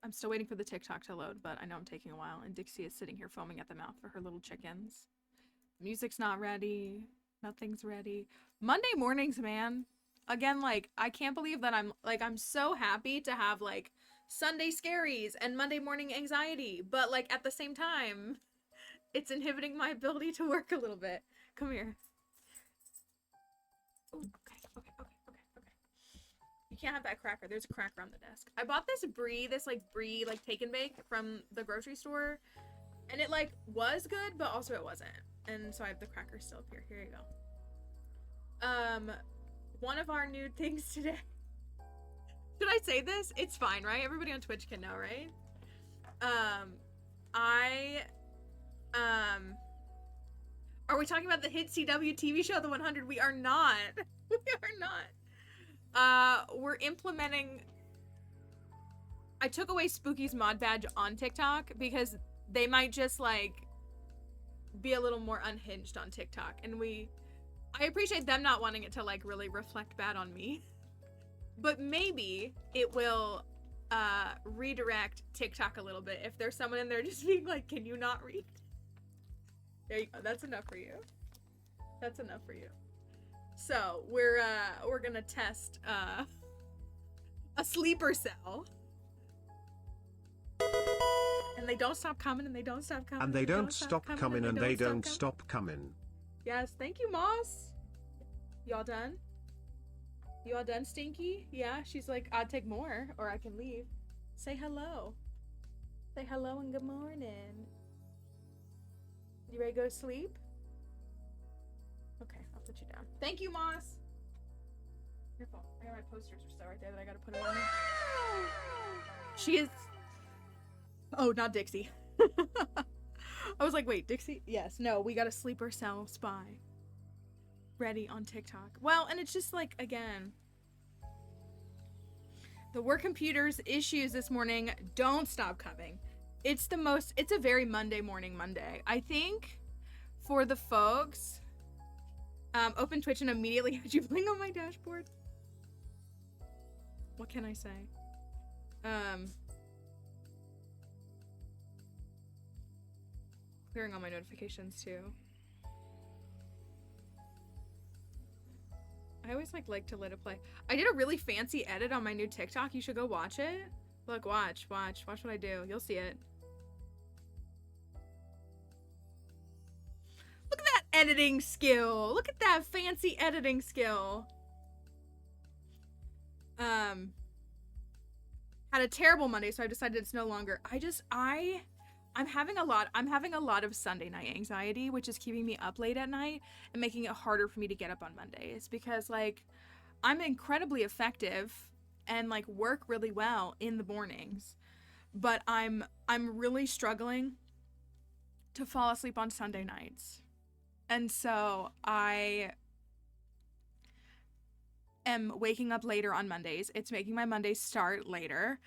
I'm still waiting for the TikTok to load, but I know I'm taking a while, and Dixie is sitting here foaming at the mouth for her little chickens. Music's not ready. Nothing's ready. Monday mornings, man. Again, like, I can't believe that I'm so happy to have, like, Sunday scaries and Monday morning anxiety, but, like, at the same time, it's inhibiting my ability to work a little bit. Come here. Ooh, okay. You can't have that cracker. There's a cracker on the desk. I bought this brie, like, take and bake from the grocery store, and it, like, was good, but also it wasn't. And so I have the cracker still up here. Here you go. One of our new things today. Should I say this? It's fine, right? Everybody on Twitch can know, right? Are we talking about the hit CW TV show, The 100? We are not. We are not. We're implementing... I took away Spooky's mod badge on TikTok because they might just, like, be a little more unhinged on TikTok. And I appreciate them not wanting it to, like, really reflect bad on me. But maybe it will redirect TikTok a little bit if there's someone in there just being like, can you not read? There you go. That's enough for you. That's enough for you. So we're gonna test a sleeper cell. And they don't stop coming, and they don't stop coming. And they don't stop coming, and they don't stop coming. Yes, thank you, Moss. Y'all done? You all done, Stinky? Yeah, she's like, I'd take more, or I can leave. Say hello. Say hello and good morning. You ready to go to sleep? Okay, I'll put you down. Thank you, Moss. Your fault. I got my posters are still right there that I gotta put away. She is. Oh, not Dixie. I was like, wait, Dixie? Yes, no, we got a sleeper cell spy ready on TikTok. Well, and it's just like, again, the work computer's issues this morning don't stop coming. It's a very Monday morning Monday. I think for the folks, open Twitch and immediately had you bling on my dashboard. What can I say? Clearing all my notifications too. I always like to let it play. I did a really fancy edit on my new TikTok. You should go watch it. Look, watch what I do. You'll see it. Look at that editing skill. Look at that fancy editing skill. Had a terrible Monday, so I decided it's no longer. I'm having a lot of Sunday night anxiety, which is keeping me up late at night and making it harder for me to get up on Mondays because like I'm incredibly effective and like work really well in the mornings, but I'm really struggling to fall asleep on Sunday nights. And so I am waking up later on Mondays. It's making my Mondays start later.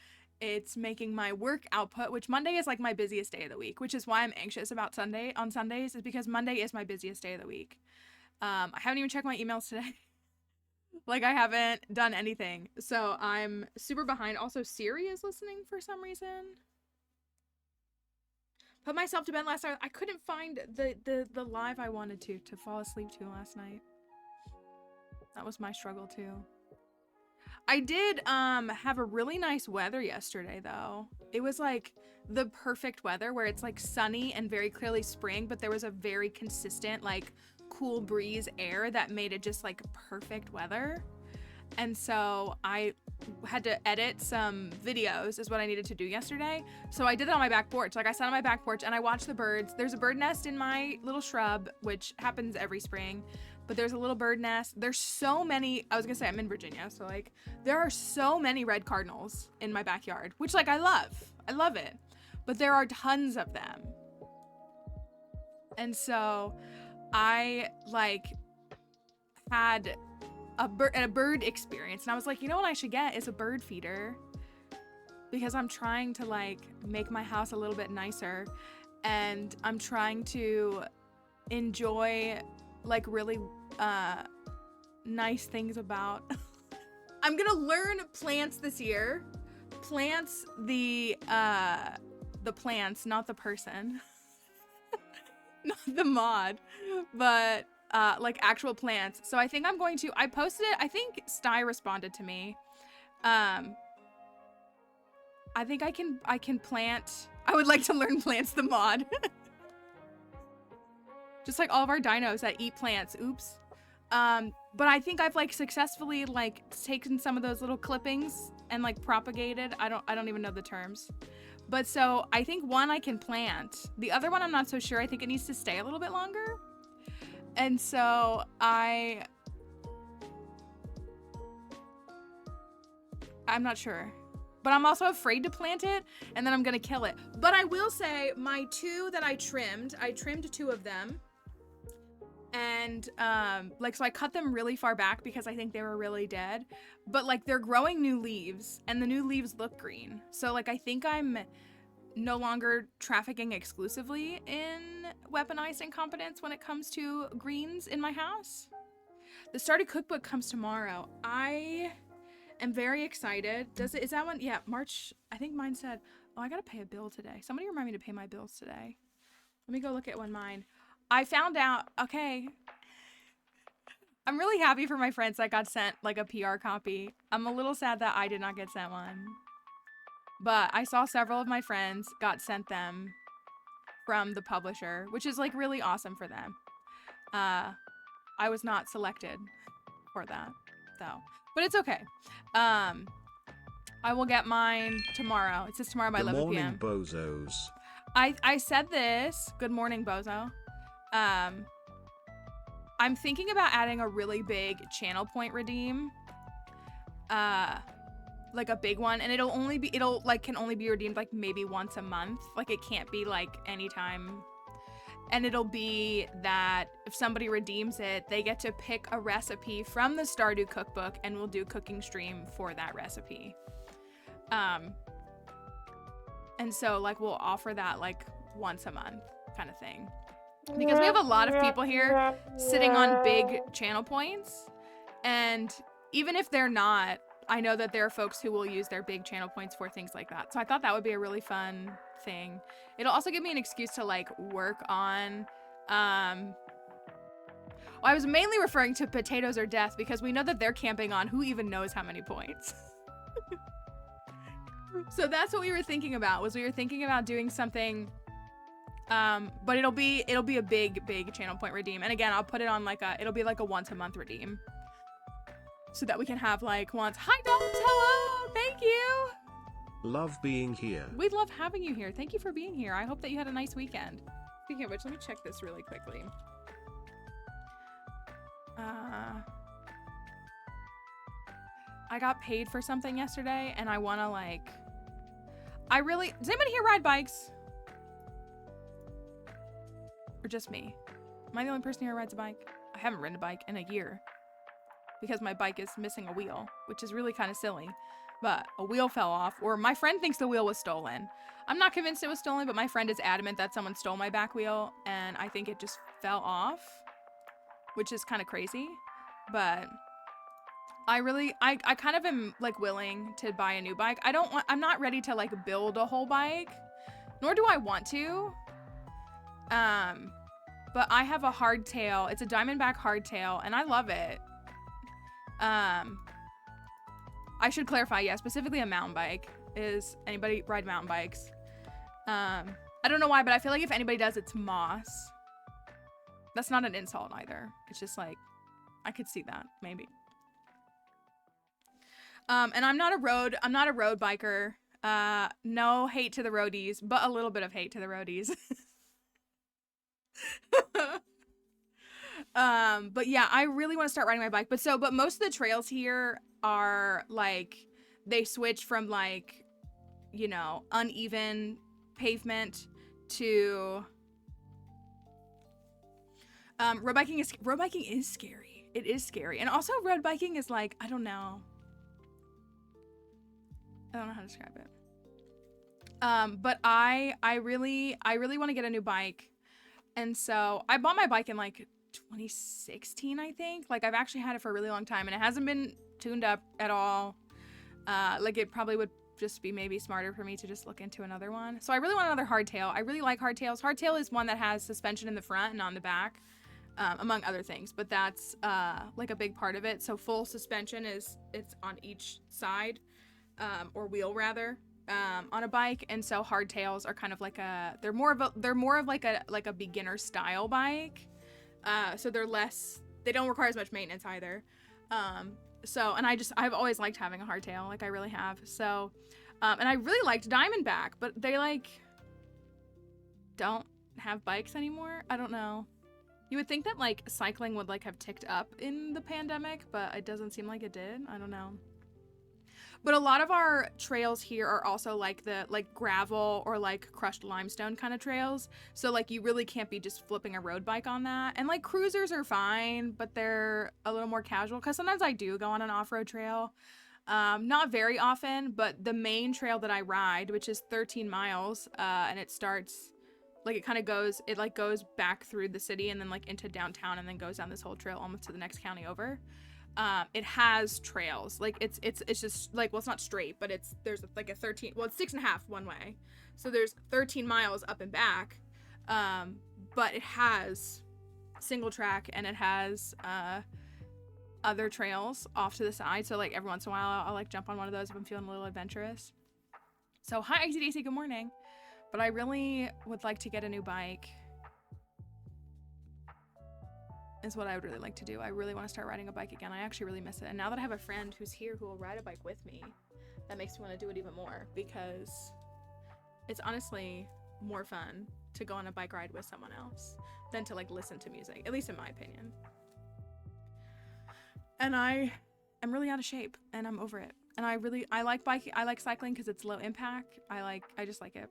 It's making my work output, which Monday is like my busiest day of the week, which is why I'm anxious about Sundays is because Monday is my busiest day of the week. I haven't even checked my emails today. Like I haven't done anything. So I'm super behind. Also, Siri is listening for some reason. Put myself to bed last night. I couldn't find the live I wanted to fall asleep to last night. That was my struggle too. I did have a really nice weather yesterday though. It was like the perfect weather where it's like sunny and very clearly spring, but there was a very consistent like cool breeze air that made it just like perfect weather. And so I had to edit some videos is what I needed to do yesterday. So I did it on my back porch. Like I sat on my back porch and I watched the birds. There's a bird nest in my little shrub, which happens every spring. But there's a little bird nest. There's so many, I was gonna say I'm in Virginia, so like there are so many red cardinals in my backyard, which like I love it. But there are tons of them. And so I like had a bird experience and I was like, you know what I should get is a bird feeder because I'm trying to like make my house a little bit nicer and I'm trying to enjoy like really nice things about I'm gonna learn plants this year. Plants, the plants, not the person. Not the mod, but like actual plants. So I think I'm going to, I posted it, I think Sty responded to me. I think I can plant, I would like to learn plants the mod. Just like all of our dinos that eat plants. Oops. But I think I've like successfully like taken some of those little clippings and like propagated. I don't even know the terms. But so I think one I can plant. The other one I'm not so sure. I think it needs to stay a little bit longer. And so I'm not sure. But I'm also afraid to plant it and then I'm gonna kill it. But I will say my two that I trimmed two of them. And like, so I cut them really far back because I think they were really dead, but like they're growing new leaves and the new leaves look green. So like, I think I'm no longer trafficking exclusively in weaponized incompetence when it comes to greens in my house. The Stardew cookbook comes tomorrow. I am very excited. Is that one? Yeah, March. I think mine said, oh, I gotta pay a bill today. Somebody remind me to pay my bills today. Let me go look at when mine. I found out, okay, I'm really happy for my friends that got sent like a PR copy. I'm a little sad that I did not get sent one. But I saw several of my friends got sent them from the publisher, which is like really awesome for them. I was not selected for that though, but it's okay. I will get mine tomorrow. It says tomorrow by 11 morning, p.m. bozos. I said this. Good morning, bozo. I'm thinking about adding a really big channel point redeem. Like a big one, and it'll can only be redeemed like maybe once a month. Like it can't be like anytime. And it'll be that if somebody redeems it, they get to pick a recipe from the Stardew cookbook, and we'll do a cooking stream for that recipe. And so like we'll offer that like once a month kind of thing. Because we have a lot of people here sitting on big channel points, and even if they're not, I know that there are folks who will use their big channel points for things like that. So I thought that would be a really fun thing. It'll also give me an excuse to like work on, well, I was mainly referring to Potatoes or Death because we know that they're camping on who even knows how many points. So that's what we were thinking about, was we were thinking about doing something, but it'll be a big channel point redeem. And again, I'll put it on like it'll be like a once a month redeem. So that we can have like once. Hi Dolls, hello, thank you. Love being here. We love having you here. Thank you for being here. I hope that you had a nice weekend. Speaking of which, let me check this really quickly. I got paid for something yesterday, and I want to like. Does anybody here ride bikes? Or just me? Am I the only person here who rides a bike? I haven't ridden a bike in a year. Because my bike is missing a wheel, which is really kind of silly. But a wheel fell off, or my friend thinks the wheel was stolen. I'm not convinced it was stolen, but my friend is adamant that someone stole my back wheel, and I think it just fell off, which is kind of crazy. But I kind of am like willing to buy a new bike. I'm not ready to like build a whole bike, nor do I want to. But I have a hardtail. It's a Diamondback hardtail, and I love it. I should clarify, yeah, specifically a mountain bike. Is anybody ride mountain bikes? I don't know why, but I feel like if anybody does, it's Moss. That's not an insult either. It's just like, I could see that, maybe. And I'm not a road biker. No hate to the roadies, but a little bit of hate to the roadies. But yeah, I really want to start riding my bike. But most of the trails here are like, they switch from like, you know, uneven pavement to road biking is scary. It is scary. And also road biking is like, I don't know how to describe it. But I really want to get a new bike. And so I bought my bike in like 2016, I think. Like I've actually had it for a really long time, and it hasn't been tuned up at all. Like it probably would just be maybe smarter for me to just look into another one. So I really want another hardtail. I really like hardtails. Hardtail is one that has suspension in the front and on the back, among other things, but that's like a big part of it. So full suspension it's on each side, or wheel rather, on a bike. And so hardtails are kind of like they're more of like a beginner style bike. So they don't require as much maintenance either. And I've always liked having a hardtail, like I really have. So, and I really liked Diamondback, but they like don't have bikes anymore. I don't know. You would think that like cycling would like have ticked up in the pandemic, but it doesn't seem like it did. I don't know. But a lot of our trails here are also like the gravel or like crushed limestone kind of trails. So like you really can't be just flipping a road bike on that. And like cruisers are fine, but they're a little more casual, because sometimes I do go on an off-road trail. Not very often, but the main trail that I ride, which is 13 miles, and it starts like it goes back through the city and then like into downtown and then goes down this whole trail almost to the next county over. It has trails. Like it's just like, well, it's not straight, but there's like it's 6.5 one way. So there's 13 miles up and back. But it has single track, and it has, other trails off to the side. So like every once in a while I'll like jump on one of those if I'm feeling a little adventurous. So hi XDC, good morning. But I really would like to get a new bike. Is what I would really like to do. I really want to start riding a bike again. I actually really miss it. And now that I have a friend who's here who will ride a bike with me, that makes me want to do it even more, because it's honestly more fun to go on a bike ride with someone else than to like listen to music, at least in my opinion. And I am really out of shape and I'm over it. And I like biking. I like cycling because it's low impact. I just like it.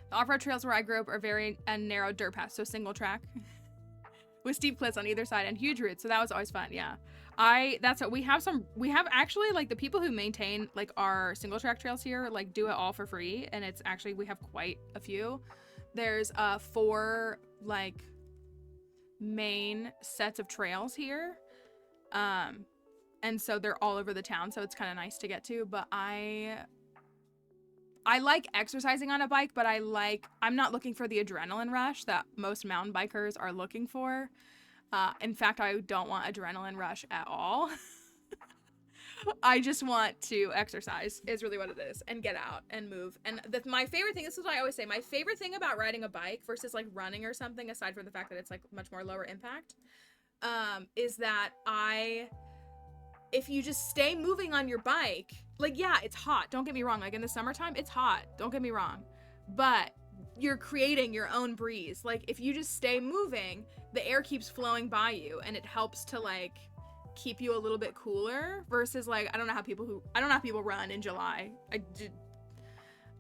The off-road trails where I grew up are very narrow dirt paths, so single track with steep cliffs on either side and huge roots. So that was always fun. Yeah. That's what we have actually, like, the people who maintain like our single track trails here, like, do it all for free. And it's actually, we have quite a few. There's 4 like main sets of trails here. And so they're all over the town. So it's kind of nice to get to, but I like exercising on a bike, but I'm not looking for the adrenaline rush that most mountain bikers are looking for. In fact, I don't want adrenaline rush at all. I just want to exercise is really what it is, and get out and move. And my favorite thing, this is what I always say, my favorite thing about riding a bike versus like running or something, aside from the fact that it's like much more lower impact, is that if you just stay moving on your bike, like, yeah, it's hot. Don't get me wrong. Like, in the summertime, it's hot. Don't get me wrong. But you're creating your own breeze. Like, if you just stay moving, the air keeps flowing by you, and it helps to, like, keep you a little bit cooler versus, like, I don't know how people run in July. I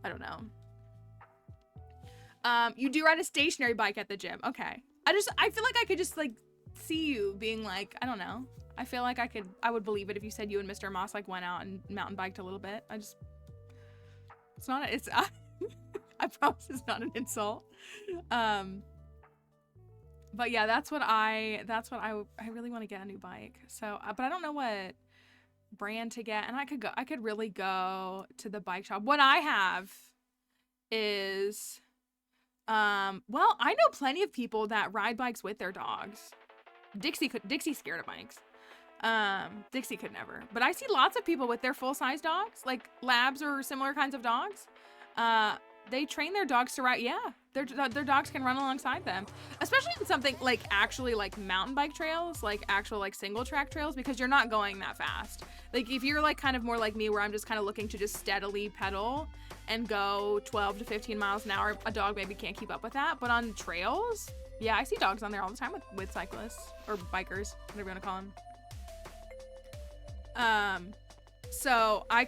don't know. You do ride a stationary bike at the gym. Okay. I feel like I could just, like, see you being like, I don't know. I feel like I would believe it if you said you and Mr. Moss like went out and mountain biked a little bit. I promise it's not an insult. But yeah, that's what I really want to get, a new bike. So, but I don't know what brand to get, and I could really go to the bike shop. What I have is, well, I know plenty of people that ride bikes with their dogs. Dixie's scared of bikes. Dixie could never, but I see lots of people with their full-size dogs, like labs or similar kinds of dogs. They train their dogs to ride. Yeah, their dogs can run alongside them, especially in something like actually like mountain bike trails, like actual like single track trails, because you're not going that fast. Like, if you're like kind of more like me, where I'm just kind of looking to just steadily pedal and go 12 to 15 miles an hour, a dog maybe can't keep up with that. But on trails, yeah, I see dogs on there all the time with cyclists or bikers, whatever you want to call them. So I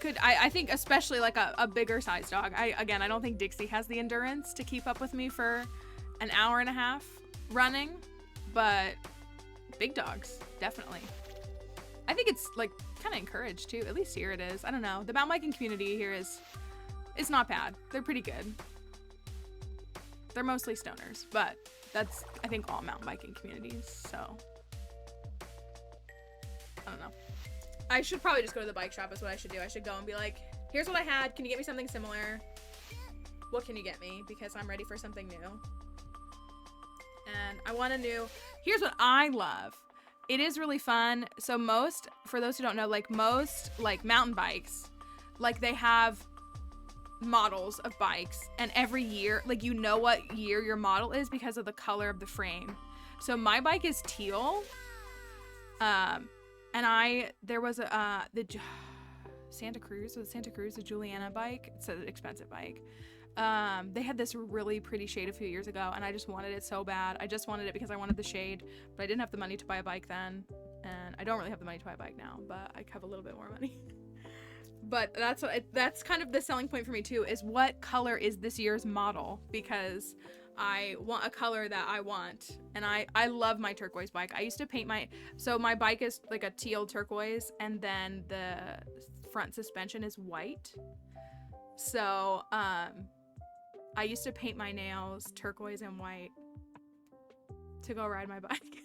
think especially like a bigger size dog. I don't think Dixie has the endurance to keep up with me for an hour and a half running, but big dogs, definitely. I think it's like kind of encouraged too. At least here it is. I don't know. The mountain biking community here it's not bad. They're pretty good. They're mostly stoners, but that's, I think, all mountain biking communities. So I don't know. I should probably just go to the bike shop is what I should do. I should go and be like, here's what I had. Can you get me something similar? What can you get me? Because I'm ready for something new. And I want a new, here's what I love. It is really fun. So for those who don't know, like most like mountain bikes, like they have models of bikes, and every year, like, you know what year your model is because of the color of the frame. So my bike is teal. And there was the Santa Cruz, the Juliana bike. It's an expensive bike. They had this really pretty shade a few years ago, and I just wanted it so bad. I just wanted it because I wanted the shade, but I didn't have the money to buy a bike then, and I don't really have the money to buy a bike now, but I have a little bit more money. But that's kind of the selling point for me too, is what color is this year's model, because I want a color that I want, and I love my turquoise bike. I used to paint my bike is like a teal turquoise, and then the front suspension is white. So I used to paint my nails turquoise and white to go ride my bike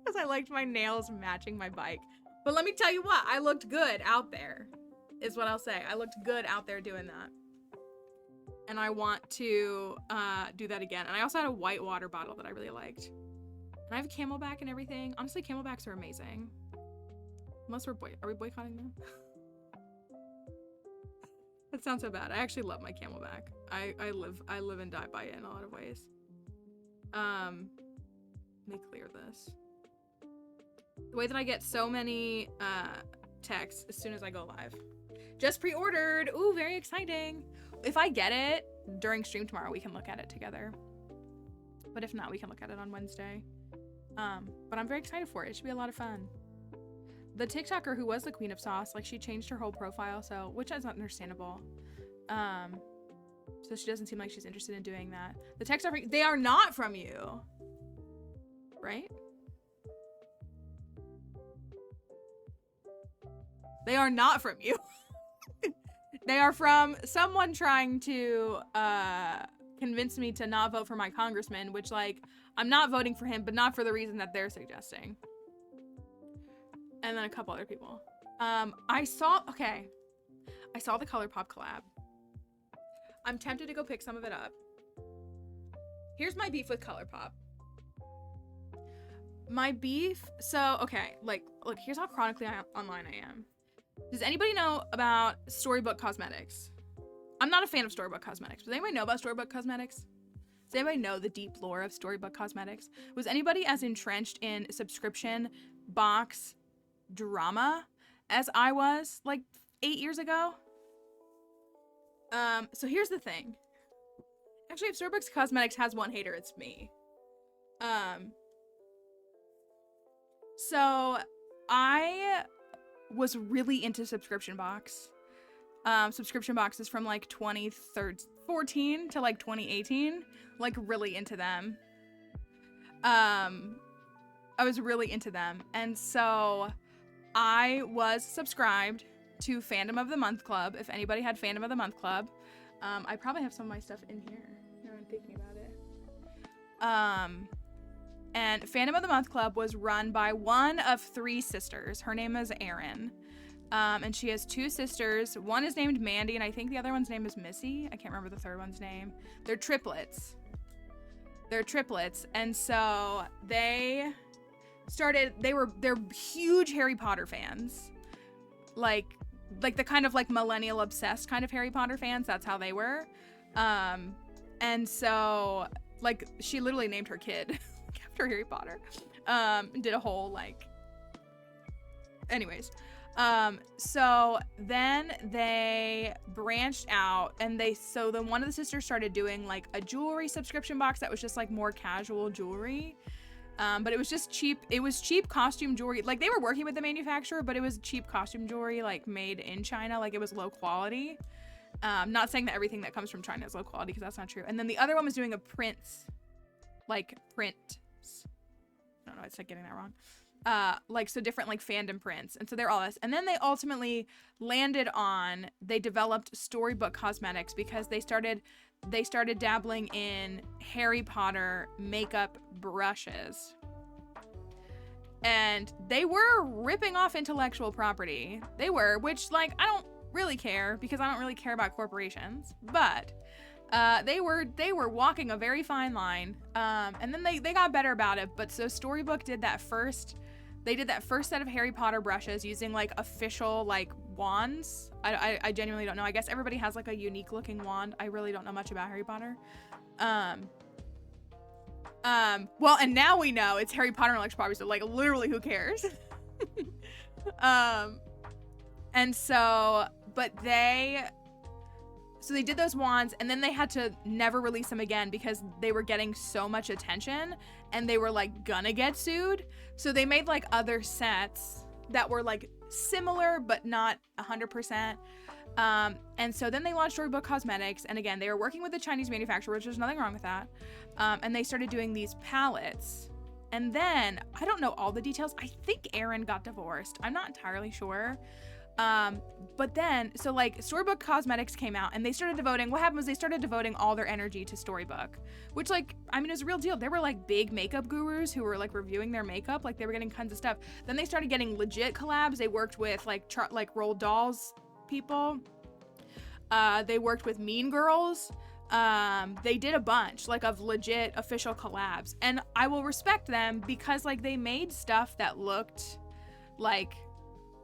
because I liked my nails matching my bike. But let me tell you what, I looked good out there, is what I'll say. I looked good out there doing that. And I want to do that again. And I also had a white water bottle that I really liked. And I have a camelback and everything. Honestly, camelbacks are amazing. Unless are we boycotting them? That sounds so bad. I actually love my camelback. I live and die by it in a lot of ways. Let me clear this. The way that I get so many text as soon as I go live. Just pre-ordered. Ooh, very exciting. If I get it during stream tomorrow, we can look at it together. But if not, we can look at it on Wednesday. But I'm very excited for it. It should be a lot of fun. The TikToker who was the queen of sauce, like she changed her whole profile, so which is understandable. So she doesn't seem like she's interested in doing that. The texts are they are not from you, right? They are not from you. They are from someone trying to convince me to not vote for my congressman, which, like, I'm not voting for him, but not for the reason that they're suggesting. And then a couple other people. I saw the ColourPop collab. I'm tempted to go pick some of it up. Here's my beef with ColourPop. My beef, so, okay, like, look, here's how chronically online I am. Does anybody know about Storybook Cosmetics? I'm not a fan of Storybook Cosmetics. Does anybody know about Storybook Cosmetics? Does anybody know the deep lore of Storybook Cosmetics? Was anybody as entrenched in subscription box drama as I was, like, 8 years ago? So here's the thing. Actually, if Storybook Cosmetics has one hater, it's me. So I was really into subscription boxes from like 2014 to like 2018, like really into them. I was really into them, and so I was subscribed to Fandom of the Month Club. If anybody had Fandom of the Month Club, I probably have some of my stuff in here now I'm thinking about it. And Fandom of the Month Club was run by one of 3 sisters. Her name is Erin. And she has 2 sisters. One is named Mandy, and I think the other one's name is Missy. I can't remember the third one's name. They're triplets. And so they're huge Harry Potter fans. Like the kind of like millennial obsessed kind of Harry Potter fans. That's how they were. And so like she literally named her kid after Harry Potter. Did a whole like, anyways. So then they branched out, and then one of the sisters started doing like a jewelry subscription box that was just like more casual jewelry. But it was just cheap. It was cheap costume jewelry. Like they were working with the manufacturer, but it was cheap costume jewelry, like made in China. Like it was low quality. Not saying that everything that comes from China is low quality, because that's not true. And then the other one was doing a print. I don't know, it's like getting that wrong. Like so different like fandom prints, and so they're all this. And then they ultimately they developed Storybook Cosmetics because they started dabbling in Harry Potter makeup brushes, and they were ripping off intellectual property. Which like I don't really care, because I don't really care about corporations, but they were walking a very fine line. And then they got better about it. But so Storybook did that first set of Harry Potter brushes using like official like wands. I genuinely don't know. I guess everybody has like a unique looking wand. I really don't know much about Harry Potter. Well, and now we know it's Harry Potter intellectual property, so like literally who cares? And so, but they did those wands, and then they had to never release them again because they were getting so much attention and they were like gonna get sued. So they made like other sets that were like similar but not 100%. And so then they launched Storybook Cosmetics, and again they were working with the Chinese manufacturer, which there's nothing wrong with that. And they started doing these palettes. And then I don't know all the details. I think Erin got divorced. I'm not entirely sure. But then, so like Storybook Cosmetics came out, and they started devoting all their energy to Storybook, which like, I mean, it was a real deal. There were like big makeup gurus who were like reviewing their makeup. Like they were getting tons of stuff. Then they started getting legit collabs. They worked with like Roald Dahl's people. They worked with Mean Girls. They did a bunch like of legit official collabs, and I will respect them because like they made stuff that looked like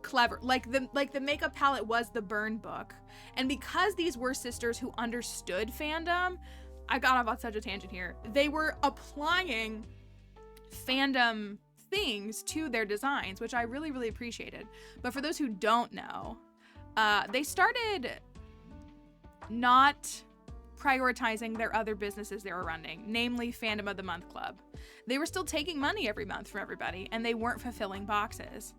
clever. Like the makeup palette was the Burn book, and because these were sisters who understood fandom, I got off on such a tangent here. They were applying fandom things to their designs, which I really, really appreciated. But for those who don't know, they started not prioritizing their other businesses they were running, namely Fandom of the Month Club. They were still taking money every month from everybody, and they weren't fulfilling boxes.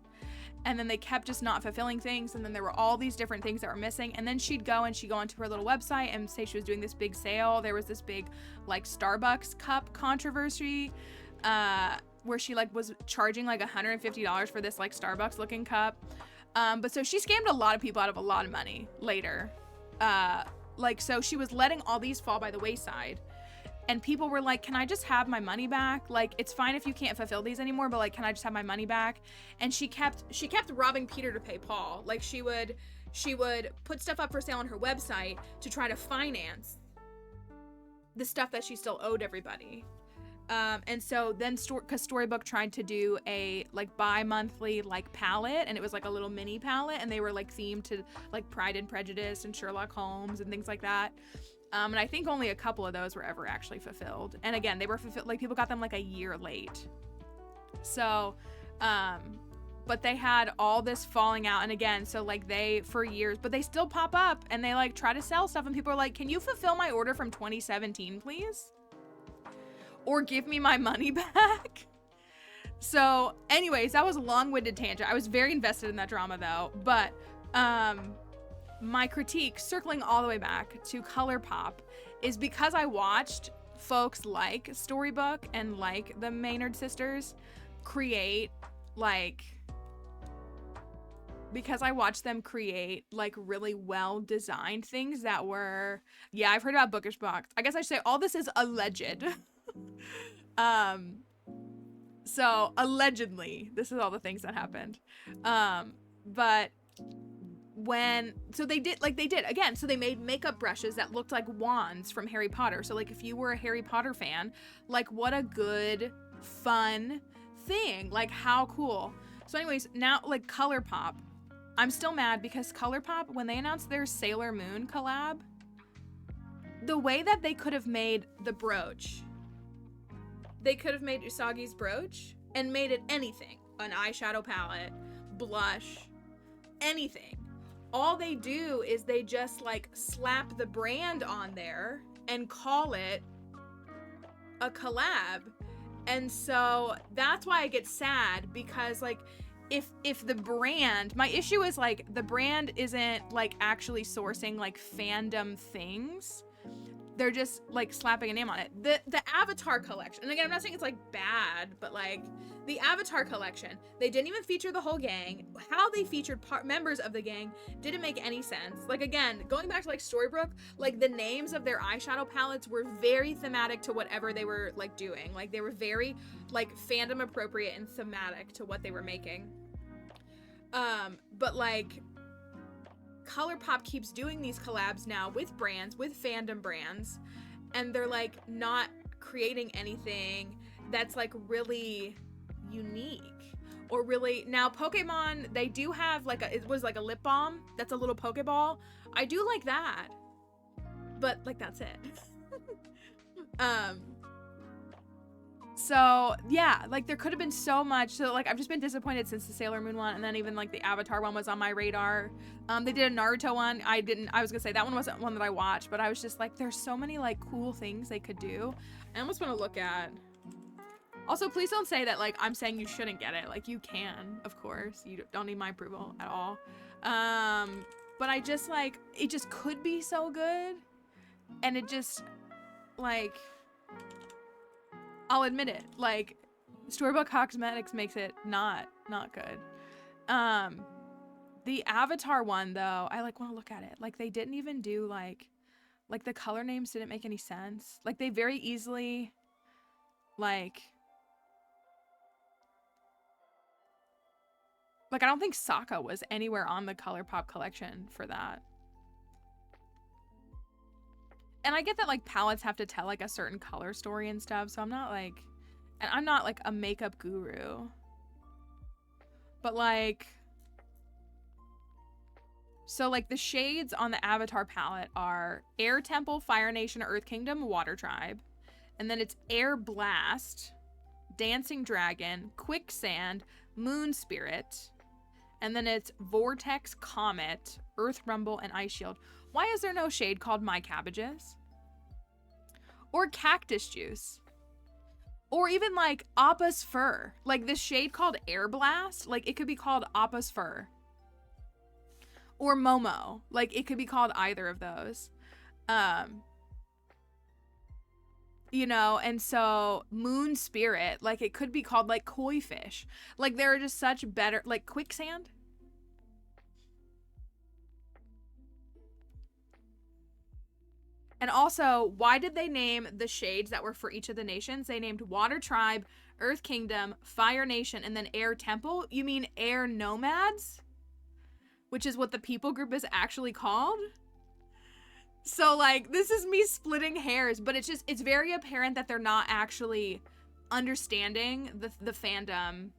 And then they kept just not fulfilling things, and then there were all these different things that were missing. And then she'd go onto her little website and say she was doing this big sale. There was this big like Starbucks cup controversy where she like was charging like $150 for this like Starbucks looking cup. But so she scammed a lot of people out of a lot of money later. So she was letting all these fall by the wayside. And people were like, can I just have my money back? Like, it's fine if you can't fulfill these anymore, but like, can I just have my money back? And she kept robbing Peter to pay Paul. Like she would put stuff up for sale on her website to try to finance the stuff that she still owed everybody. And so then because Storybook tried to do a like bi-monthly like palette, and it was like a little mini palette, and they were like themed to like Pride and Prejudice and Sherlock Holmes and things like that. And I think only a couple of those were ever actually fulfilled. And again, they were fulfilled, like people got them like a year late. So, but they had all this falling out. And again, so like they, for years, but they still pop up and they like try to sell stuff, and people are like, can you fulfill my order from 2017, please? Or give me my money back? So anyways, that was a long-winded tangent. I was very invested in that drama though. But, my critique, circling all the way back to ColourPop, is because I watched folks like Storybook and like the Maynard sisters create like, because I watched them create like really well designed things that were, yeah, I've heard about Bookish Box. I guess I should say all this is alleged. So allegedly, this is all the things that happened. But so they did again, so they made makeup brushes that looked like wands from Harry Potter. So like if you were a Harry Potter fan, like what a good fun thing, like how cool. So anyways, now like ColourPop, I'm still mad because ColourPop, when they announced their Sailor Moon collab, the way that they could have made the brooch, they could have made Usagi's brooch and made it anything, an eyeshadow palette, blush, anything. All they do is they just like slap the brand on there and call it a collab. And so that's why I get sad, because like if the brand, my issue is like the brand isn't like actually sourcing like fandom things. They're just like slapping a name on it. The Avatar collection, and again, I'm not saying it's like bad, but like the Avatar collection, they didn't even feature the whole gang. How they featured members of the gang didn't make any sense. Like again, going back to like Storybook, like the names of their eyeshadow palettes were very thematic to whatever they were like doing. Like they were very like fandom appropriate and thematic to what they were making. But like ColourPop keeps doing these collabs now with brands, with fandom brands, and they're like not creating anything that's like really unique or really. Now Pokemon, they do have like it was like a lip balm that's a little Pokeball. I do like that, but like that's it. So yeah, like there could have been so much. So like I've just been disappointed since the Sailor Moon one, and then even like the Avatar one was on my radar. They did a Naruto one. I was gonna say that one wasn't one that I watched, but I was just like, there's so many like cool things they could do. I almost want to look at. Also, please don't say that like I'm saying you shouldn't get it. Like you can, of course. You don't need my approval at all. But I just like, it just could be so good, and it just like, I'll admit it, like Storybook Cosmetics makes it not good. The Avatar one though, I like want to look at it. Like they didn't even do like the color names didn't make any sense. Like they very easily like I don't think Sokka was anywhere on the ColourPop collection for that. And I get that like palettes have to tell like a certain color story and stuff, so I'm not like, and I'm not like a makeup guru, but like, so like the shades on the Avatar palette are Air Temple, Fire Nation, Earth Kingdom, Water Tribe, and then it's Air Blast, Dancing Dragon, Quicksand, Moon Spirit, and then it's Vortex, Comet, Earth Rumble, and Ice Shield. Why is there no shade called My Cabbages? Or Cactus Juice? Or even like Appa's Fur. Like this shade called Air Blast, like it could be called Appa's Fur. Or Momo, like it could be called either of those. You know, and so Moon Spirit, like it could be called like Koi Fish. Like there are just such better, like Quicksand. And also, why did they name the shades that were for each of the nations? They named Water Tribe, Earth Kingdom, Fire Nation, and then Air Temple. You mean Air Nomads? Which is what the people group is actually called? So, like, this is me splitting hairs, but it's very apparent that they're not actually understanding the fandom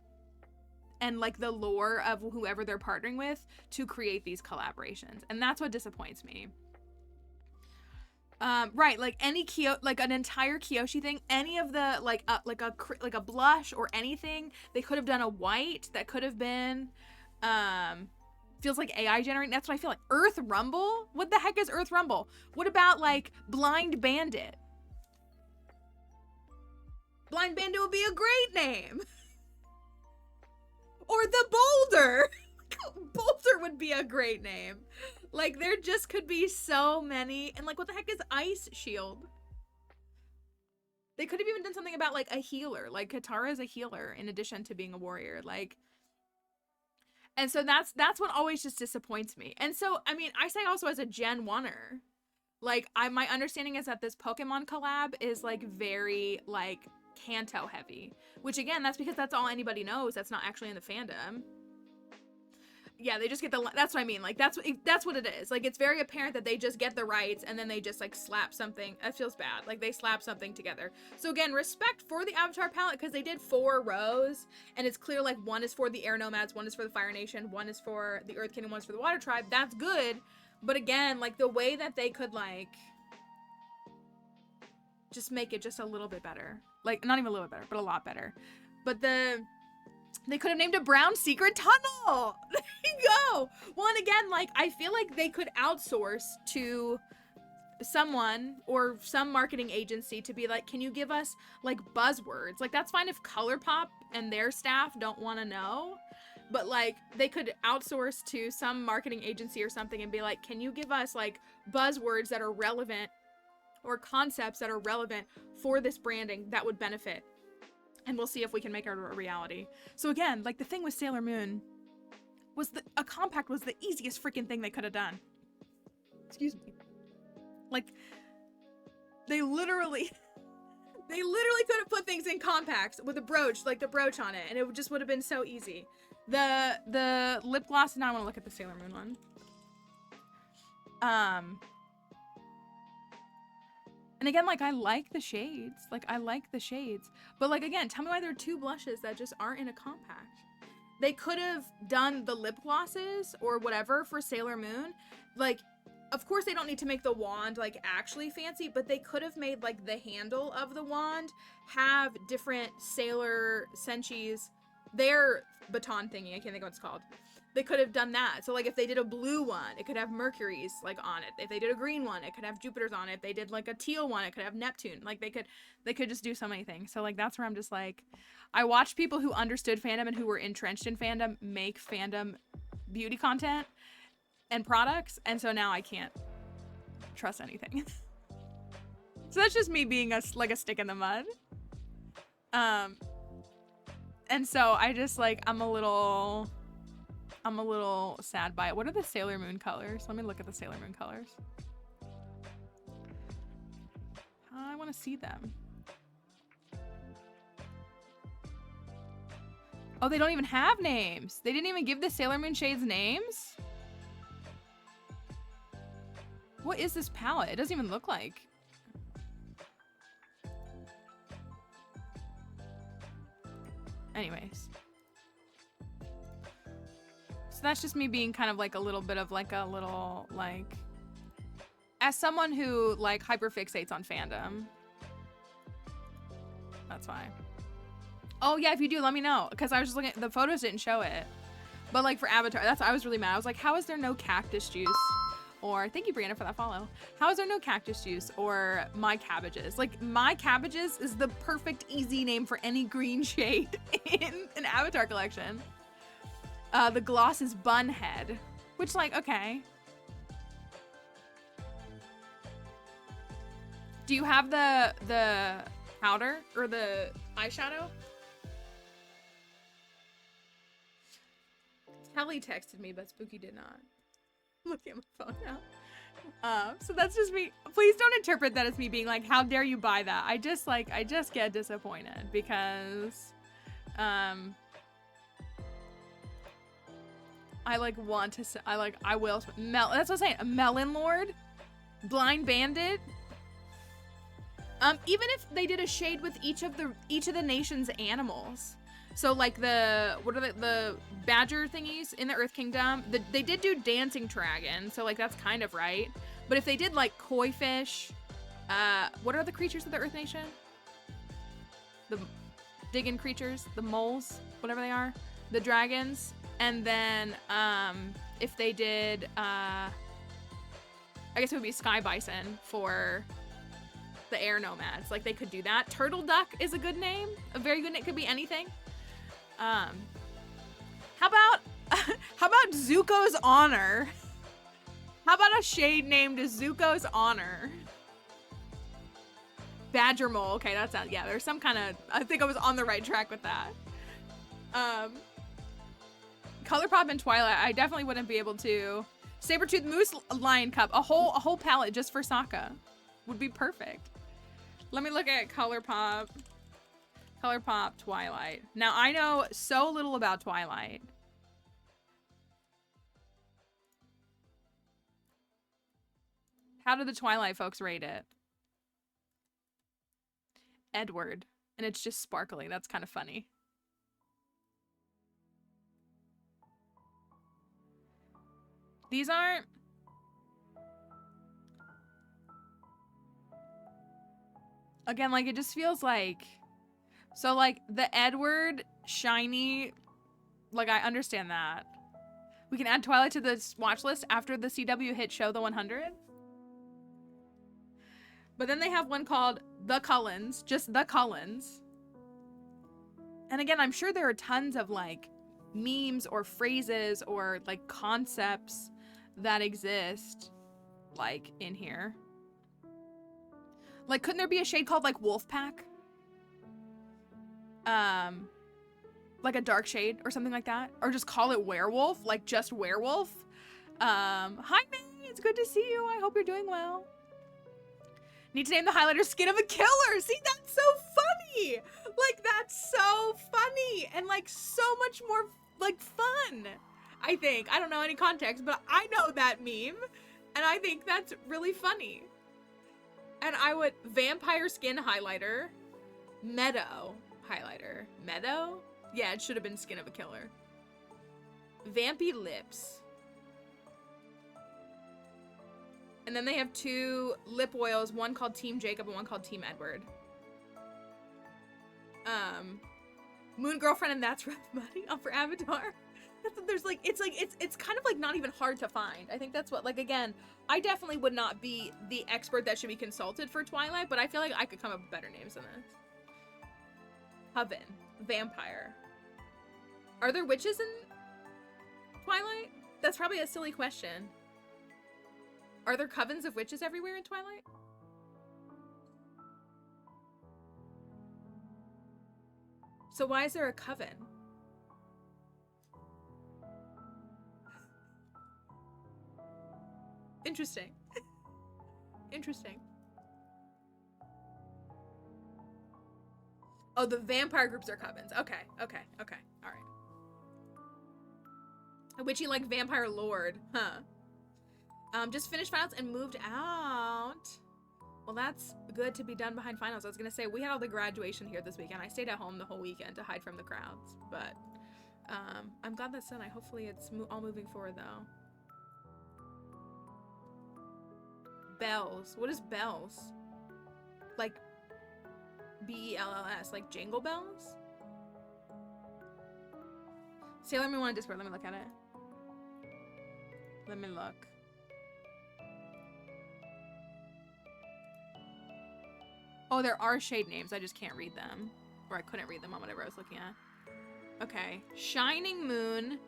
and, like, the lore of whoever they're partnering with to create these collaborations. And that's what disappoints me. Right, like any like an entire Kyoshi thing, any of the like a blush or anything, they could have done a white that could have been feels like AI generating. That's what I feel like. Earth Rumble? What the heck is Earth Rumble? What about like Blind Bandit? Blind Bandit would be a great name. Or the Boulder. Boulder would be a great name. Like, there just could be so many. And, like, what the heck is Ice Shield? They could have even done something about, like, a healer. Like, Katara is a healer in addition to being a warrior. Like, and so that's what always just disappoints me. And so, I mean, I say also as a Gen 1er, like, my understanding is that this Pokemon collab is, like, very, like, Kanto heavy. Which, again, that's because that's all anybody knows. That's not actually in the fandom. Yeah, they just get the, that's what I mean, like, that's what it is. Like, it's very apparent that they just get the rights, and then they just, like, slap something, that feels bad, like, they slap something together. So, again, respect for the Avatar palette, because they did 4 rows, and it's clear, like, one is for the Air Nomads, one is for the Fire Nation, one is for the Earth Kingdom, one is for the Water Tribe. That's good, but again, like, the way that they could, like, just make it just a little bit better. Like, not even a little bit better, but a lot better. But they could have named a Brown Secret Tunnel. There you go. Well, and again, like, I feel like they could outsource to someone or some marketing agency to be like, can you give us, like, buzzwords? Like, that's fine if ColourPop and their staff don't want to know. But, like, they could outsource to some marketing agency or something and be like, can you give us, like, buzzwords that are relevant or concepts that are relevant for this branding that would benefit? And we'll see if we can make it a reality. So again, like the thing with Sailor Moon was a compact was the easiest freaking thing they could have done. Excuse me. Like, they literally could have put things in compacts with a brooch, like the brooch on it, and it just would have been so easy. The lip gloss, now I want to look at the Sailor Moon one. And again, like, I like the shades. Like, I like the shades. But, like, again, tell me why there are 2 blushes that just aren't in a compact. They could have done the lip glosses or whatever for Sailor Moon. Like, of course they don't need to make the wand, like, actually fancy, but they could have made, like, the handle of the wand have different Sailor Senshis, their baton thingy, I can't think of what it's called. They could have done that. So, like, if they did a blue one, it could have Mercury's, like, on it. If they did a green one, it could have Jupiter's on it. If they did, like, a teal one, it could have Neptune. Like, they could just do so many things. So, like, that's where I'm just, like, I watched people who understood fandom and who were entrenched in fandom make fandom beauty content and products, and so now I can't trust anything. So that's just me being like a stick in the mud. And so I just, like, I'm a little sad by it. What are the Sailor Moon colors? Let me look at the Sailor Moon colors. I want to see them. Oh, they don't even have names. They didn't even give the Sailor Moon shades names? What is this palette? It doesn't even look like. Anyways. So that's just me being kind of like a little bit of like a little, like, as someone who, like, hyperfixates on fandom. That's why. Oh yeah, if you do, let me know. Because I was just looking at the photos didn't show it. But like for Avatar, I was really mad. I was like, how is there no cactus juice? Or thank you, Brianna, for that follow. How is there no cactus juice or my cabbages? Like my cabbages is the perfect easy name for any green shade in an Avatar collection. The gloss is Bunhead, which like, okay. Do you have the powder or the eyeshadow? Kelly texted me, but Spooky did not. I'm looking at my phone now. So that's just me. Please don't interpret that as me being like, how dare you buy that? I just get disappointed because I like want to say, I will that's what I'm saying. A Melon Lord, Blind Bandit. Even if they did a shade with each of the nation's animals. So like the badger thingies in the Earth Kingdom, they did do dancing dragon, so like that's kind of right. But if they did like koi fish, what are the creatures of the Earth Nation? The digging creatures, the moles, whatever they are, the dragons, and then if they did, I guess it would be sky bison for the air nomads. Like they could do that. Turtle duck is a good name, a very good name. It could be anything. How about Zuko's Honor? How about a shade named Zuko's Honor? Badger Mole. Okay, that sounds, yeah, there's some kind of, I think I was on the right track with that. Colourpop and Twilight, I definitely wouldn't be able to. Sabertooth Moose Lion Cup, a whole palette just for Sokka would be perfect. Let me look at Colourpop. Colourpop, Twilight. Now, I know so little about Twilight. How do the Twilight folks rate it? Edward. And it's just sparkly. That's kind of funny. These aren't... Again, like, it just feels like... So, like, the Edward shiny, like, I understand that. We can add Twilight to the watch list after the CW hit show the 100. But then they have one called The Cullens, just The Cullens. And again, I'm sure there are tons of, like, memes or phrases or, like, concepts that exist, like, in here. Like, couldn't there be a shade called, like, Wolfpack? Like a dark shade or something like that, or just call it werewolf, like just werewolf. Hi May, it's good to see you. I hope you're doing well. Need to name the highlighter Skin of a Killer. See, that's so funny. Like, that's so funny and like so much more like fun. I think, I don't know any context, but I know that meme and I think that's really funny. And I would vampire skin highlighter, meadow highlighter. Meadow? Yeah, it should have been Skin of a Killer. Vampy lips. And then they have two lip oils, one called Team Jacob and one called Team Edward. Moon Girlfriend and That's Rough Money for Avatar. There's like, it's kind of like not even hard to find. I think that's what, like, again, I definitely would not be the expert that should be consulted for Twilight, but I feel like I could come up with better names than this. Coven. Vampire. Are there witches in Twilight? That's probably a silly question. Are there covens of witches everywhere in Twilight? So why is there a coven? Interesting. Interesting. Oh, the vampire groups are covens. Okay, okay, okay. All right. A witchy like vampire lord, huh? Just finished finals and moved out. Well, that's good to be done behind finals. I was gonna say, we had all the graduation here this weekend. I stayed at home the whole weekend to hide from the crowds, but I'm glad that's done. Hopefully it's all moving forward though. Bells. What is bells? Like BELLS, like Jingle Bells? Sailor Moon on Discord. Let me look at it. Let me look. Oh, there are shade names. I just can't read them. Or I couldn't read them on whatever I was looking at. Okay. Shining Moon,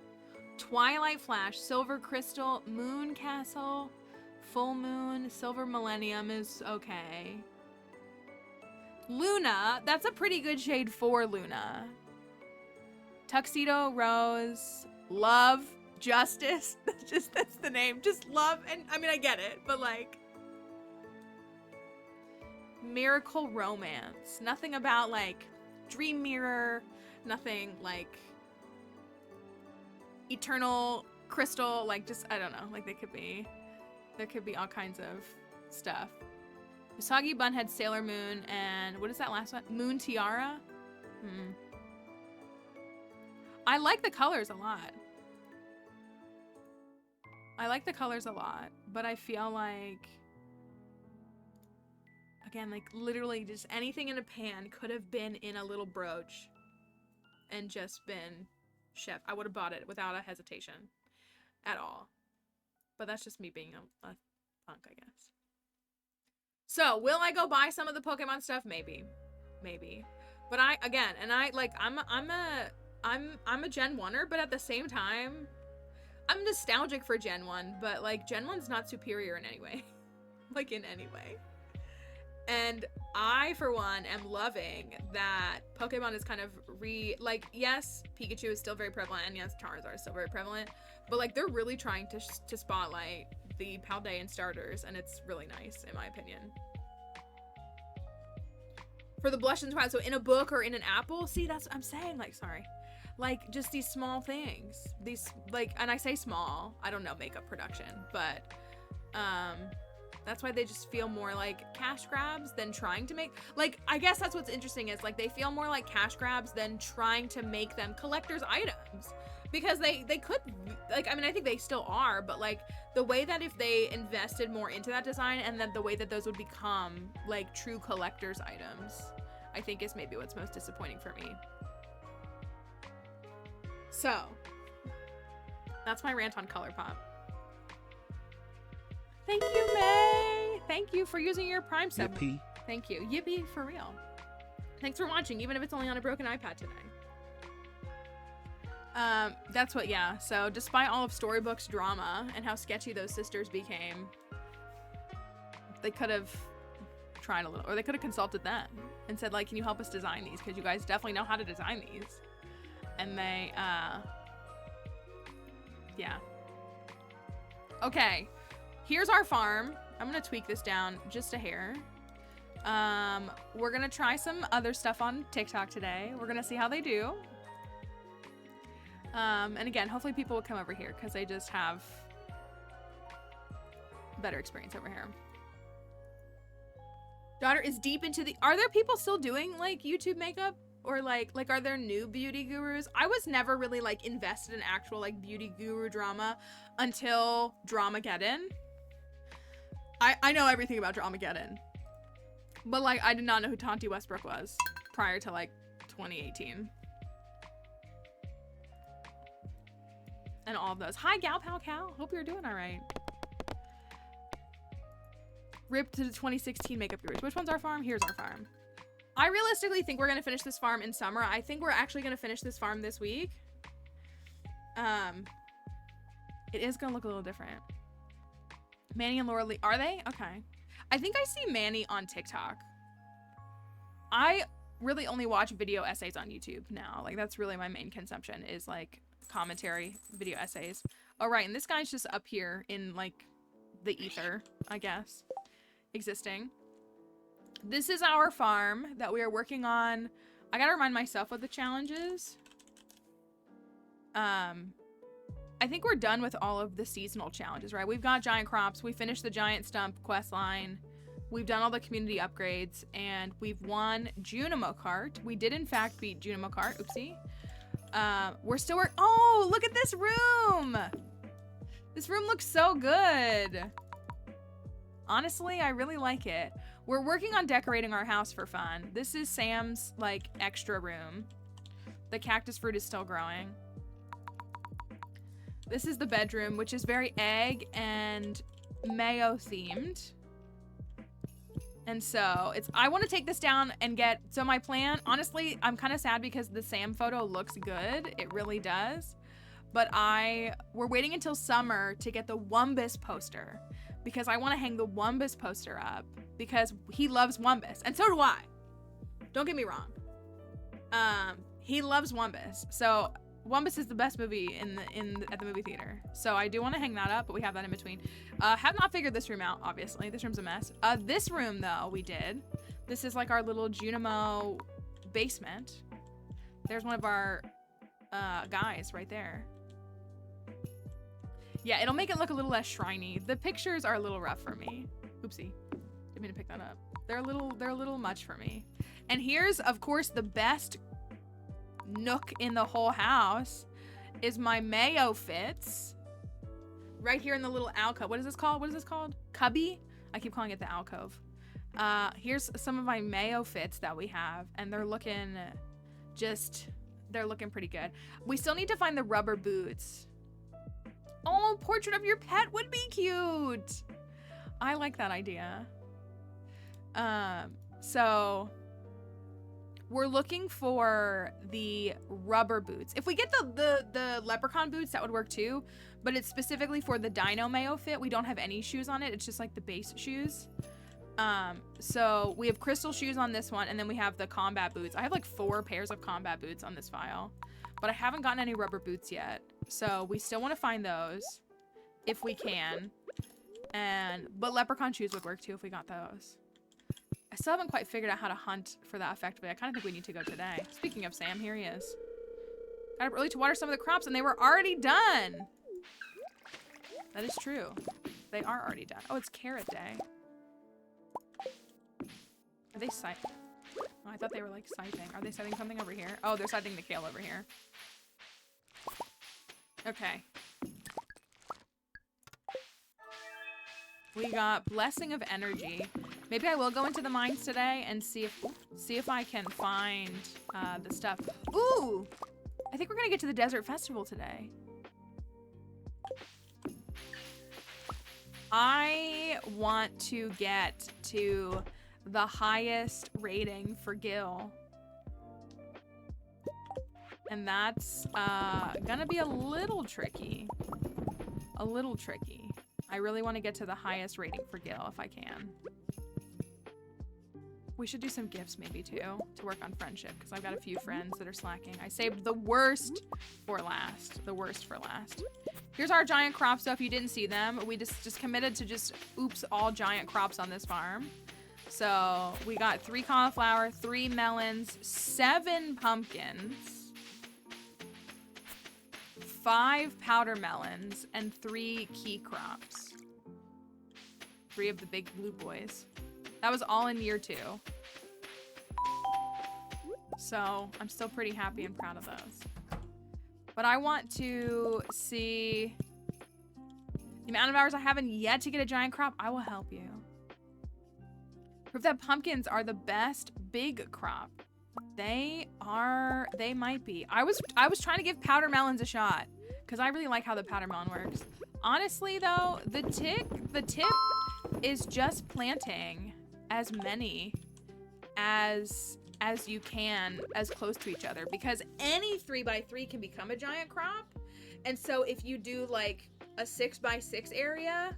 Twilight Flash, Silver Crystal, Moon Castle, Full Moon, Silver Millennium is okay. Luna, that's a pretty good shade for Luna. Tuxedo Rose, Love, Justice. That's the name. Just love, and I mean I get it, but like Miracle Romance. Nothing about like Dream Mirror, nothing like Eternal Crystal, like just I don't know, like there could be all kinds of stuff. Usagi Bunhead, Sailor Moon, and what is that last one? Moon Tiara? I like the colors a lot. But I feel like, again, like literally just anything in a pan could have been in a little brooch and just been chef. I would have bought it without a hesitation at all. But that's just me being a punk, I guess. So, will I go buy some of the Pokemon stuff? Maybe. But I'm a Gen 1er, but at the same time, I'm nostalgic for Gen 1, but like Gen 1's not superior in any way. Like in any way. And I, for one, am loving that Pokemon is kind of like, yes, Pikachu is still very prevalent, and yes, Charizard is still very prevalent, but like they're really trying to spotlight the Paldean starters, and it's really nice, in my opinion. For the Blush and Twilight, so in a book or in an apple, see, that's what I'm saying, like, sorry. Like, just these small things. These, like, and I say small, I don't know makeup production, but, that's why they just feel more like cash grabs than trying to make, like, I guess that's what's interesting is, like, they feel more like cash grabs than trying to make them collector's items. Because they could, like, I mean, I think they still are, but, like, the way that if they invested more into that design and then the way that those would become, like, true collector's items, I think is maybe what's most disappointing for me. So, that's my rant on ColourPop. Thank you, May! Thank you for using your Prime sub. Yippee. Thank you. Yippee, for real. Thanks for watching, even if it's only on a broken iPad today. That's what, yeah. So, despite all of Storybook's drama and how sketchy those sisters became, they could have tried a little, or they could have consulted them and said, like, can you help us design these? Because you guys definitely know how to design these. And they, yeah. Okay. Here's our farm. I'm gonna tweak this down just a hair. We're gonna try some other stuff on TikTok today. We're gonna see how they do. And again, hopefully people will come over here because they just have better experience over here. Daughter is deep into the, are there people still doing like YouTube makeup? Or like are there new beauty gurus? I was never really like invested in actual like beauty guru drama until Dramageddon. I know everything about Dramageddon. But like I did not know who Tonti Westbrook was prior to like 2018. And all of those. Hi, Gal Pal Cow. Hope you're doing all right. Rip to the 2016 makeup gurus. Which one's our farm? Here's our farm. I realistically think we're going to finish this farm in summer. I think we're actually going to finish this farm this week. It is going to look a little different. Manny and Laura Lee. Are they? Okay. I think I see Manny on TikTok. I really only watch video essays on YouTube now. Like, that's really my main consumption is, like, commentary video essays. Oh, right. And this guy's just up here in, like, the ether, I guess, existing. This is our farm that we are working on. I gotta remind myself what the challenge is. I think we're done with all of the seasonal challenges, right? We've got giant crops. We finished the giant stump quest line. We've done all the community upgrades, and we've won Junimo Kart. We did, in fact, beat Junimo Kart. Oopsie. We're still working. Oh, look at this room. This room looks so good. Honestly, I really like it. We're working on decorating our house for fun. This is Sam's, like, extra room. The cactus fruit is still growing. This is the bedroom, which is very egg and mayo themed. And so I want to take this down and get, so my plan, honestly, I'm kind of sad because the Sam photo looks good. It really does. But we're waiting until summer to get the Wumbus poster because I want to hang the Wumbus poster up because he loves Wumbus. And so do I. Don't get me wrong. He loves Wumbus. So Wumbus is the best movie at the movie theater. So I do want to hang that up, but we have that in between. Have not figured this room out, obviously. This room's a mess. This room, though, we did. This is like our little Junimo basement. There's one of our guys right there. Yeah, it'll make it look a little less shriny. The pictures are a little rough for me. Oopsie. Didn't mean to pick that up. They're a little much for me. And here's, of course, the best nook in the whole house is my mayo fits. Right here in the little alcove. What is this called? What is this called? Cubby? I keep calling it the alcove. Here's some of my mayo fits that we have, and they're looking pretty good. We still need to find the rubber boots. Oh, portrait of your pet would be cute. I like that idea. So we're looking for the rubber boots. If we get the leprechaun boots, that would work too, but it's specifically for the dino mayo fit. We don't have any shoes on it. It's just like the base shoes. So we have crystal shoes on this one, and then we have the combat boots. I have like 4 pairs of combat boots on this file, but I haven't gotten any rubber boots yet. So we still want to find those if we can. But leprechaun shoes would work too if we got those. I still haven't quite figured out how to hunt for that effectively. I kind of think we need to go today. Speaking of Sam, here he is. Got up early to water some of the crops, and they were already done. That is true. They are already done. Oh, it's carrot day. Are they scything? Oh, I thought they were like scything. Are they scything something over here? Oh, they're scything the kale over here. Okay. We got Blessing of Energy. Maybe I will go into the mines today and see if I can find the stuff. Ooh! I think we're gonna get to the Desert Festival today. I want to get to the highest rating for Gil. And that's gonna be a little tricky. A little tricky. I really want to get to the highest rating for Gil if I can. We should do some gifts maybe too to work on friendship because I've got a few friends that are slacking. I saved the worst for last. The worst for last. Here's our giant crops. So if you didn't see them, we just committed to just oops all giant crops on this farm. So we got 3 cauliflower, 3 melons, 7 pumpkins, 5 powder melons, and 3 key crops. 3 of the big blue boys. That was all in year 2. So I'm still pretty happy and proud of those. But I want to see the amount of hours I haven't yet to get a giant crop. I will help you. Proof that pumpkins are the best big crop. They might be. I was trying to give powder melons a shot because I really like how the powder melon works. Honestly though, the tip is just planting as many as you can as close to each other because any 3x3 can become a giant crop. And so if you do like a 6x6 area,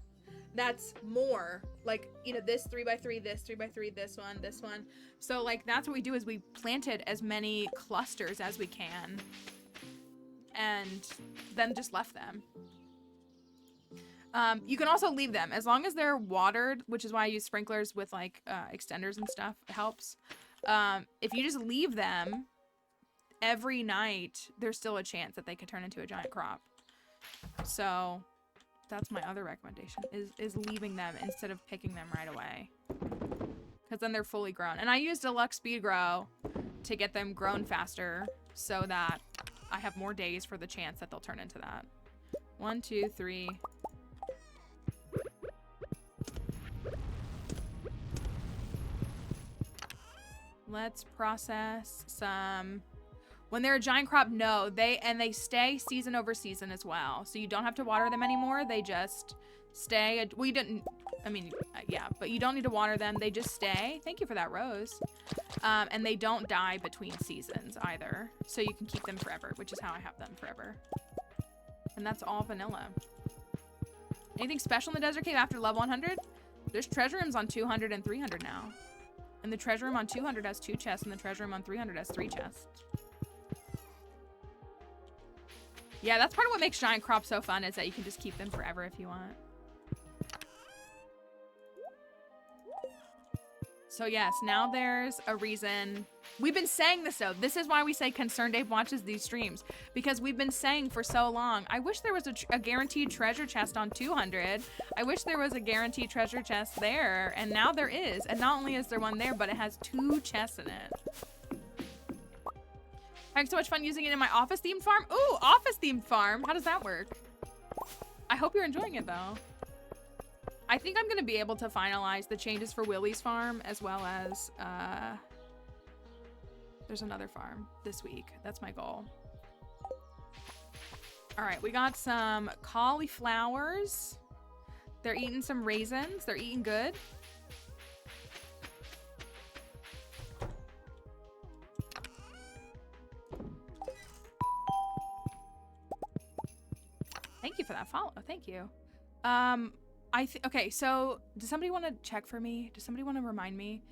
that's more like, you know, this 3x3, this 3x3, this one. So like that's what we do is we planted as many clusters as we can and then just left them. You can also leave them as long as they're watered, which is why I use sprinklers with like extenders and stuff. It helps. If you just leave them every night, there's still a chance that they could turn into a giant crop. So that's my other recommendation is leaving them instead of picking them right away. Because then they're fully grown. And I use Deluxe Speed Grow to get them grown faster so that I have more days for the chance that they'll turn into that. 1, 2, 3. Let's process some. When they're a giant crop, no. They stay season over season as well. So you don't have to water them anymore. They just stay. Well, you didn't, I mean, yeah, but you don't need to water them. They just stay. Thank you for that, Rose. And they don't die between seasons either. So you can keep them forever, which is how I have them forever. And that's all vanilla. Anything special in the Desert Cave after level 100? There's treasure rooms on 200 and 300 now. And the treasure room on 200 has 2 chests, and the treasure room on 300 has 3 chests. Yeah, that's part of what makes giant crops so fun, is that you can just keep them forever if you want. So yes, now there's a reason. We've been saying this though. This is why we say Concerned Ape watches these streams. Because we've been saying for so long, I wish there was a guaranteed treasure chest on 200. I wish there was a guaranteed treasure chest there. And now there is. And not only is there one there, but it has 2 chests in it. Having so much fun using it in my office themed farm. Ooh, office themed farm. How does that work? I hope you're enjoying it though. I think I'm gonna be able to finalize the changes for Willie's farm, as well as there's another farm this week. That's my goal. All right, we got some cauliflowers. They're eating some raisins. They're eating good. Thank you for that follow. Thank you. Okay, so does somebody want to check for me? Does somebody want to remind me?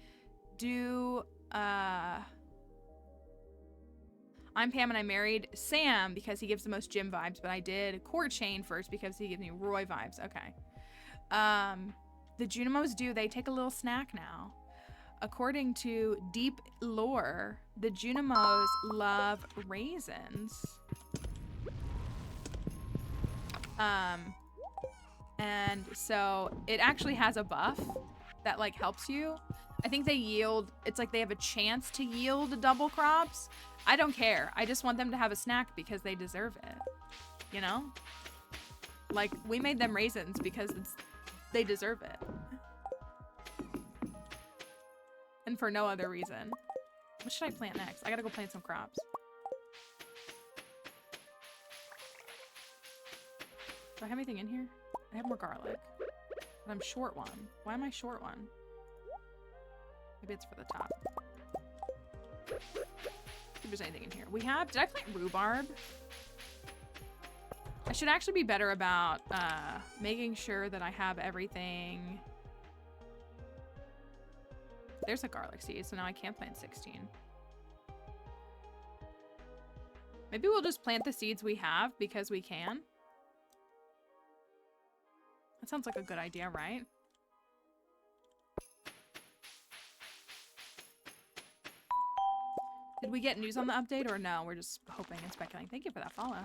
I'm Pam and I married Sam because he gives the most Jim vibes, but I did court Shane first because he gives me Roy vibes. Okay. The Junimos they take a little snack now. According to deep lore, the Junimos love raisins. And so it actually has a buff that like helps you. I think they yield, it's like they have a chance to yield double crops. I don't care. I just want them to have a snack because they deserve it. You know? Like we made them raisins because they deserve it. And for no other reason. What should I plant next? I gotta go plant some crops. Do I have anything in here? I have more garlic, but I'm short one. Why am I short one? Maybe it's for the top. See if there's anything in here. Did I plant rhubarb? I should actually be better about making sure that I have everything. There's a garlic seed, so now I can't plant 16. Maybe we'll just plant the seeds we have because we can. That sounds like a good idea, right? Did we get news on the update or no? We're just hoping and speculating. Thank you for that follow.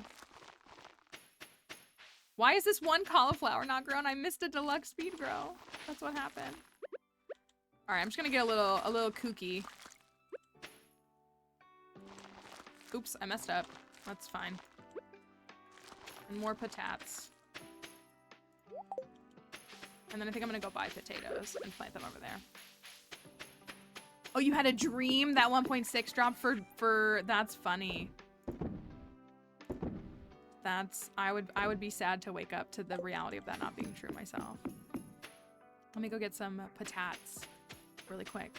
Why is this one cauliflower not grown? I missed a deluxe speed grow. That's what happened. All right, I'm just gonna get a little kooky. Oops, I messed up. That's fine. And more patates. And then I think I'm gonna go buy potatoes and plant them over there. Oh, you had a dream that 1.6 dropped for that's funny. I would be sad to wake up to the reality of that not being true myself. Let me go get some patates really quick.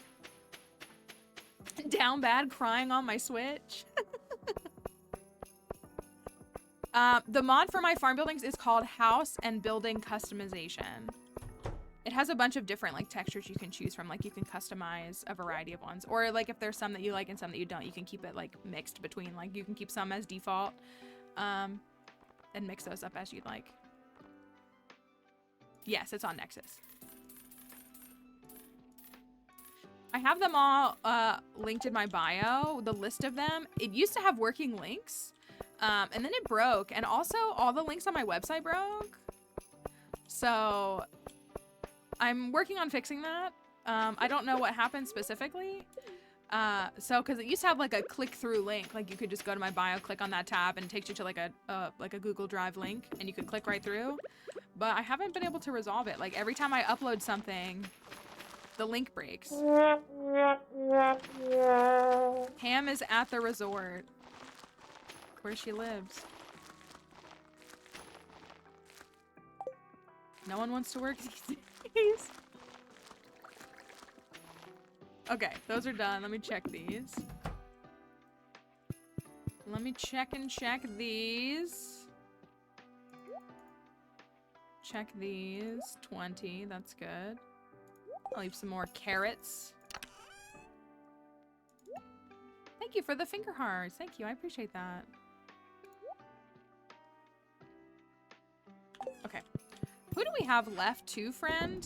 Down bad crying on my Switch. The mod for my farm buildings is called House and Building Customization. It has a bunch of different like textures you can choose from. Like you can customize a variety of ones, or like if there's some that you like and some that you don't, you can keep it like mixed between. Like you can keep some as default, and mix those up as you'd like. Yes, it's on Nexus. I have them all linked in my bio. The list of them. It used to have working links, and then it broke, and also all the links on my website broke. So I'm working on fixing that. I don't know what happened specifically. Because it used to have like a click-through link, like you could just go to my bio, click on that tab, and it takes you to like a Google Drive link, and you could click right through. But I haven't been able to resolve it. Like every time I upload something, the link breaks. Pam is at the resort. where she lives. No one wants to work these days. Okay, those are done. Let me check these. Let me check these. Check these. 20, that's good. I'll leave some more carrots. Thank you for the finger hearts. Thank you, I appreciate that. Okay. Who do we have left to friend?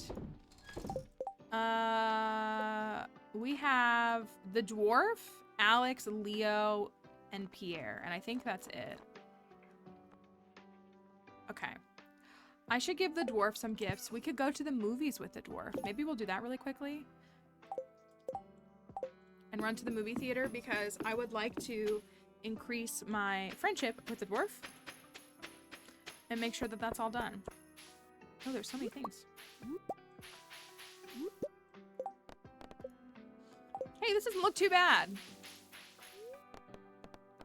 We have the dwarf, Alex, Leo, and Pierre. And I think that's it. Okay. I should give the dwarf some gifts. We could go to the movies with the dwarf. Maybe we'll do that really quickly. And run to the movie theater because I would like to increase my friendship with the dwarf. And make sure that that's all done. Oh, there's so many things. Hey, this doesn't look too bad.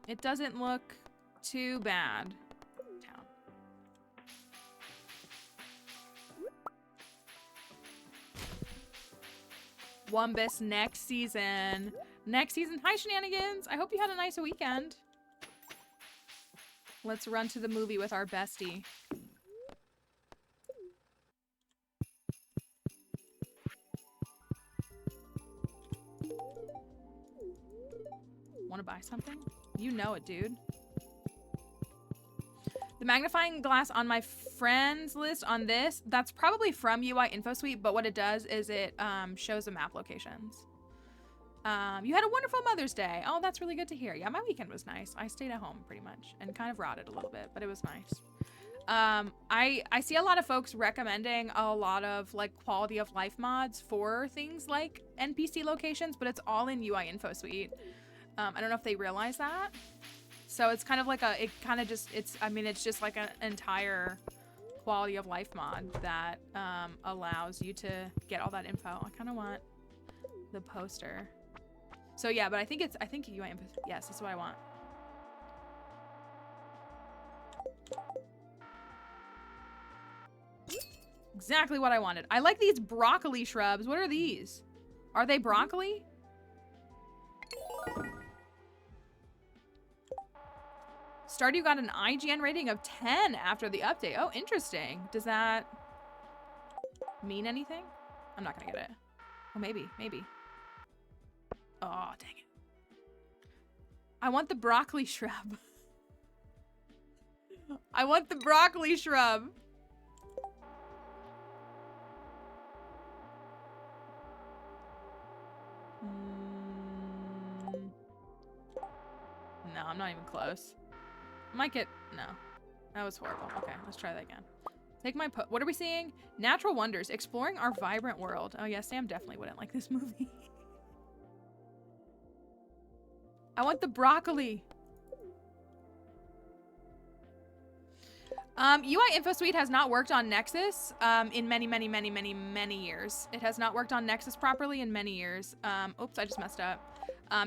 It doesn't look too bad. Town. Wumbus next season. Next season. Hi, Shenanigans. I hope you had a nice weekend. Let's run to the movie with our bestie. Want to buy something? You know it, dude. The magnifying glass on my friends list on this, that's probably from UI Info Suite, but what it does is it shows the map locations. You had a wonderful Mother's Day. Oh, that's really good to hear. Yeah, my weekend was nice. I stayed at home pretty much and kind of rotted a little bit, but it was nice. I see a lot of folks recommending a lot of like quality of life mods for things like NPC locations, but it's all in UI Info Suite. I don't know if they realize that. So it's kind of like a, it's just like an entire quality of life mod that allows you to get all that info. I kind of want the poster. So yeah, but I think UI Info, yes, that's what I want. Exactly what I wanted. I like these broccoli shrubs. What are these? Are they broccoli? Stardew got an IGN rating of 10 after the update. Oh, interesting. Does that mean anything? I'm not gonna get it. Oh, maybe. Oh, dang it. I want the broccoli shrub. I want the broccoli shrub. No, I'm not even close. Might get, no. That was horrible. Okay, let's try that again. Take my what are we seeing? Natural wonders, exploring our vibrant world. Oh yeah, Sam definitely wouldn't like this movie. I want the broccoli. UI Info Suite has not worked on Nexus in many years. It has not worked on Nexus properly in many years. Oops, I just messed up.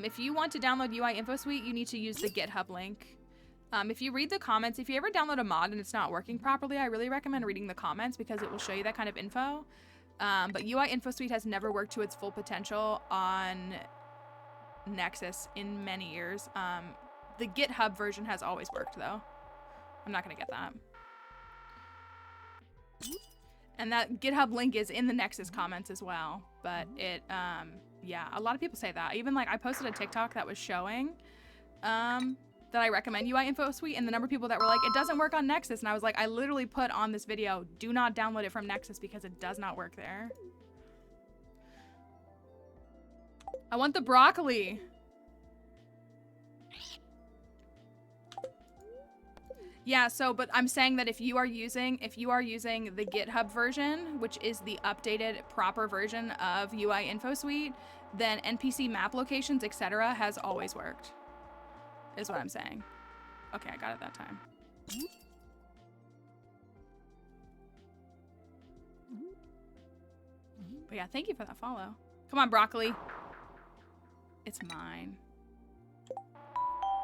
If you want to download UI Info Suite, you need to use the GitHub link. If you read the comments, if you ever download a mod and it's not working properly, I really recommend reading the comments because it will show you that kind of info. But UI Info Suite has never worked to its full potential on Nexus in many years. The GitHub version has always worked though. I'm not gonna get that. And that GitHub link is in the Nexus comments as well. But it, yeah, a lot of people say that. Even like I posted a TikTok that was showing that I recommend UI Info Suite, and the number of people that were like, it doesn't work on Nexus. And I was like, I literally put on this video, do not download it from Nexus because it does not work there. I want the broccoli. Yeah, so, but I'm saying that if you are using the GitHub version, which is the updated proper version of UI Info Suite, then NPC map locations, etc. has always worked. Is what I'm saying. Okay, I got it that time. But yeah, thank you for that follow. Come on, broccoli. It's mine.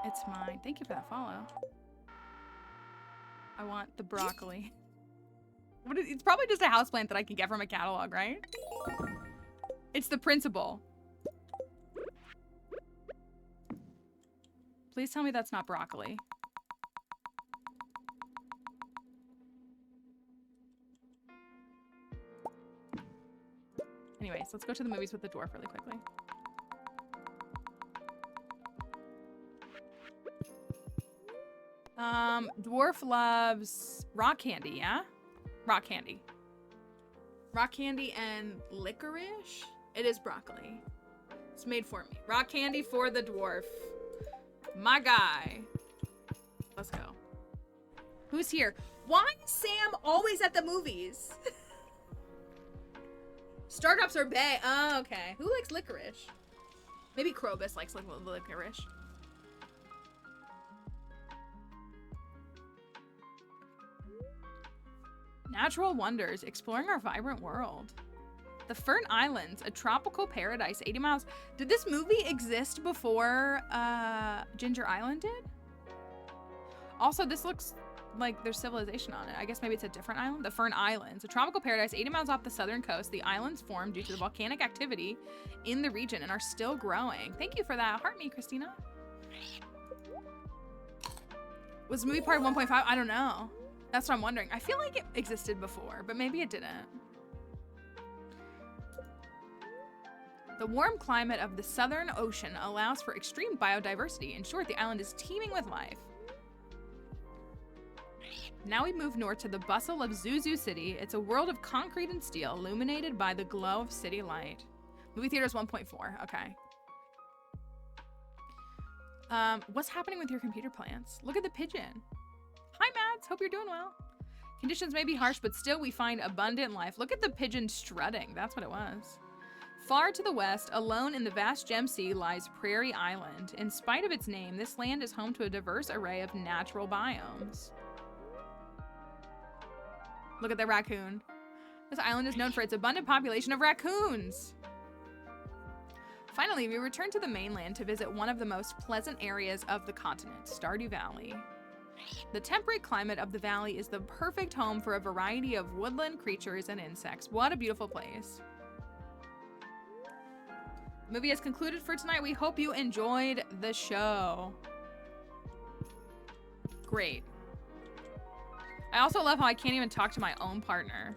It's mine. Thank you for that follow. I want the broccoli. It's probably just a houseplant that I can get from a catalog, right? It's the principal. Please tell me that's not broccoli. Anyways, let's go to the movies with the dwarf really quickly. Dwarf loves rock candy, yeah? Rock candy. Rock candy and licorice? It is broccoli. It's made for me. Rock candy for the dwarf. My guy. Let's go. Who's here? Why is Sam always at the movies? Startups are bae. Oh, okay. Who likes licorice? Maybe Krobus likes licorice. Natural wonders, exploring our vibrant world. The Fern Islands, a tropical paradise, 80 miles. Did this movie exist before Ginger Island did? Also, this looks like there's civilization on it. I guess maybe it's a different island. The Fern Islands, a tropical paradise, 80 miles off the southern coast. The islands formed due to the volcanic activity in the region and are still growing. Thank you for that. Heart me, Christina. Was the movie part 1.5? I don't know. That's what I'm wondering. I feel like it existed before, but maybe it didn't. The warm climate of the Southern Ocean allows for extreme biodiversity. In short, the island is teeming with life. Now we move north to the bustle of Zuzu City. It's a world of concrete and steel, illuminated by the glow of city light. Movie theater is 1.4. Okay. What's happening with your computer plants? Look at the pigeon. Hi, Mads. Hope you're doing well. Conditions may be harsh, but still we find abundant life. Look at the pigeon strutting. That's what it was. Far to the west, alone in the vast Gem Sea, lies Prairie Island. In spite of its name, this land is home to a diverse array of natural biomes. Look at the raccoon. This island is known for its abundant population of raccoons. Finally, we return to the mainland to visit one of the most pleasant areas of the continent, Stardew Valley. The temperate climate of the valley is the perfect home for a variety of woodland creatures and insects. What a beautiful place. The movie has concluded for tonight. We hope you enjoyed the show. Great. I also love how I can't even talk to my own partner.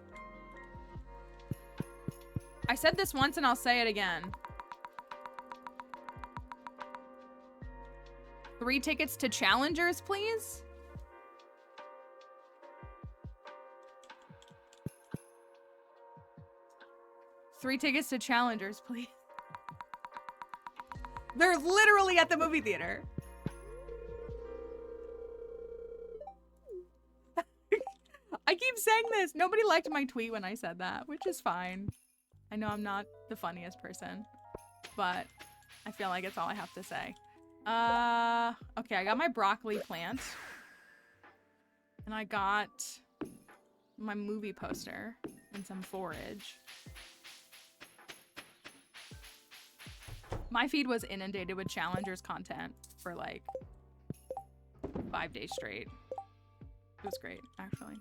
I said this once and I'll say it again. 3 tickets to Challengers, please. Three tickets to Challengers, please. They're literally at the movie theater. I keep saying this. Nobody liked my tweet when I said that, which is fine. I know I'm not the funniest person, but I feel like it's all I have to say. Okay, I got my broccoli plant. And I got my movie poster and some forage. My feed was inundated with Challengers content for like 5 days straight. It was great, actually.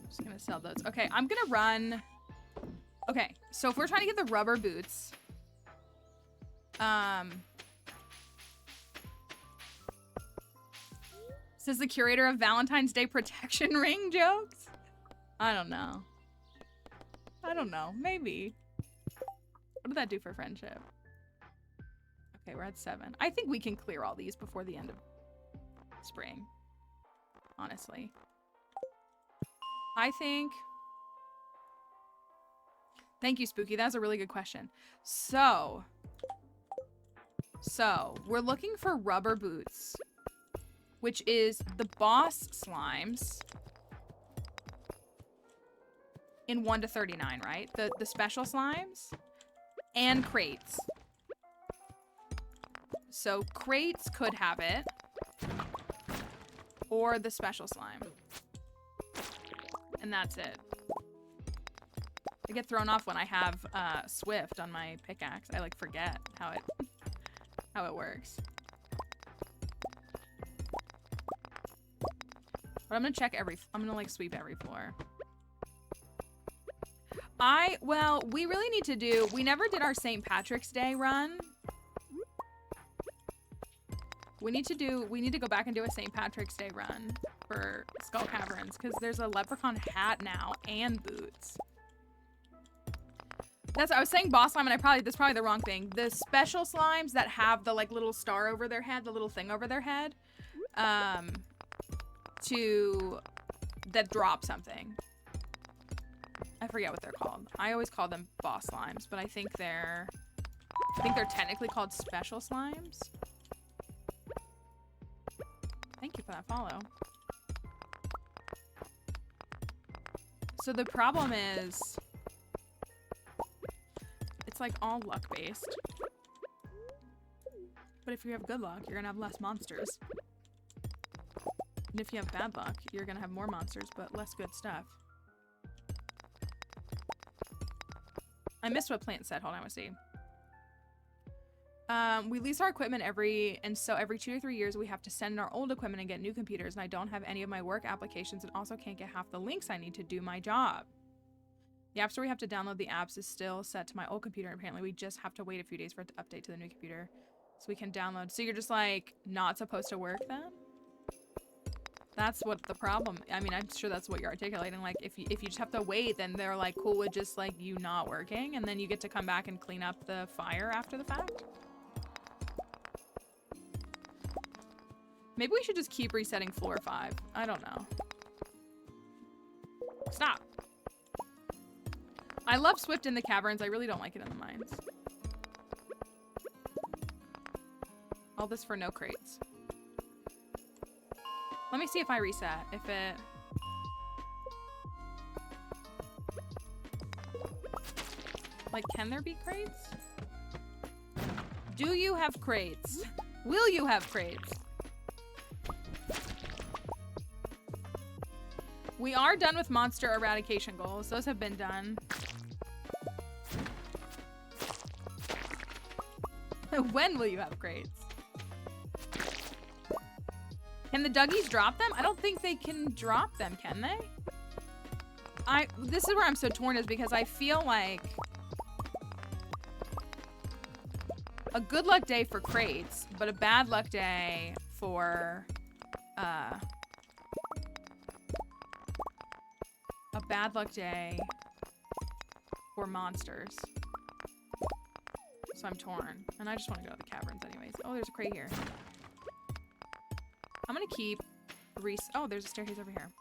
Just gonna sell those. Okay, I'm gonna run. Okay, so if we're trying to get the rubber boots, says the curator of Valentine's Day protection ring jokes. I don't know. I don't know. Maybe. What did that do for friendship? Okay, we're at 7. I think we can clear all these before the end of spring. Honestly. I think... Thank you, Spooky. That was a really good question. So, we're looking for rubber boots, which is the boss slimes in 1 to 39, right? The special slimes and crates. So crates could have it, or the special slime. And that's it. I get thrown off when I have Swift on my pickaxe. I like forget how it works. But I'm gonna check I'm gonna like sweep every floor. Well, we really need to do, we never did our St. Patrick's Day run. We need to go back and do a St. Patrick's Day run for Skull Caverns because there's a leprechaun hat now and boots. I was saying boss slime and that's probably the wrong thing. The special slimes that have the like little star over their head, the little thing over their head, that drop something. I forget what they're called. I always call them boss slimes, but I think they're technically called special slimes. Thank you for that follow. So the problem is, it's like all luck based. But if you have good luck, you're gonna have less monsters. And if you have bad luck, you're gonna have more monsters, but less good stuff. I missed what Plant said. Hold on, I want to see. We lease our equipment every 2 to 3 years we have to send in our old equipment and get new computers, and I don't have any of my work applications and also can't get half the links I need to do my job. The app store we have to download the apps is still set to my old computer, and apparently we just have to wait a few days for it to update to the new computer so we can download. So you're just like not supposed to work then? That's what the problem, I mean, I'm sure that's what you're articulating. Like if you just have to wait, then they're like cool with just like you not working, and then you get to come back and clean up the fire after the fact. Maybe we should just keep resetting floor 5. I don't know. Stop. I love Swift in the caverns. I really don't like it in the mines. All this for no crates. Let me see if I reset. If it... Like, can there be crates? Do you have crates? Will you have crates? We are done with monster eradication goals. Those have been done. When will you have crates? Can the Dougies drop them? I don't think they can drop them, can they? This is where I'm so torn, is because I feel like a good luck day for crates, but a bad luck day for a bad luck day for monsters. So I'm torn. And I just want to go to the caverns anyways. Oh, there's a crate here. I'm gonna keep oh, there's a staircase over here.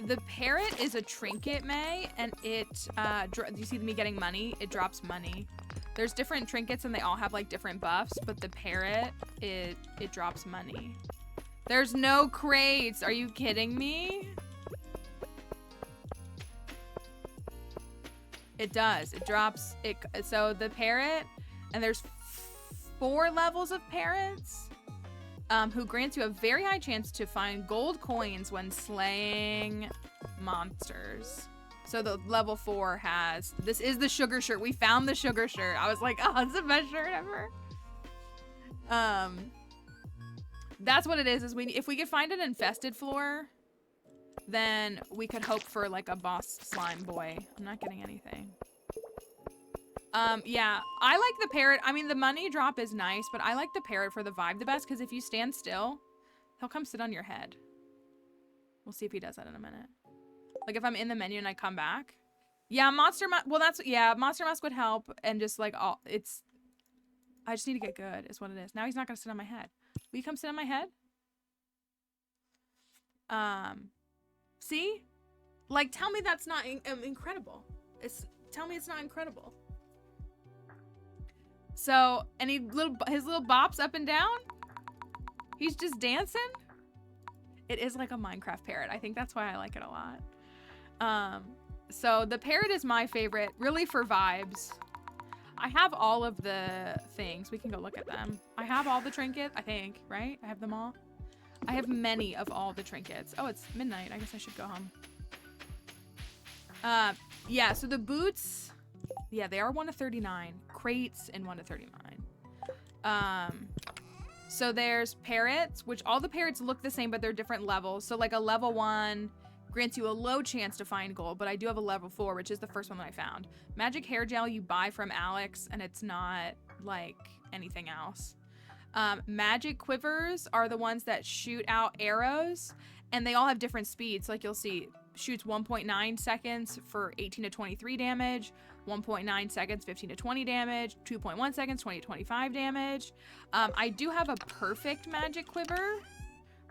The parrot is a trinket, May, and it, you see me getting money? It drops money. There's different trinkets and they all have like different buffs, but the parrot, it drops money. There's no crates. Are you kidding me? It does. It drops it. So the parrot, and there's 4 levels of parrots, who grants you a very high chance to find gold coins when slaying monsters. So the level 4 has, this is the sugar shirt. We found the sugar shirt. I was like, oh, it's the best shirt ever. That's what it is if we could find an infested floor, then we could hope for like a boss slime boy. I'm not getting anything. Yeah, I like the parrot. I mean, the money drop is nice, but I like the parrot for the vibe the best, because if you stand still, he'll come sit on your head. We'll see if he does that in a minute. Like if I'm in the menu and I come back. Yeah, Monster Mask would help, and just like I just need to get good is what it is. Now he's not gonna sit on my head. Will you come sit on my head? See? Like, tell me that's not incredible. Tell me it's not incredible. So, and his little bops up and down. He's just dancing. It is like a Minecraft parrot. I think that's why I like it a lot. So the parrot is my favorite, really for vibes. I have all of the things. We can go look at them. I have all the trinkets, I think, right? I have them all. I have many of all the trinkets. Oh, it's midnight. I guess I should go home. Yeah, so the boots, yeah, they are 1 to 39. Crates and 1 to 39. So there's parrots, which all the parrots look the same, but they're different levels. So like a level 1 grants you a low chance to find gold, but I do have a level 4, which is the first one that I found. Magic hair gel you buy from Alex, and it's not like anything else. Magic quivers are the ones that shoot out arrows, and they all have different speeds. Like you'll see, shoots 1.9 seconds for 18 to 23 damage, 1.9 seconds, 15 to 20 damage, 2.1 seconds, 20 to 25 damage. I do have a perfect magic quiver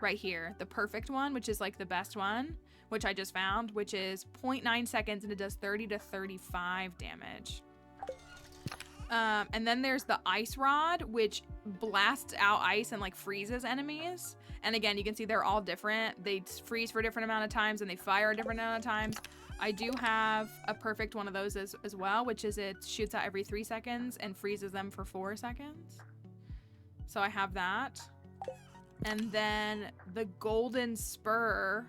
right here, the perfect one, which is like the best one, which I just found, which is 0.9 seconds, and it does 30 to 35 damage. And then there's the ice rod, which blasts out ice and like freezes enemies. And again, you can see they're all different. They freeze for a different amount of times and they fire a different amount of times. I do have a perfect one of those as well, which is it shoots out every 3 seconds and freezes them for 4 seconds. So I have that. And then the golden spur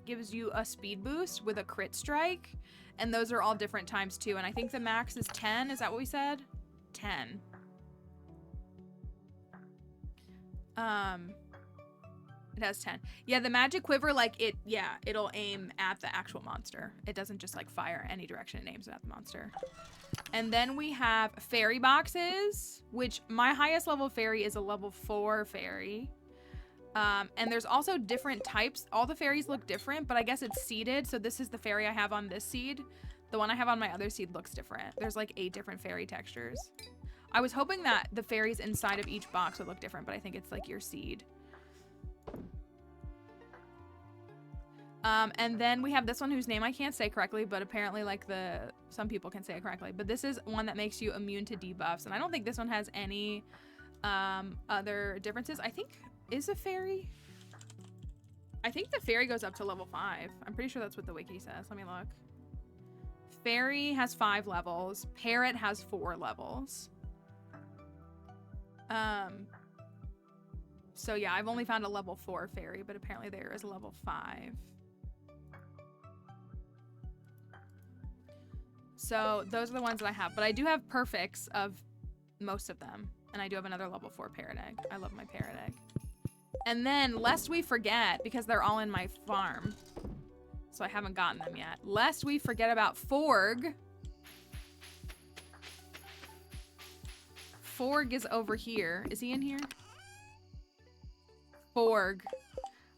gives you a speed boost with a crit strike. And those are all different times too. And I think the max is 10. Is that what we said? 10. It has 10. Yeah, the magic quiver, like it'll aim at the actual monster. It doesn't just like fire any direction, it aims at the monster. And then we have fairy boxes, which my highest level fairy is a level 4 fairy. And there's also different types. All the fairies look different, but I guess it's seeded. So this is the fairy I have on this seed. The one I have on my other seed looks different. There's like 8 different fairy textures. I was hoping that the fairies inside of each box would look different, but I think it's like your seed. And then we have this one whose name I can't say correctly, but apparently like some people can say it correctly. But this is one that makes you immune to debuffs. And I don't think this one has any other differences. I think, is a fairy? I think the fairy goes up to level 5. I'm pretty sure that's what the wiki says. Let me look. Fairy has 5 levels. Parrot has 4 levels. So yeah, I've only found a level 4 fairy, but apparently there is a level 5. So those are the ones that I have, but I do have perfects of most of them. And I do have another level 4 parrot egg. I love my parrot egg. And then, lest we forget, because they're all in my farm, so I haven't gotten them yet, lest we forget about Forg. Forg is over here. Is he in here? Forg.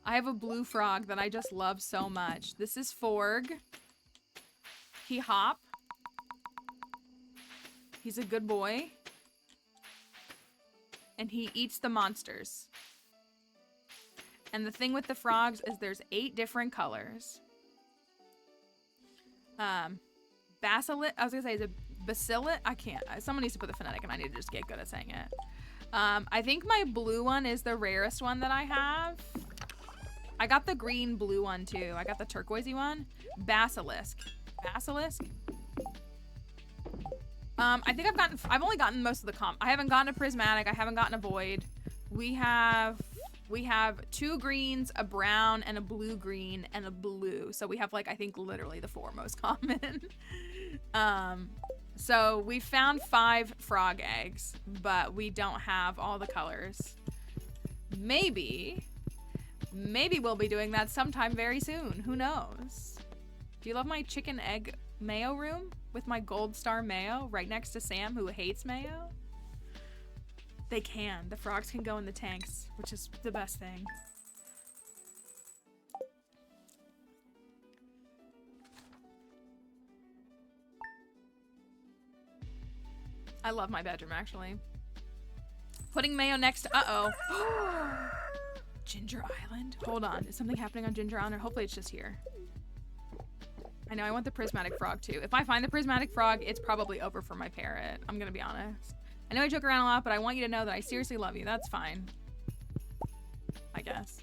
I have a blue frog that I just love so much. This is Forg. He hop. He's a good boy. And he eats the monsters. And the thing with the frogs is there's 8 different colors. Basilit, I was gonna say, is it basilit? I can't. Someone needs to put the phonetic and I need to just get good at saying it. I think my blue one is the rarest one that I have. I got the green blue one too. I got the turquoisey one. Basilisk. Basilisk? I think I've only gotten most of the comp. I haven't gotten a prismatic. I haven't gotten a void. We have 2 greens, a brown, and a blue-green, and a blue. So we have, like, I think literally the 4 most common. So we found 5 frog eggs, but we don't have all the colors. Maybe we'll be doing that sometime very soon. Who knows? Do you love my chicken egg mayo room with my gold star mayo right next to Sam, who hates mayo? They can. The frogs can go in the tanks, which is the best thing. I love my bedroom, actually. Putting mayo next to... Uh-oh. Ginger Island? Hold on. Is something happening on Ginger Island? Or hopefully it's just here. I know, I want the prismatic frog, too. If I find the prismatic frog, it's probably over for my parrot. I'm gonna be honest. I know I joke around a lot, but I want you to know that I seriously love you. That's fine. I guess.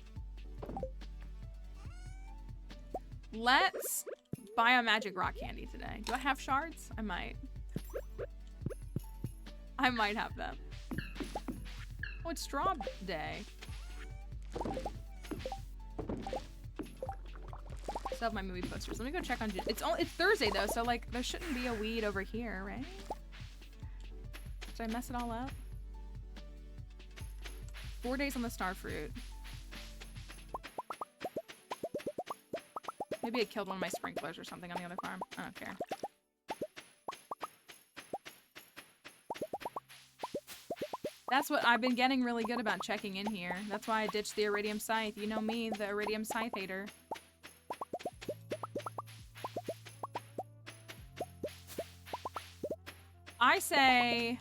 Let's buy a magic rock candy today. Do I have shards? I might. I might have them. Oh, it's straw day. Still have my movie posters. Let me go check on. It's Thursday though, so like there shouldn't be a weed over here, right? Did I mess it all up? 4 days on the starfruit. Maybe it killed one of my sprinklers or something on the other farm. I don't care. That's what I've been getting really good about checking in here. That's why I ditched the iridium scythe. You know me, the iridium scythe hater. I say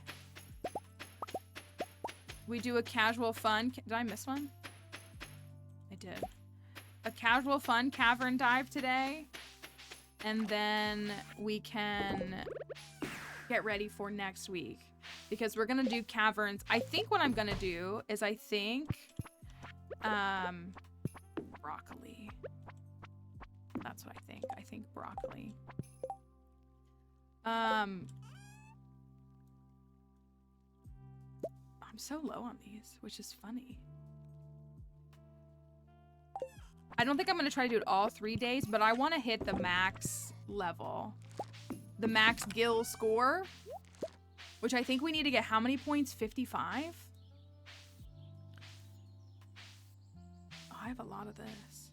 we do a casual fun. Did I miss one? I did. A casual fun cavern dive today. And then we can get ready for next week. Because we're gonna do caverns. I think what I'm gonna do is broccoli. That's what I think. I think broccoli. I'm so low on these, which is funny. I don't think I'm gonna try to do it all 3 days, but I want to hit the max level. The max Gil score. Which I think we need to get how many points? 55? Oh, I have a lot of this.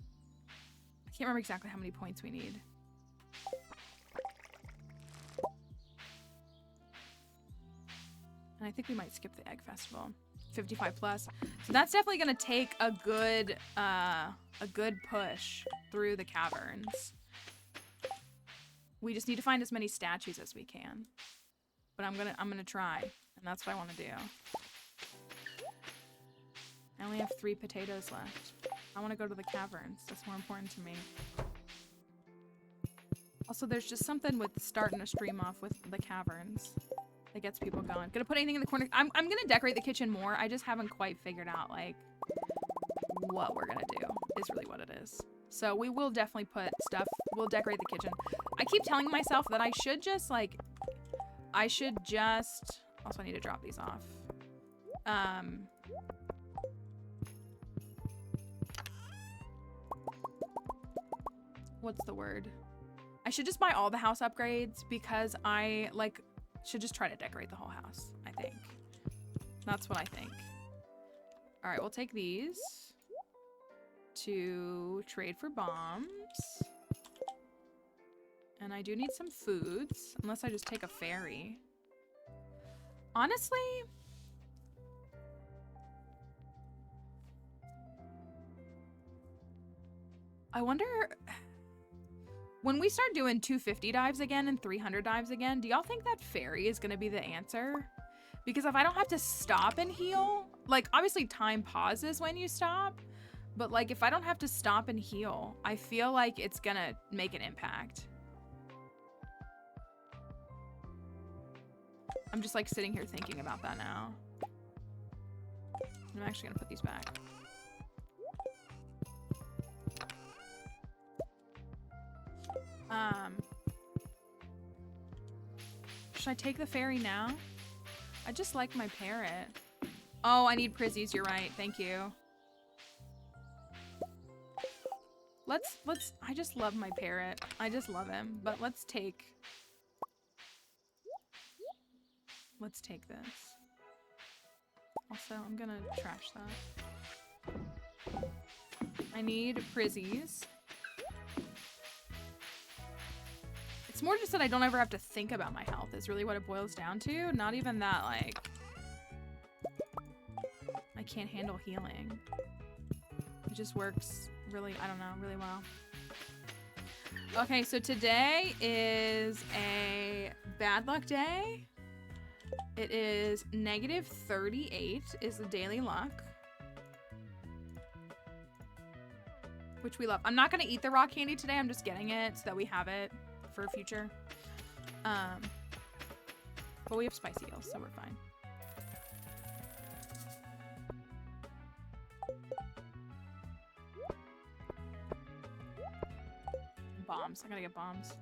I can't remember exactly how many points we need. And I think we might skip the egg festival. 55 plus. So that's definitely gonna take a good push through the caverns. We just need to find as many statues as we can. But I'm gonna try, and that's what I want to do. I only have 3 potatoes left. I want to go to the caverns. That's more important to me. Also, there's just something with starting a stream off with the caverns that gets people going. Gonna put anything in the corner. I'm gonna decorate the kitchen more. I just haven't quite figured out like what we're gonna do. Is really what it is. So we will definitely put stuff. We'll decorate the kitchen. I keep telling myself that I should just like. Also I need to drop these off. What's the word? I should just buy all the house upgrades because I like should just try to decorate the whole house, I think. That's what I think. All right, we'll take these to trade for bombs. And I do need some foods, unless I just take a ferry. Honestly, I wonder, when we start doing 250 dives again and 300 dives again, do y'all think that ferry is gonna be the answer? Because if I don't have to stop and heal, like obviously time pauses when you stop, but like if I don't have to stop and heal, I feel like it's gonna make an impact. I'm just like sitting here thinking about that now. I'm actually gonna put these back. Should I take the ferry now? I just like my parrot. Oh, I need prizzies, you're right. Thank you. Let's, I just love my parrot. I just love him, but let's take this. Also, I'm gonna trash that. I need prizzies. It's more just that I don't ever have to think about my health is really what it boils down to. Not even that, like, I can't handle healing. It just works really, I don't know, really well. Okay, so today is a bad luck day. It is -38 is the daily luck. Which we love. I'm not going to eat the raw candy today. I'm just getting it so that we have it for future. But we have spicy eels, so we're fine. Bombs. I gotta get bombs.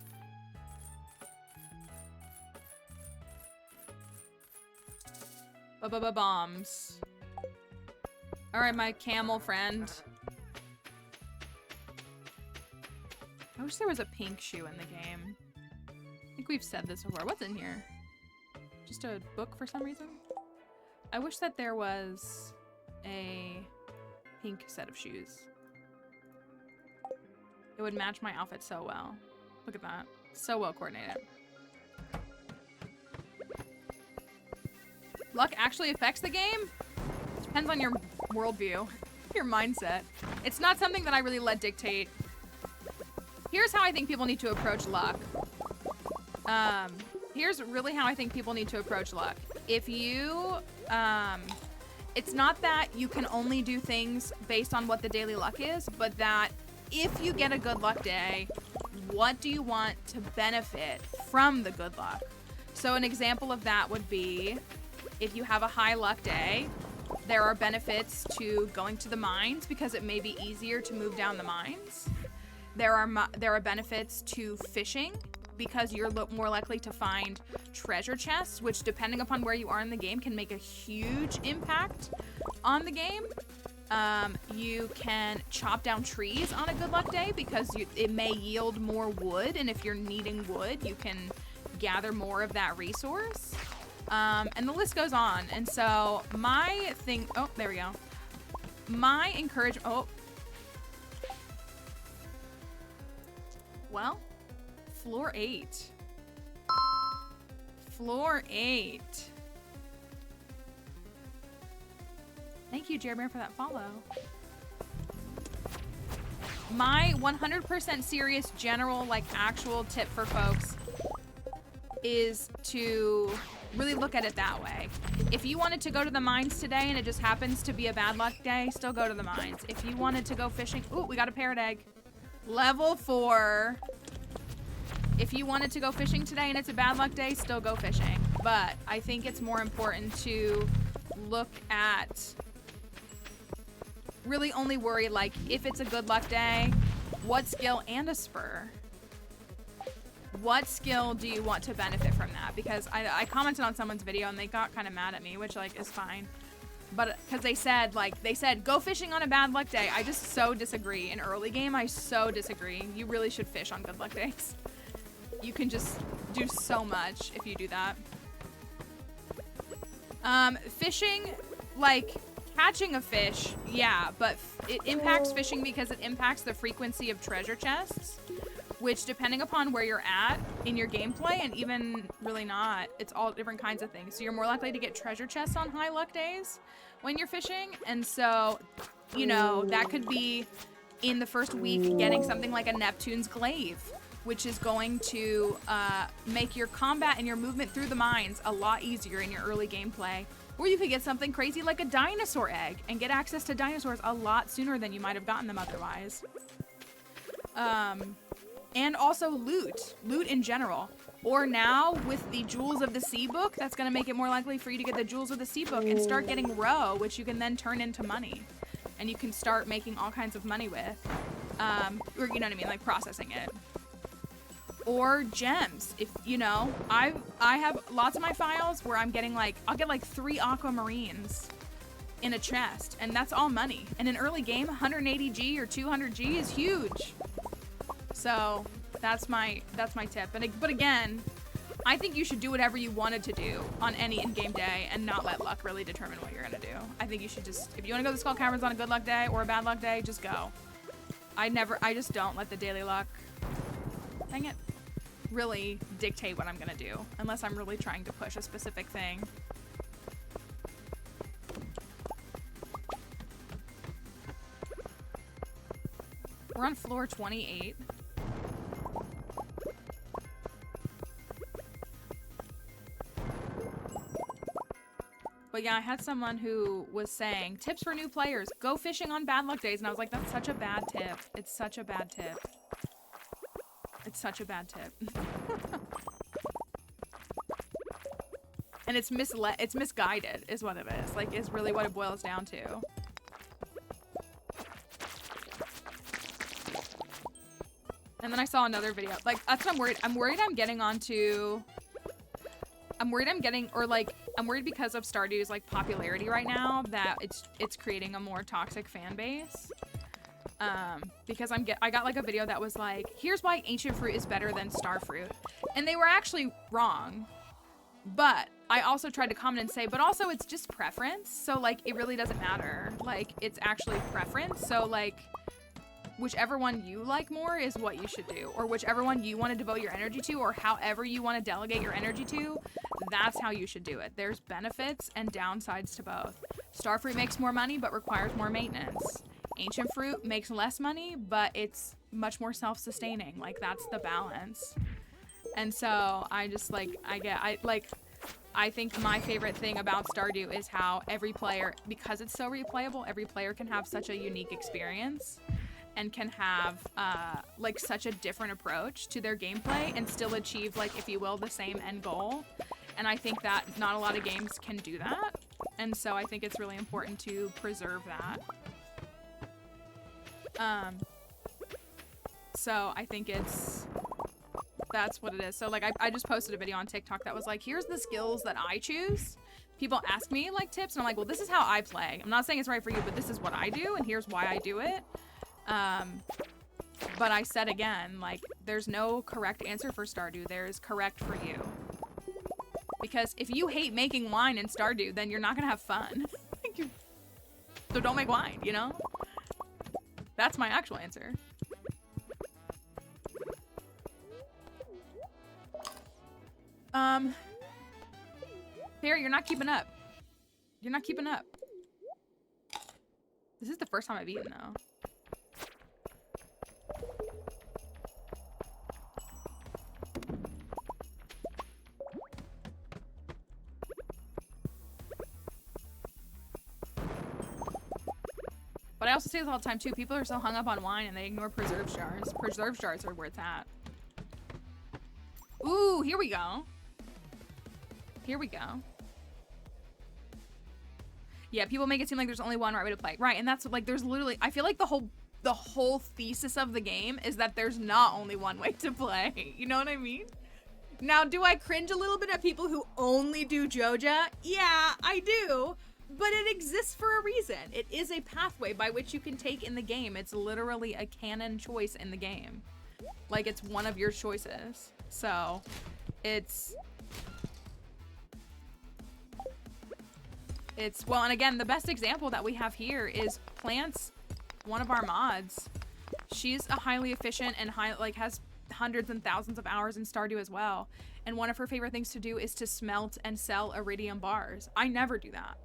Bombs. All right, my camel friend. I wish there was a pink shoe in the game. I think we've said this before. What's in here? Just a book for some reason? I wish that there was a pink set of shoes. It would match my outfit so well. Look at that. So well coordinated. Luck actually affects the game? Depends on your worldview, your mindset. It's not something that I really let dictate. Here's how I think people need to approach luck. Here's really how I think people need to approach luck. If you, it's not that you can only do things based on what the daily luck is, but that if you get a good luck day, what do you want to benefit from the good luck? So an example of that would be, if you have a high luck day, there are benefits to going to the mines because it may be easier to move down the mines. There are benefits to fishing because you're more likely to find treasure chests, which depending upon where you are in the game can make a huge impact on the game. You can chop down trees on a good luck day because it may yield more wood, and if you're needing wood, you can gather more of that resource. And the list goes on. And so my thing, oh, there we go. My encouragement, oh. Well, floor 8. Floor 8. Thank you, Jeremy, for that follow. My 100% serious general, like, actual tip for folks is to really look at it that way. If you wanted to go to the mines today and it just happens to be a bad luck day, still go to the mines. If you wanted to go fishing, ooh, we got a parrot egg. Level 4. If you wanted to go fishing today and it's a bad luck day, still go fishing. But I think it's more important to look at, really only worry, like, if it's a good luck day, what skill and a spur? What skill do you want to benefit from that? Because I commented on someone's video and they got kind of mad at me, which, like, is fine. But because they said, go fishing on a bad luck day. I just so disagree. In early game, I so disagree. You really should fish on good luck days. You can just do so much if you do that. Fishing, like, catching a fish, yeah, but it impacts fishing because it impacts the frequency of treasure chests, which, depending upon where you're at in your gameplay, and even really not, it's all different kinds of things. So you're more likely to get treasure chests on high luck days when you're fishing, and so, you know, that could be in the first week getting something like a Neptune's Glaive, which is going to make your combat and your movement through the mines a lot easier in your early gameplay. Or you could get something crazy like a dinosaur egg and get access to dinosaurs a lot sooner than you might have gotten them otherwise. And also loot in general. Or now with the Jewels of the Sea book, that's going to make it more likely for you to get the Jewels of the Sea book and start getting roe, which you can then turn into money. And you can start making all kinds of money with. Or, you know what I mean, like processing it. Or gems. If, you know, I have lots of my files where I'm getting, like, I'll get like 3 aquamarines in a chest, and that's all money. And in early game, 180G or 200G is huge. So that's my tip. But again, I think you should do whatever you wanted to do on any in-game day and not let luck really determine what you're gonna do. I think you should just, if you want to go to the Skull Caverns on a good luck day or a bad luck day, just go. I just don't let the daily luck, dang it, really dictate what I'm gonna do unless I'm really trying to push a specific thing. We're on floor 28. But yeah, I had someone who was saying, tips for new players, go fishing on bad luck days. And I was like, that's such a bad tip. It's such a bad tip. It's such a bad tip. And it's misguided is what it is. Like, is really what it boils down to. And then I saw another video. Like, that's what I'm worried. I'm worried I'm getting onto... I'm worried because of Stardew's, like, popularity right now that it's creating a more toxic fan base. Because I got like a video that was like, here's why ancient fruit is better than star fruit. And they were actually wrong. But I also tried to comment and say, but also it's just preference. So like, it really doesn't matter. Like, it's actually preference. So like, whichever one you like more is what you should do, or whichever one you want to devote your energy to, or however you want to delegate your energy to, that's how you should do it. There's benefits and downsides to both. Starfruit makes more money, but requires more maintenance. Ancient fruit makes less money, but it's much more self-sustaining. Like, that's the balance. And so I just like, I think my favorite thing about Stardew is how every player, because it's so replayable, every player can have such a unique experience and can have like such a different approach to their gameplay and still achieve, like, if you will, the same end goal. And I think that not a lot of games can do that. And so I think it's really important to preserve that. So I think that's what it is. So like I just posted a video on TikTok that was like, here's the skills that I choose. People ask me like tips and I'm like, well, this is how I play. I'm not saying it's right for you, but this is what I do and here's why I do it. But I said again, like, there's no correct answer for Stardew. There's correct for you. Because if you hate making wine in Stardew, then you're not gonna have fun. So don't make wine, you know? That's my actual answer. Barry, you're not keeping up. You're not keeping up. This is the first time I've eaten, though. But I also say this all the time, too. People are so hung up on wine and they ignore preserve jars. Preserve jars are where it's at. Ooh, here we go. Here we go. Yeah, people make it seem like there's only one right way to play. Right, and that's like, there's literally, I feel like the whole thesis of the game is that there's not only one way to play. You know what I mean? Now, do I cringe a little bit at people who only do Joja? Yeah, I do. But it exists for a reason. It is a pathway by which you can take in the game. It's literally a canon choice in the game. Like, it's one of your choices. So, well, and again, the best example that we have here is Plants, one of our mods. She's a highly efficient and has hundreds and thousands of hours in Stardew as well. And one of her favorite things to do is to smelt and sell iridium bars. I never do that.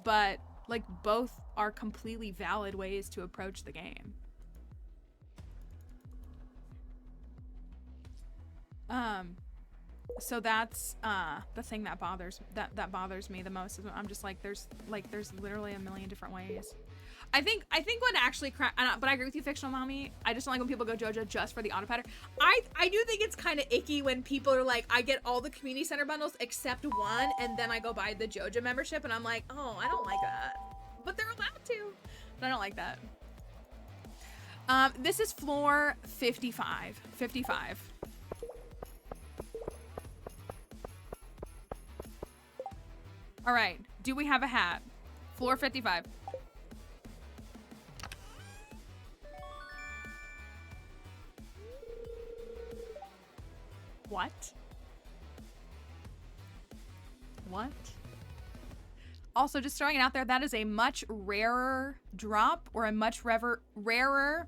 But, like, both are completely valid ways to approach the game. So that's the thing that bothers me the most is when I'm just like, there's literally a million different ways. I think what actually but I agree with you, Fictional Mommy. I just don't like when people go Joja just for the auto pattern. I do think it's kind of icky when people are like, I get all the community center bundles except one, and then I go buy the Joja membership, and I'm like, oh, I don't like that. But they're allowed to. But I don't like that. This is floor 55. 55. All right. Do we have a hat? Floor 55. What? What? Also, just throwing it out there, that is a much rarer drop, or a much rarer.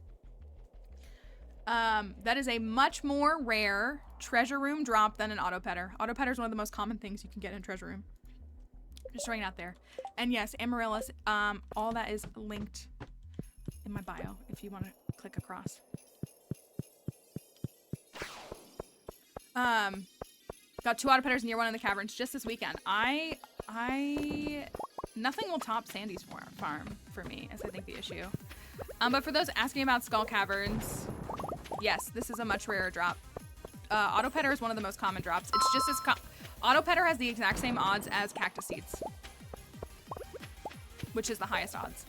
That is a much more rare treasure room drop than an auto petter. Auto petter is one of the most common things you can get in treasure room. Just throwing it out there. And yes, Amaryllis, all that is linked in my bio if you want to click across. Got 2 auto petters and year 1 in the caverns just this weekend. Nothing will top Sandy's farm for me, is I think the issue. But for those asking about Skull Caverns, yes, this is a much rarer drop. Auto petter is one of the most common drops. It's just as auto petter has the exact same odds as cactus seeds, which is the highest odds.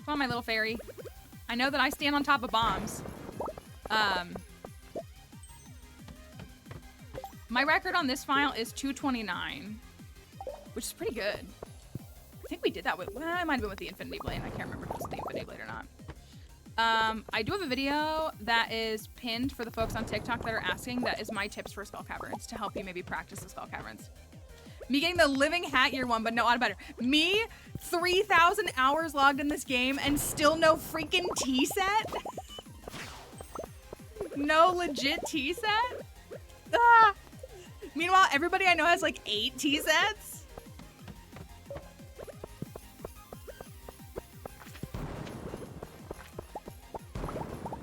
Come on, my little fairy. I know that I stand on top of bombs. My record on this file is 229, which is pretty good. I think we did that with, well, I might have been with the Infinity Blade. I can't remember if it was the Infinity Blade or not. I do have a video that is pinned for the folks on TikTok that are asking. That is my tips for Skull Caverns to help you maybe practice the Skull Caverns. Me getting the living hat year one, but no auto better. Me, 3,000 hours logged in this game and still no freaking tea set? No legit tea set? Ah. Meanwhile, everybody I know has like 8 tea sets.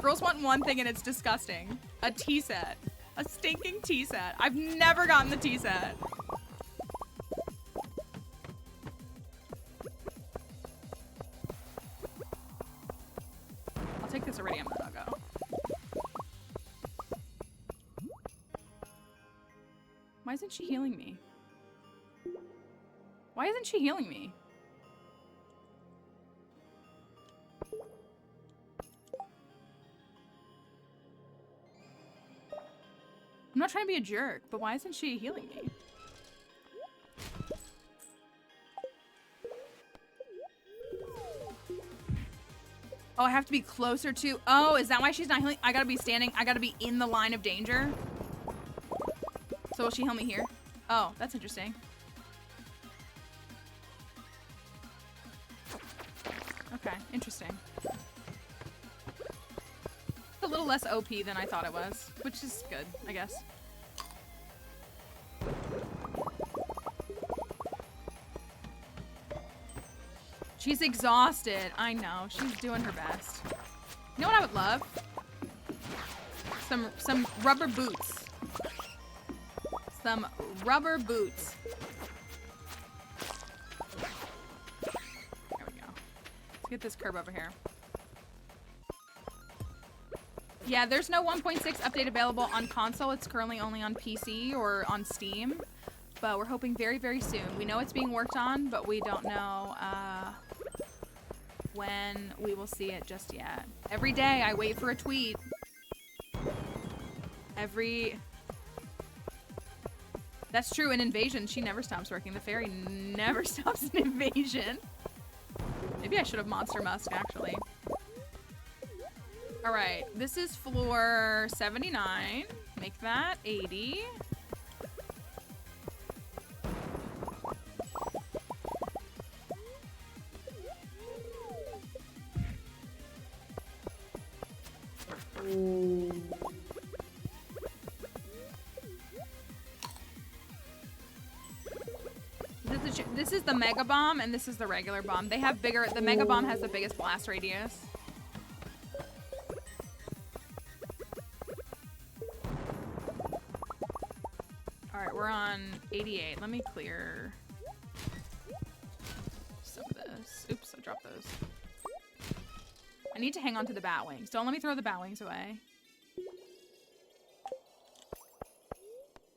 Girls want one thing and it's disgusting. A tea set. A stinking tea set. I've never gotten the tea set. I'll take this iridium and I'll go. Why isn't she healing me? Why isn't she healing me? I'm not trying to be a jerk, but why isn't she healing me? Oh, I have to be closer to... Oh, is that why she's not healing? I gotta be standing... I gotta be in the line of danger? So will she heal me here? Oh, that's interesting. Okay, interesting. A little less OP than I thought it was, which is good, I guess. She's exhausted. I know. She's doing her best. You know what I would love? Some rubber boots. Some rubber boots. There we go. Let's get this curb over here. Yeah, there's no 1.6 update available on console. It's currently only on PC or on Steam. But we're hoping very, very soon. We know it's being worked on, but we don't know when we will see it just yet. Every day I wait for a tweet. That's true, in Invasion, she never stops working. The fairy never stops in Invasion. Maybe I should have Monster Musk, actually. All right, this is floor 79. Make that 80. This is the Mega Bomb, and this is the regular bomb. They have bigger... The Mega Bomb has the biggest blast radius. Alright, we're on 88. Let me clear some of this. Oops, I dropped those. I need to hang on to the bat wings. Don't let me throw the bat wings away.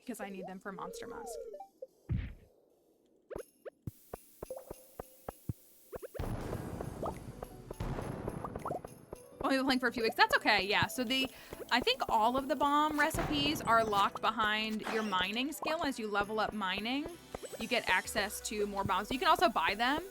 Because I need them for Monster Musk. Only been playing for a few weeks. That's okay, yeah. So I think all of the bomb recipes are locked behind your mining skill. As you level up mining, you get access to more bombs. You can also buy them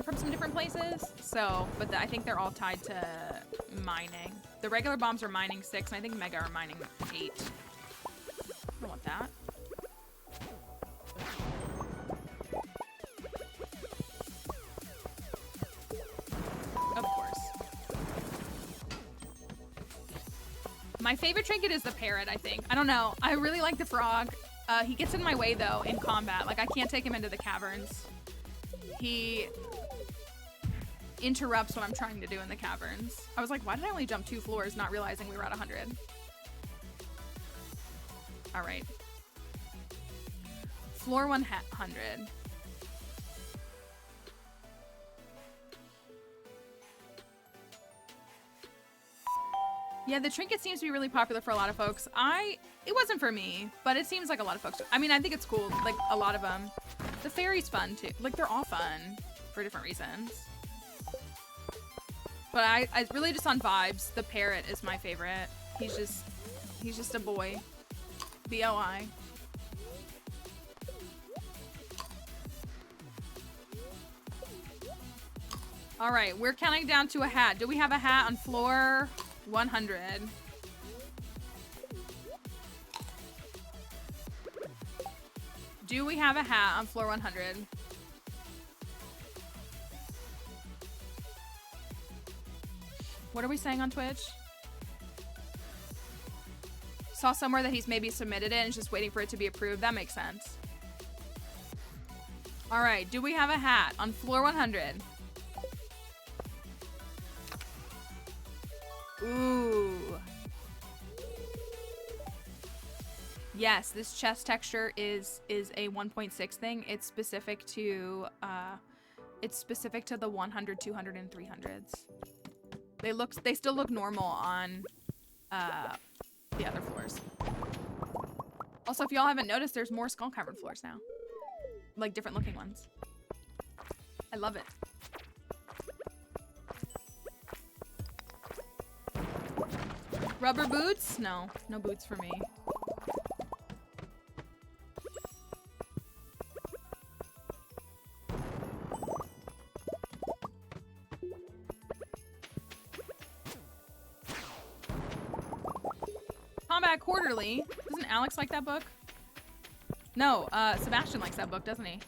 from some different places. So, but I think they're all tied to mining. The regular bombs are mining 6, and I think Mega are mining 8. I don't want that. Of course. My favorite trinket is the parrot, I think. I don't know. I really like the frog. He gets in my way, though, in combat. Like, I can't take him into the caverns. He interrupts what I'm trying to do in the caverns. I was like, why did I only jump 2 floors, not realizing we were at 100? All right. Floor 100. Yeah, the trinket seems to be really popular for a lot of folks. It wasn't for me, but it seems like a lot of folks. I mean, I think it's cool. Like, a lot of them. The fairy's fun, too. Like, they're all fun for different reasons. But I really just on vibes. The parrot is my favorite. He's just a boy. B-O-I. All right, we're counting down to a hat. Do we have a hat on floor 100? Do we have a hat on floor 100? What are we saying on Twitch? Saw somewhere that he's maybe submitted it and is just waiting for it to be approved. That makes sense. All right, do we have a hat on floor 100? Ooh. Yes, this chest texture is a 1.6 thing. It's specific to the 100, 200, and 300s. They still look normal on the other floors. Also, if y'all haven't noticed, there's more skull cavern floors now. Like different looking ones. I love it. Rubber boots? No, no boots for me. Combat Quarterly. Doesn't Alex like that book? No, Sebastian likes that book, doesn't he?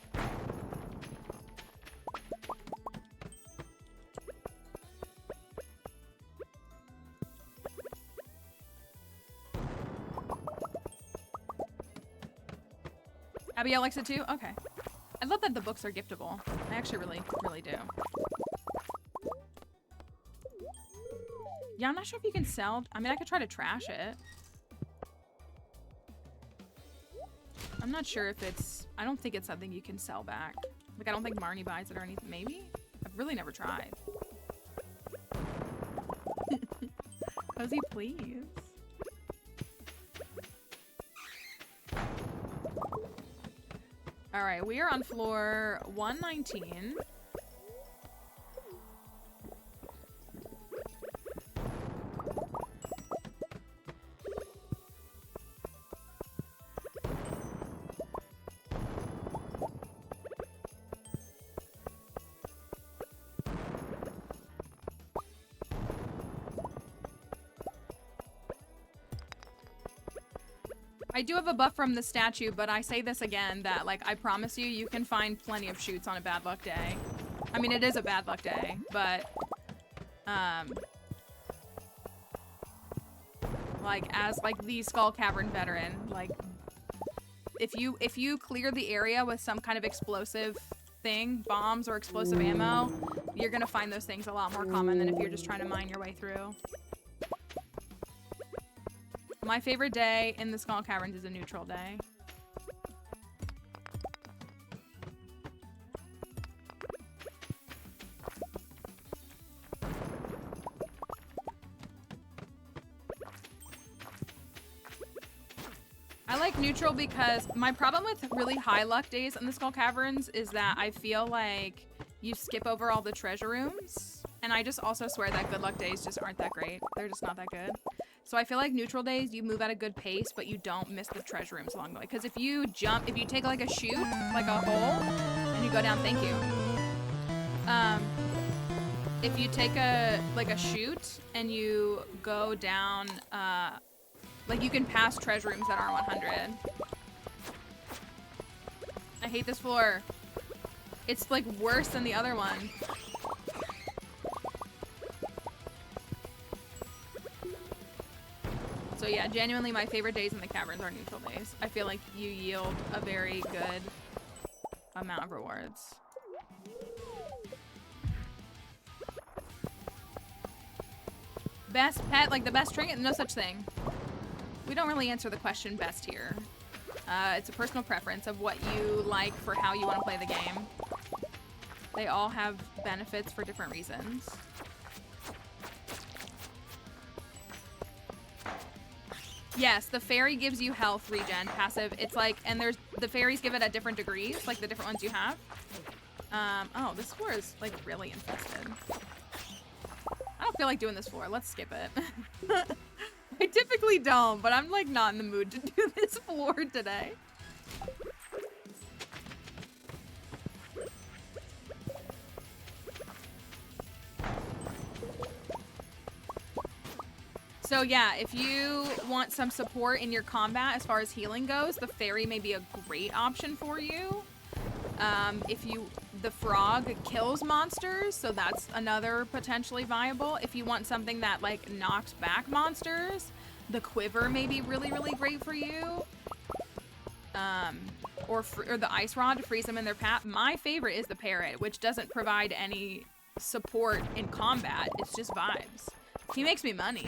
Abigail likes it too? Okay. I love that the books are giftable. I actually really, really do. Yeah, I'm not sure if you can sell. I mean, I could try to trash it. I'm not sure if it's... I don't think it's something you can sell back. Like, I don't think Marnie buys it or anything. Maybe? I've really never tried. Cozy, please. Alright, we are on floor 119. I do have a buff from the statue, but I say this again, that, like, I promise you, you can find plenty of shoots on a bad luck day. I mean, it is a bad luck day, but, like, as, like, the Skull Cavern veteran, like, if you clear the area with some kind of explosive thing, bombs or explosive ammo, you're gonna find those things a lot more common than if you're just trying to mine your way through. My favorite day in the Skull Caverns is a neutral day. I like neutral because my problem with really high luck days in the Skull Caverns is that I feel like you skip over all the treasure rooms. And I just also swear that good luck days just aren't that great. They're just not that good. So I feel like neutral days, you move at a good pace, but you don't miss the treasure rooms along the way. Because if you take like a chute, like a hole, and you go down, thank you. If you take a chute and you go down, like you can pass treasure rooms that aren't 100. I hate this floor. It's like worse than the other one. So yeah, genuinely my favorite days in the caverns are neutral days. I feel like you yield a very good amount of rewards. Best pet, like the best trinket? No such thing. We don't really answer the question best here. It's a personal preference of what you like for how you want to play the game. They all have benefits for different reasons. Yes, the fairy gives you health regen passive. It's like, and the fairies give it at different degrees, like the different ones you have. Oh, this floor is like really infested. I don't feel like doing this floor. Let's skip it. I typically don't, but I'm like not in the mood to do this floor today. So yeah, if you want some support in your combat as far as healing goes, the fairy may be a great option for you. The frog kills monsters, so that's another potentially viable. If you want something that like knocks back monsters, the quiver may be really, really great for you. Or the ice rod to freeze them in their path. My favorite is the parrot, which doesn't provide any support in combat. It's just vibes. He makes me money,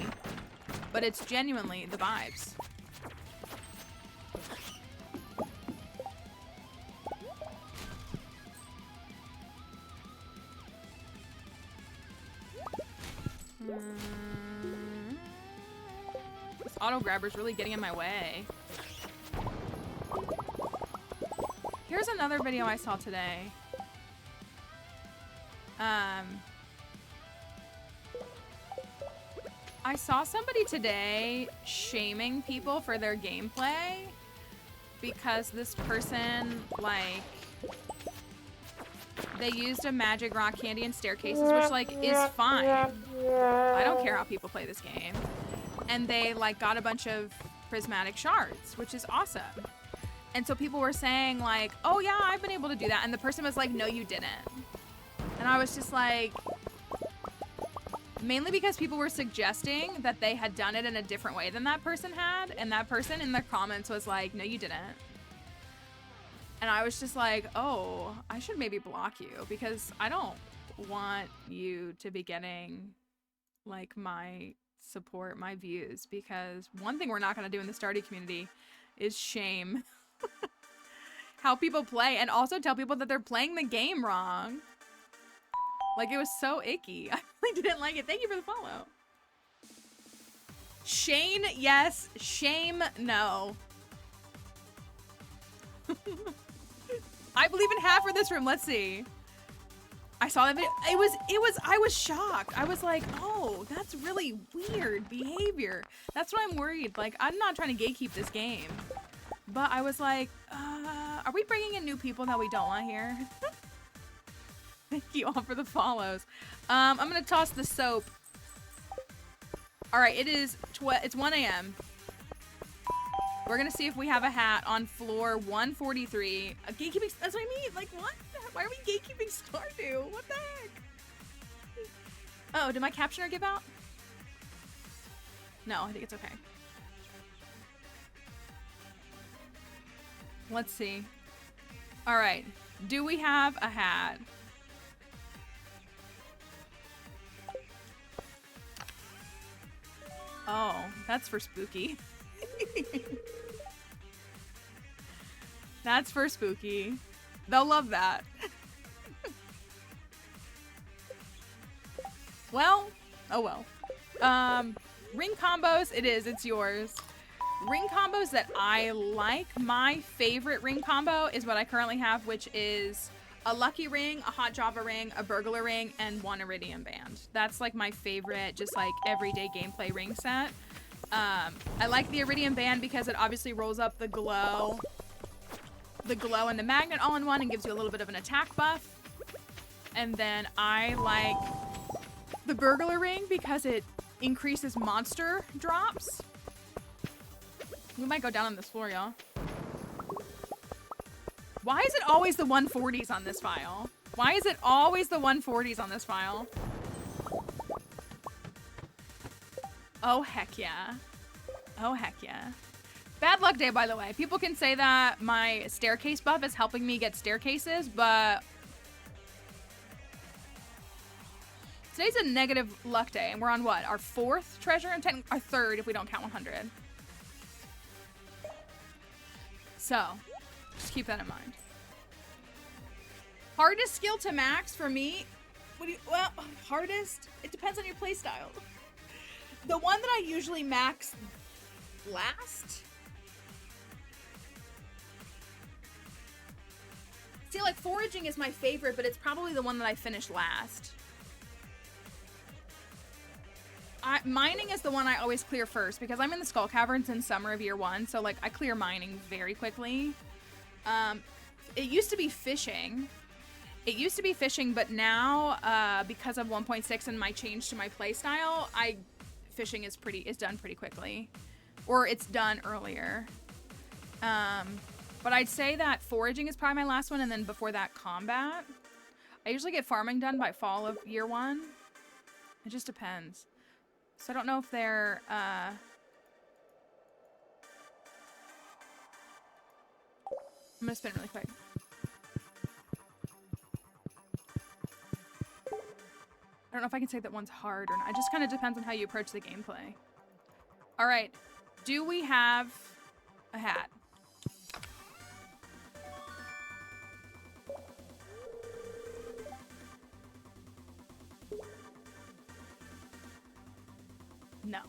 but it's genuinely the vibes. This auto grabber's really getting in my way. Here's another video I saw today. I saw somebody today shaming people for their gameplay because this person, like, they used a magic rock candy and staircases, which, like, is fine. I don't care how people play this game. And they, like, got a bunch of prismatic shards, which is awesome. And so people were saying, like, oh yeah, I've been able to do that. And the person was like, no, you didn't. And I was just like, mainly because people were suggesting that they had done it in a different way than that person had. And that person in the comments was like, no, you didn't. And I was just like, oh, I should maybe block you because I don't want you to be getting, like, my support, my views. Because one thing we're not going to do in the Stardew community is shame how people play and also tell people that they're playing the game wrong. Like, it was so icky. I really didn't like it. Thank you for the follow. Shane, yes. Shame, no. I believe in half for this room. Let's see. I saw that video. I was shocked. I was like, oh, that's really weird behavior. That's why I'm worried. Like, I'm not trying to gatekeep this game. But I was like, are we bringing in new people that we don't want here? Thank you all for the follows. I'm going to toss the soap. All right, it's 1 a.m. We're going to see if we have a hat on floor 143. Gatekeeping, that's what I mean. Like, what? Why are we gatekeeping Stardew? What the heck? Oh, did my captioner give out? No, I think it's okay. Let's see. All right. Do we have a hat? Oh, that's for spooky. That's for spooky. They'll love that. Well, oh well. Ring combos, it's yours. Ring combos that I like. My favorite ring combo is what I currently have, which is a lucky ring, a hot java ring, a burglar ring, and 1 iridium band. That's like my favorite, just like everyday gameplay ring set. I like the iridium band because it obviously rolls up the glow and the magnet all in one and gives you a little bit of an attack buff. And then I like the burglar ring because it increases monster drops. We might go down on this floor, y'all. Why is it always the 140s on this file? Why is it always the 140s on this file? Oh, heck yeah. Oh, heck yeah. Bad luck day, by the way. People can say that my staircase buff is helping me get staircases, but today's a negative luck day, and we're on what? Our 4th treasure? And our 3rd if we don't count 100. So, just keep that in mind. Hardest skill to max for me? Well, hardest? It depends on your playstyle. The one that I usually max last? See, like, foraging is my favorite, but it's probably the one that I finish last. Mining is the one I always clear first because I'm in the Skull Caverns in summer of year 1, so like I clear mining very quickly. It used to be fishing. But now because of 1.6 and my change to my playstyle, fishing is done pretty quickly, or it's done earlier. But I'd say that foraging is probably my last one, and then before that, combat. I usually get farming done by fall of year 1. It just depends. So I don't know if they're, I'm gonna spin really quick. I don't know if I can say that one's hard or not. It just kind of depends on how you approach the gameplay. All right. Do we have a hat? No.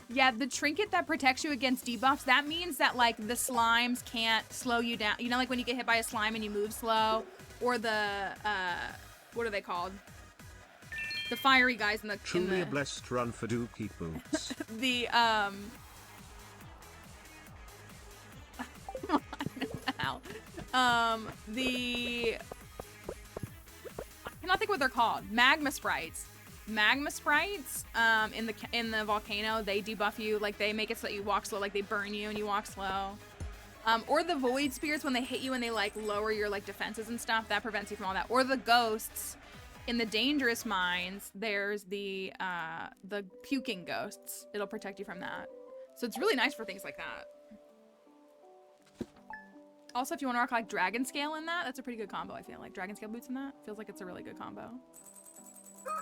Yeah, the trinket that protects you against debuffs, that means that, like, the slimes can't slow you down. You know, like when you get hit by a slime and you move slow? Or the, what are they called? The fiery guys in the... Truly a blessed run for Dookie Boots. The, the... I cannot think what they're called. Magma sprites. Magma sprites in the volcano, they debuff you, like they make it so that you walk slow, like they burn you and you walk slow. Or the void spirits, when they hit you and they like lower your like defenses and stuff, that prevents you from all that. Or the ghosts in the dangerous mines, there's the puking ghosts. It'll protect you from that. So it's really nice for things like that. Also, if you want to rock like dragon scale in that, that's a pretty good combo. I feel like dragon scale boots in that feels like it's a really good combo.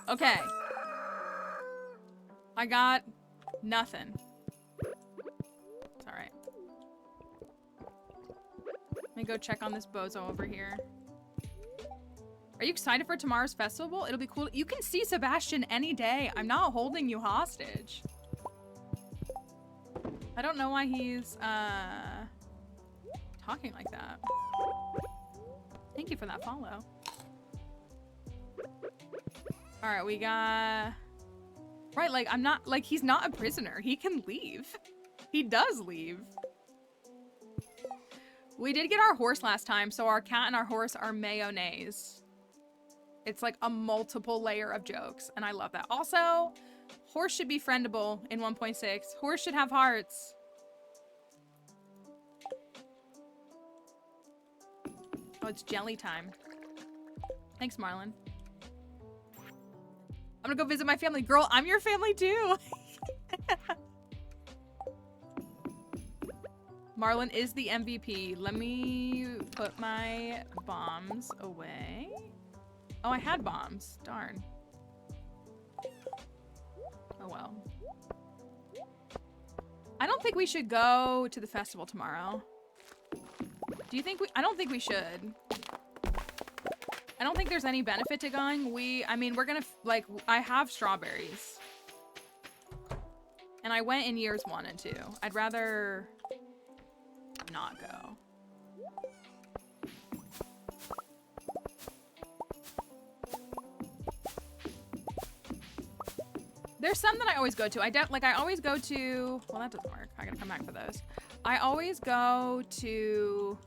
Okay. I got nothing. It's all right. Let me go check on this bozo over here. Are you excited for tomorrow's festival? It'll be cool. You can see Sebastian any day. I'm not holding you hostage. I don't know why he's talking like that. Thank you for that follow. All right, we got... Right, like, I'm not... Like, he's not a prisoner. He can leave. He does leave. We did get our horse last time, so our cat and our horse are mayonnaise. It's like a multiple layer of jokes, and I love that. Also, horse should be friendable in 1.6. Horse should have hearts. Oh, it's jelly time. Thanks, Marlon. I'm gonna go visit my family. Girl, I'm your family too. Marlon is the MVP. Let me put my bombs away. Oh, I had bombs. Darn. Oh well. I don't think we should go to the festival tomorrow. Do you think we... I don't think we should. I don't think there's any benefit to going. I mean, we're gonna, like, I have strawberries. And I went in years 1 and 2. I'd rather not go. There's some that I always go to. I always go to, well, that doesn't work. I gotta come back for those. I always go to,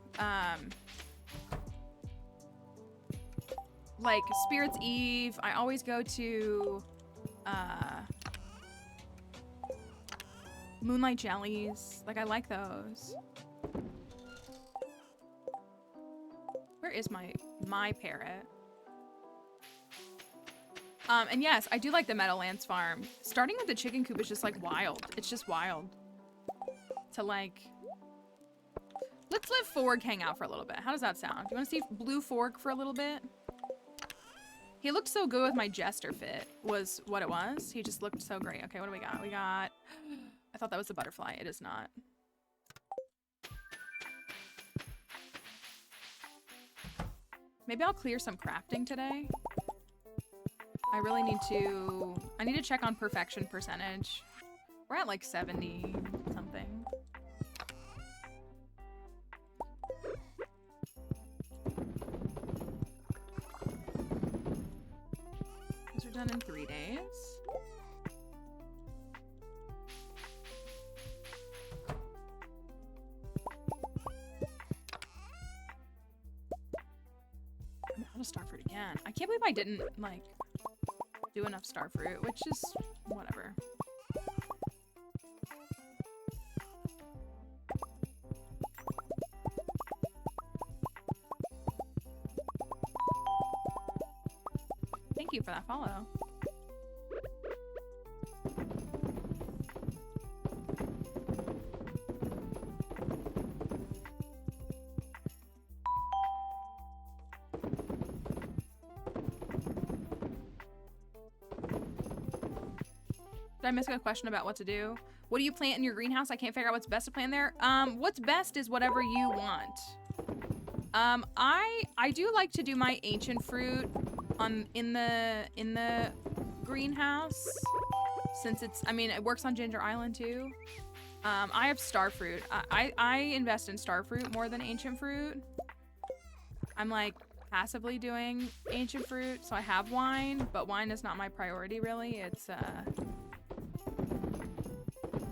like Spirit's Eve. I always go to Moonlight Jellies. Like, I like those. Where is my parrot? And yes, I do like the Meadowlands farm. Starting with the chicken coop is just like wild. It's just wild. To like, let's let Forg hang out for a little bit. How does that sound? Do you want to see Blue Forg for a little bit? He looked so good with my jester fit, was what it was. He just looked so great. Okay, what do we got? We got, I thought that was a butterfly. It is not. Maybe I'll clear some crafting today. I really need to, I need to check on perfection percentage. We're at like 70 something. These are done in 3 days. I'm out of Starford again. I can't believe I didn't, like... do enough star fruit, which is whatever. Thank you for that follow. Did I miss a question about what to do? What do you plant in your greenhouse? I can't figure out what's best to plant there. What's best is whatever you want. I do like to do my ancient fruit in the greenhouse, since it's, I mean, it works on Ginger Island too. I have star fruit. I invest in star fruit more than ancient fruit. I'm like passively doing ancient fruit, so I have wine, but wine is not my priority really. It's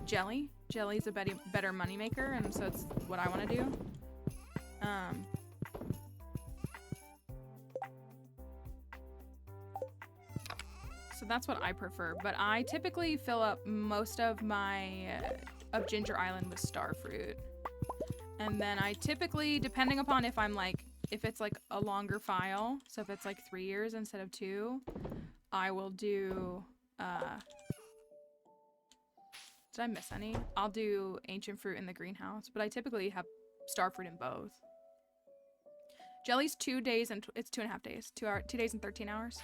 jelly. Jelly's a better moneymaker, and so it's what I want to do. So that's what I prefer, but I typically fill up most of my of Ginger Island with star fruit, and then I typically, depending upon if I'm like, if it's like a longer file, so if it's like 3 years instead of 2, I will do did I miss any? I'll do ancient fruit in the greenhouse, but I typically have star fruit in both. Jelly's 2 days and it's 2.5 days. 2 days and 13 hours.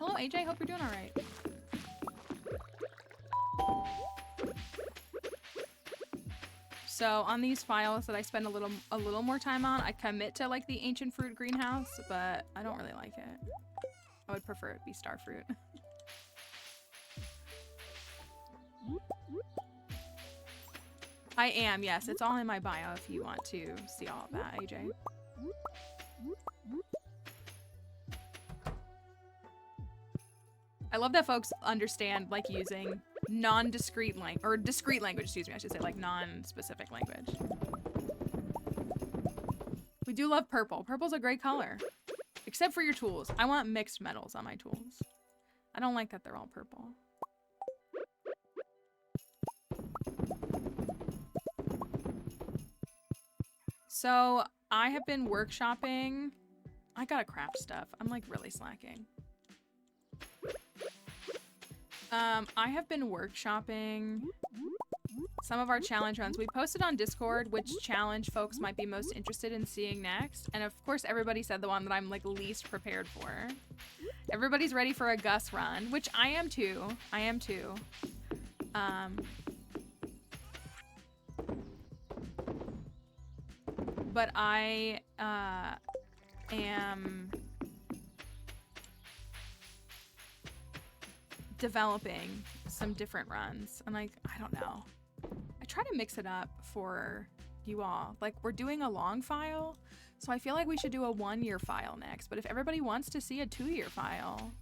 Hello, AJ. Hope you're doing all right. So on these files that I spend a little more time on, I commit to like the ancient fruit greenhouse, but I don't really like it. I would prefer it be star fruit. I am, yes. It's all in my bio if you want to see all of that, AJ. I love that folks understand like using non-discrete language, or discrete language, excuse me, I should say, like non-specific language. We do love purple. Purple's a great color. Except for your tools. I want mixed metals on my tools. I don't like that they're all purple. So I have been workshopping. I gotta craft stuff. I'm like really slacking. I have been workshopping some of our challenge runs. We posted on Discord which challenge folks might be most interested in seeing next. And of course, everybody said the one that I'm like least prepared for. Everybody's ready for a Gus run, which I am too. I am too. But I am developing some different runs, and like, I don't know. I try to mix it up for you all. Like, we're doing a long file, so I feel like we should do a 1-year file next. But if everybody wants to see a 2-year file,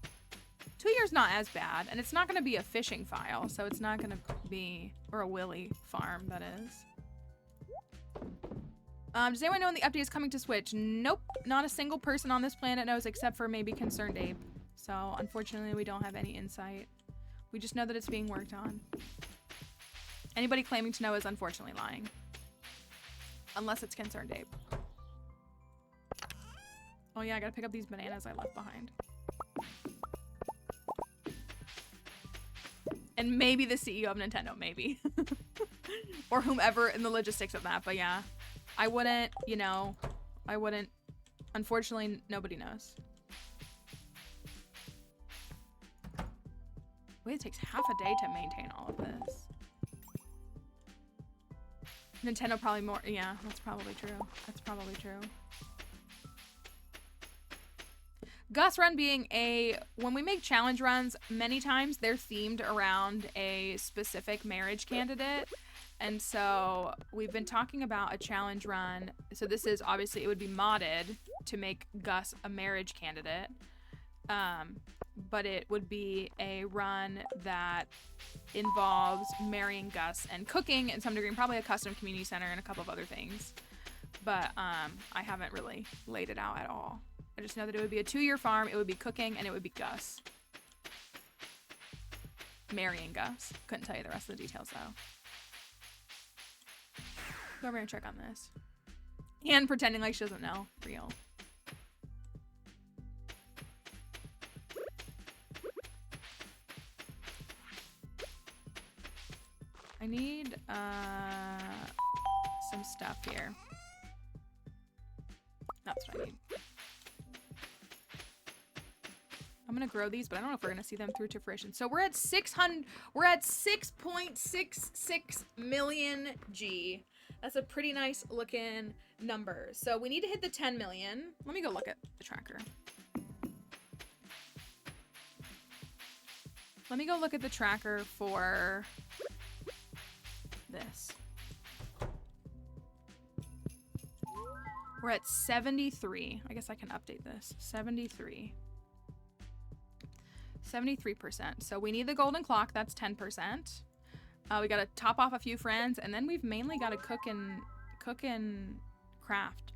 2 years not as bad, and it's not going to be a fishing file, so it's not going to be, or a Willy farm, that is. Does anyone know when the update is coming to Switch? Nope, not a single person on this planet knows except for maybe Concerned Ape. So unfortunately, we don't have any insight. We just know that it's being worked on. Anybody claiming to know is unfortunately lying. Unless it's Concerned Ape. Oh yeah, I gotta pick up these bananas I left behind. And maybe the CEO of Nintendo, maybe. Or whomever in the logistics of that, but yeah. I wouldn't, you know, I wouldn't. Unfortunately, nobody knows. Wait, it takes half a day to maintain all of this. Nintendo probably more, yeah, that's probably true. That's probably true. Gus run being when we make challenge runs, many times they're themed around a specific marriage candidate. And so we've been talking about a challenge run. So this is obviously, it would be modded to make Gus a marriage candidate. But it would be a run that involves marrying Gus and cooking in some degree, and probably a custom community center and a couple of other things. But I haven't really laid it out at all. I just know that it would be a 2-year farm, it would be cooking, and it would be Gus. Marrying Gus. Couldn't tell you the rest of the details, though. Go over and check on this. And pretending like she doesn't know. Real. I need some stuff here. That's what I need. I'm gonna grow these, but I don't know if we're gonna see them through to fruition. So we're at 6.66 million G. That's a pretty nice looking number. So we need to hit the 10 million. Let me go look at the tracker. Let me go look at the tracker for this. We're at 73. I guess I can update this. 73. 73%. So we need the golden clock. That's 10%. We got to top off a few friends, and then we've mainly got to cook and craft.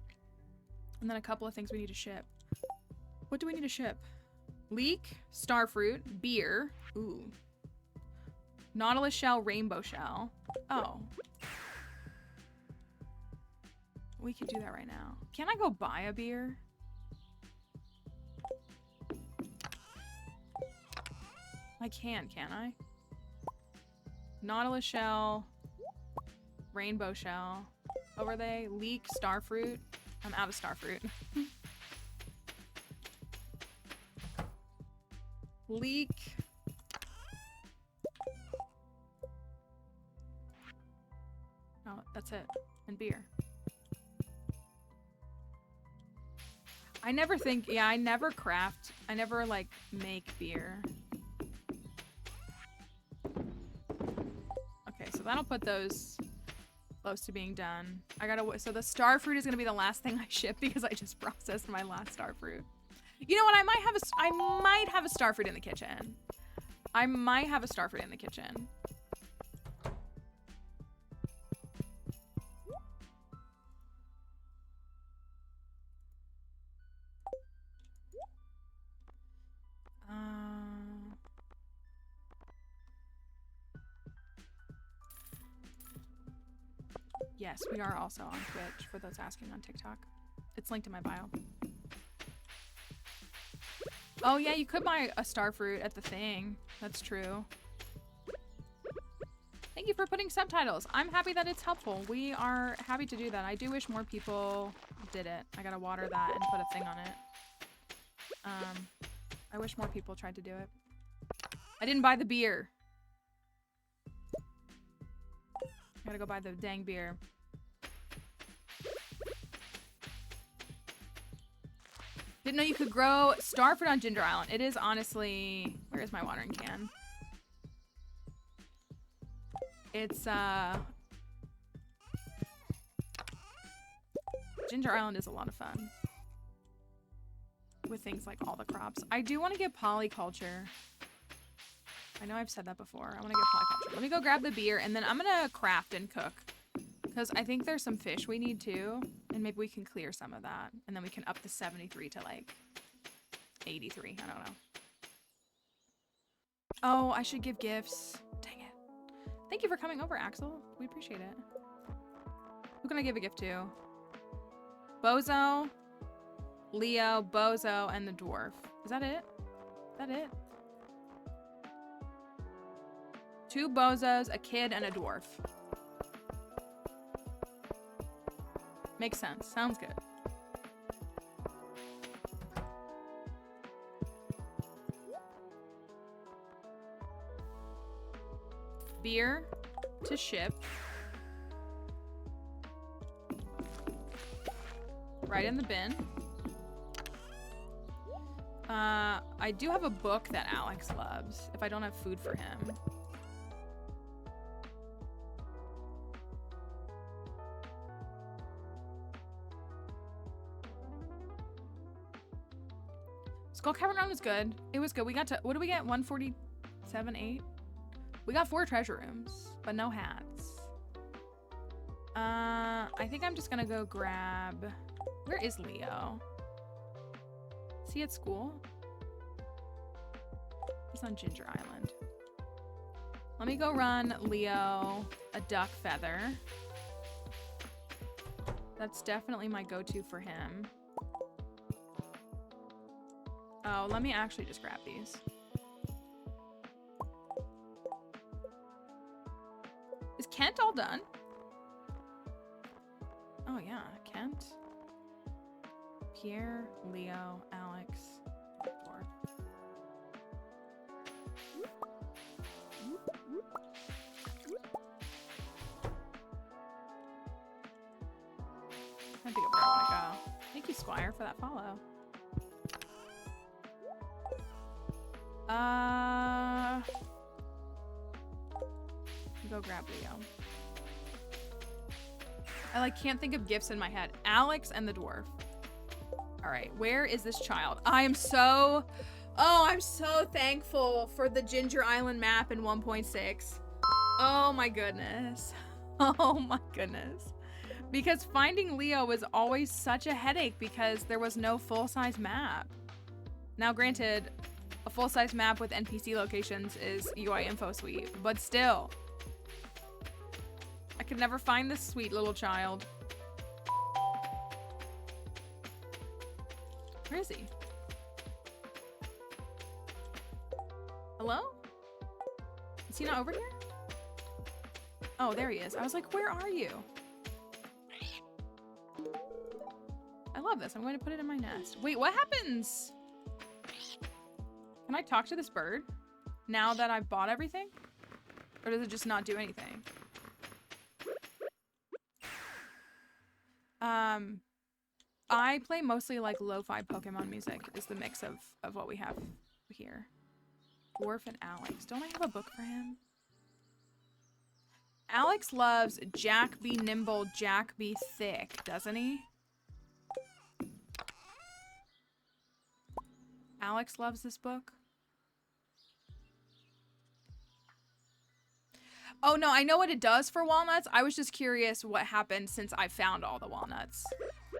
And then a couple of things we need to ship. What do we need to ship? Leek, starfruit, beer. Ooh. Nautilus shell, rainbow shell. Oh. We could do that right now. Can I go buy a beer? I can't I? Nautilus shell, rainbow shell. What were they? Leek, starfruit. I'm out of starfruit. Leek. Oh, that's it. And beer. I never think, yeah, I never craft. I never, like, make beer. Okay, so that'll put those close to being done. I gotta, so the starfruit is gonna be the last thing I ship because I just processed my last starfruit. You know what? I might have a starfruit in the kitchen. I might have a starfruit in the kitchen. Yes, we are also on Twitch for those asking on TikTok. It's linked in my bio. Oh yeah, you could buy a starfruit at the thing. That's true. Thank you for putting subtitles. I'm happy that it's helpful. We are happy to do that. I do wish more people did it. I gotta water that and put a thing on it. I wish more people tried to do it. I didn't buy the beer. I gotta go buy the dang beer. Didn't know you could grow starfruit on Ginger Island. It is honestly... Where is my watering can? It's, Ginger Island is a lot of fun. With things like all the crops. I do want to get polyculture. I know I've said that before. I want to get polyculture. Let me go grab the beer, and then I'm gonna craft and cook. Because I think there's some fish we need too. And maybe we can clear some of that. And then we can up the 73 to like 83. I don't know. Oh, I should give gifts. Dang it. Thank you for coming over, Axel. We appreciate it. Who can I give a gift to? Bozo, Leo, Bozo, and the dwarf. Is that it? Is that it? 2 bozos, a kid, and a dwarf. Makes sense. Sounds good. Beer to ship. Right in the bin. I do have a book that Alex loves, if I don't have food for him. Skull Cavern Run was good. It was good. We got to, what did we get? 147, 8? We got 4 treasure rooms, but no hats. I think I'm just gonna go grab, where is Leo? Is he at school? He's on Ginger Island. Let me go run Leo a duck feather. That's definitely my go-to for him. Oh, let me actually just grab these. Is Kent all done? Oh yeah, Kent. Pierre, Leo, Alex, Dwarf. I think of where I want to go. Thank you, Squire, for that follow. Go grab Leo. I like can't think of gifts in my head. Alex and the dwarf. All right, where is this child? I'm so thankful for the Ginger Island map in 1.6. Oh my goodness. Oh my goodness. Because finding Leo was always such a headache because there was no full-size map. Now granted, a full-size map with NPC locations is UI info sweet, but still. I could never find this sweet little child. Where is he? Hello? Is he not over here? Oh, there he is. I was like, where are you? I love this. I'm going to put it in my nest. Wait, what happens? Can I talk to this bird now that I've bought everything? Or does it just not do anything? I play mostly like lo-fi Pokemon music is the mix of what we have here. Dwarf and Alex. Don't I have a book for him? Alex loves Jack be nimble, Jack be thick, doesn't he? Alex loves this book. Oh no, I know what it does for walnuts. I was just curious what happened since I found all the walnuts.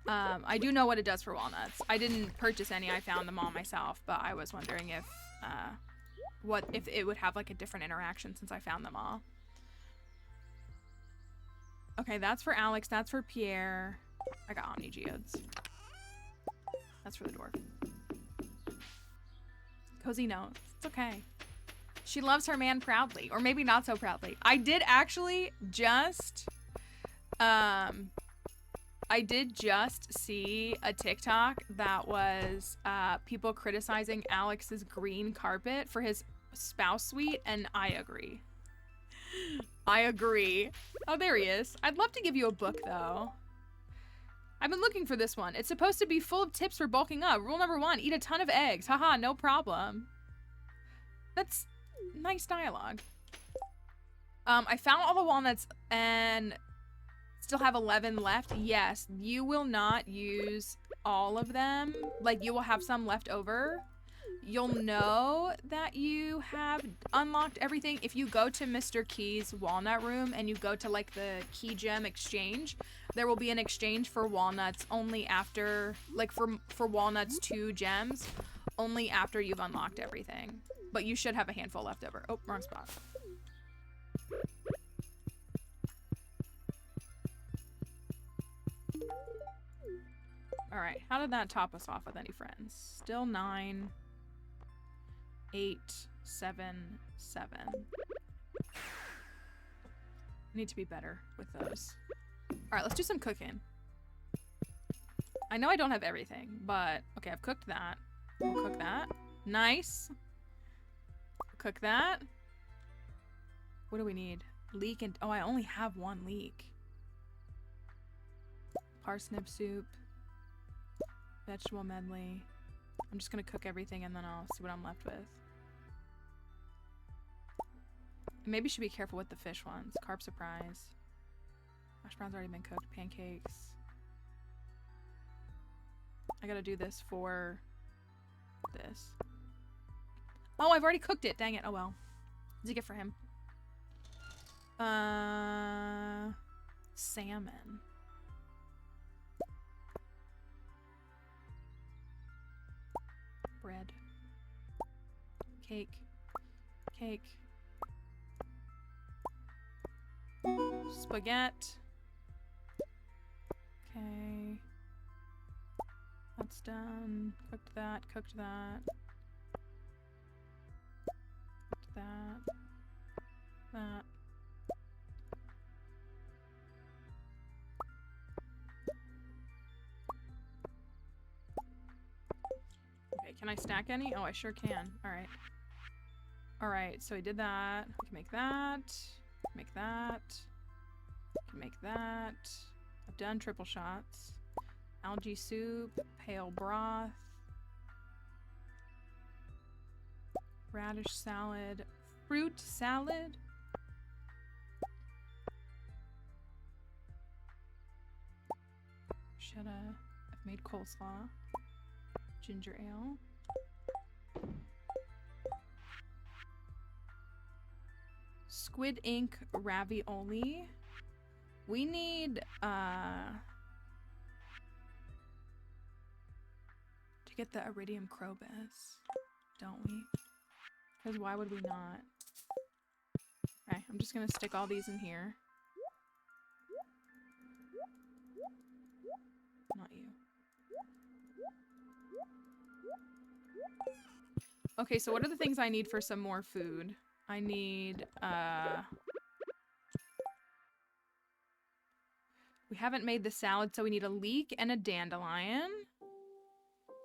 I do know what it does for walnuts. I didn't purchase any, I found them all myself, but I was wondering if if it would have like a different interaction since I found them all. Okay, that's for Alex, that's for Pierre. I got Omni Geodes. That's for the dwarf. Cozy notes. It's okay. She loves her man proudly, or maybe not so proudly. I did actually just, see a TikTok that was people criticizing Alex's green carpet for his spouse suite, and I agree. I agree. Oh, there he is. I'd love to give you a book, though. I've been looking for this one. It's supposed to be full of tips for bulking up. Rule number 1, eat a ton of eggs. Haha, no problem. That's nice dialogue. I found all the walnuts and still have 11 left. Yes, you will not use all of them. Like, you will have some left over. You'll know that you have unlocked everything if you go to Mr. Key's walnut room and you go to like the key gem exchange. There will be an exchange for walnuts only after, like for walnuts 2 gems, only after you've unlocked everything. But you should have a handful left over. Oh, wrong spot. All right, how did that top us off with any friends? Still 9, 8, 7, 7. I need to be better with those. All right, let's do some cooking. I know I don't have everything, but okay, I've cooked that. We'll cook that. Nice. Cook that. What do we need? Leek and, oh, I only have 1 leek. Parsnip soup. Vegetable medley. I'm just gonna cook everything and then I'll see what I'm left with. Maybe should be careful with the fish ones. Carb surprise. Hash brown's already been cooked. Pancakes. I gotta do this for this. Oh, I've already cooked it. Dang it. Oh well. What's a gift for him? Salmon. Cake. Cake. Spaghetti. Okay. That's done. Cooked that. Cooked that. Cooked that. That. Okay, can I stack any? Oh, I sure can. Alright. Alright, so I did that. I can make that. Make that. I can make that. I've done triple shots. Algae soup. Pale broth. Radish salad. Fruit salad. Shoulda. I've made coleslaw. Ginger ale. Squid ink ravioli. We need to get the iridium crobus, don't we? Because why would we not? Okay, I'm just gonna stick all these in here. Not you. Okay, so what are the things I need for some more food? I need, we haven't made the salad, so we need a leek and a dandelion.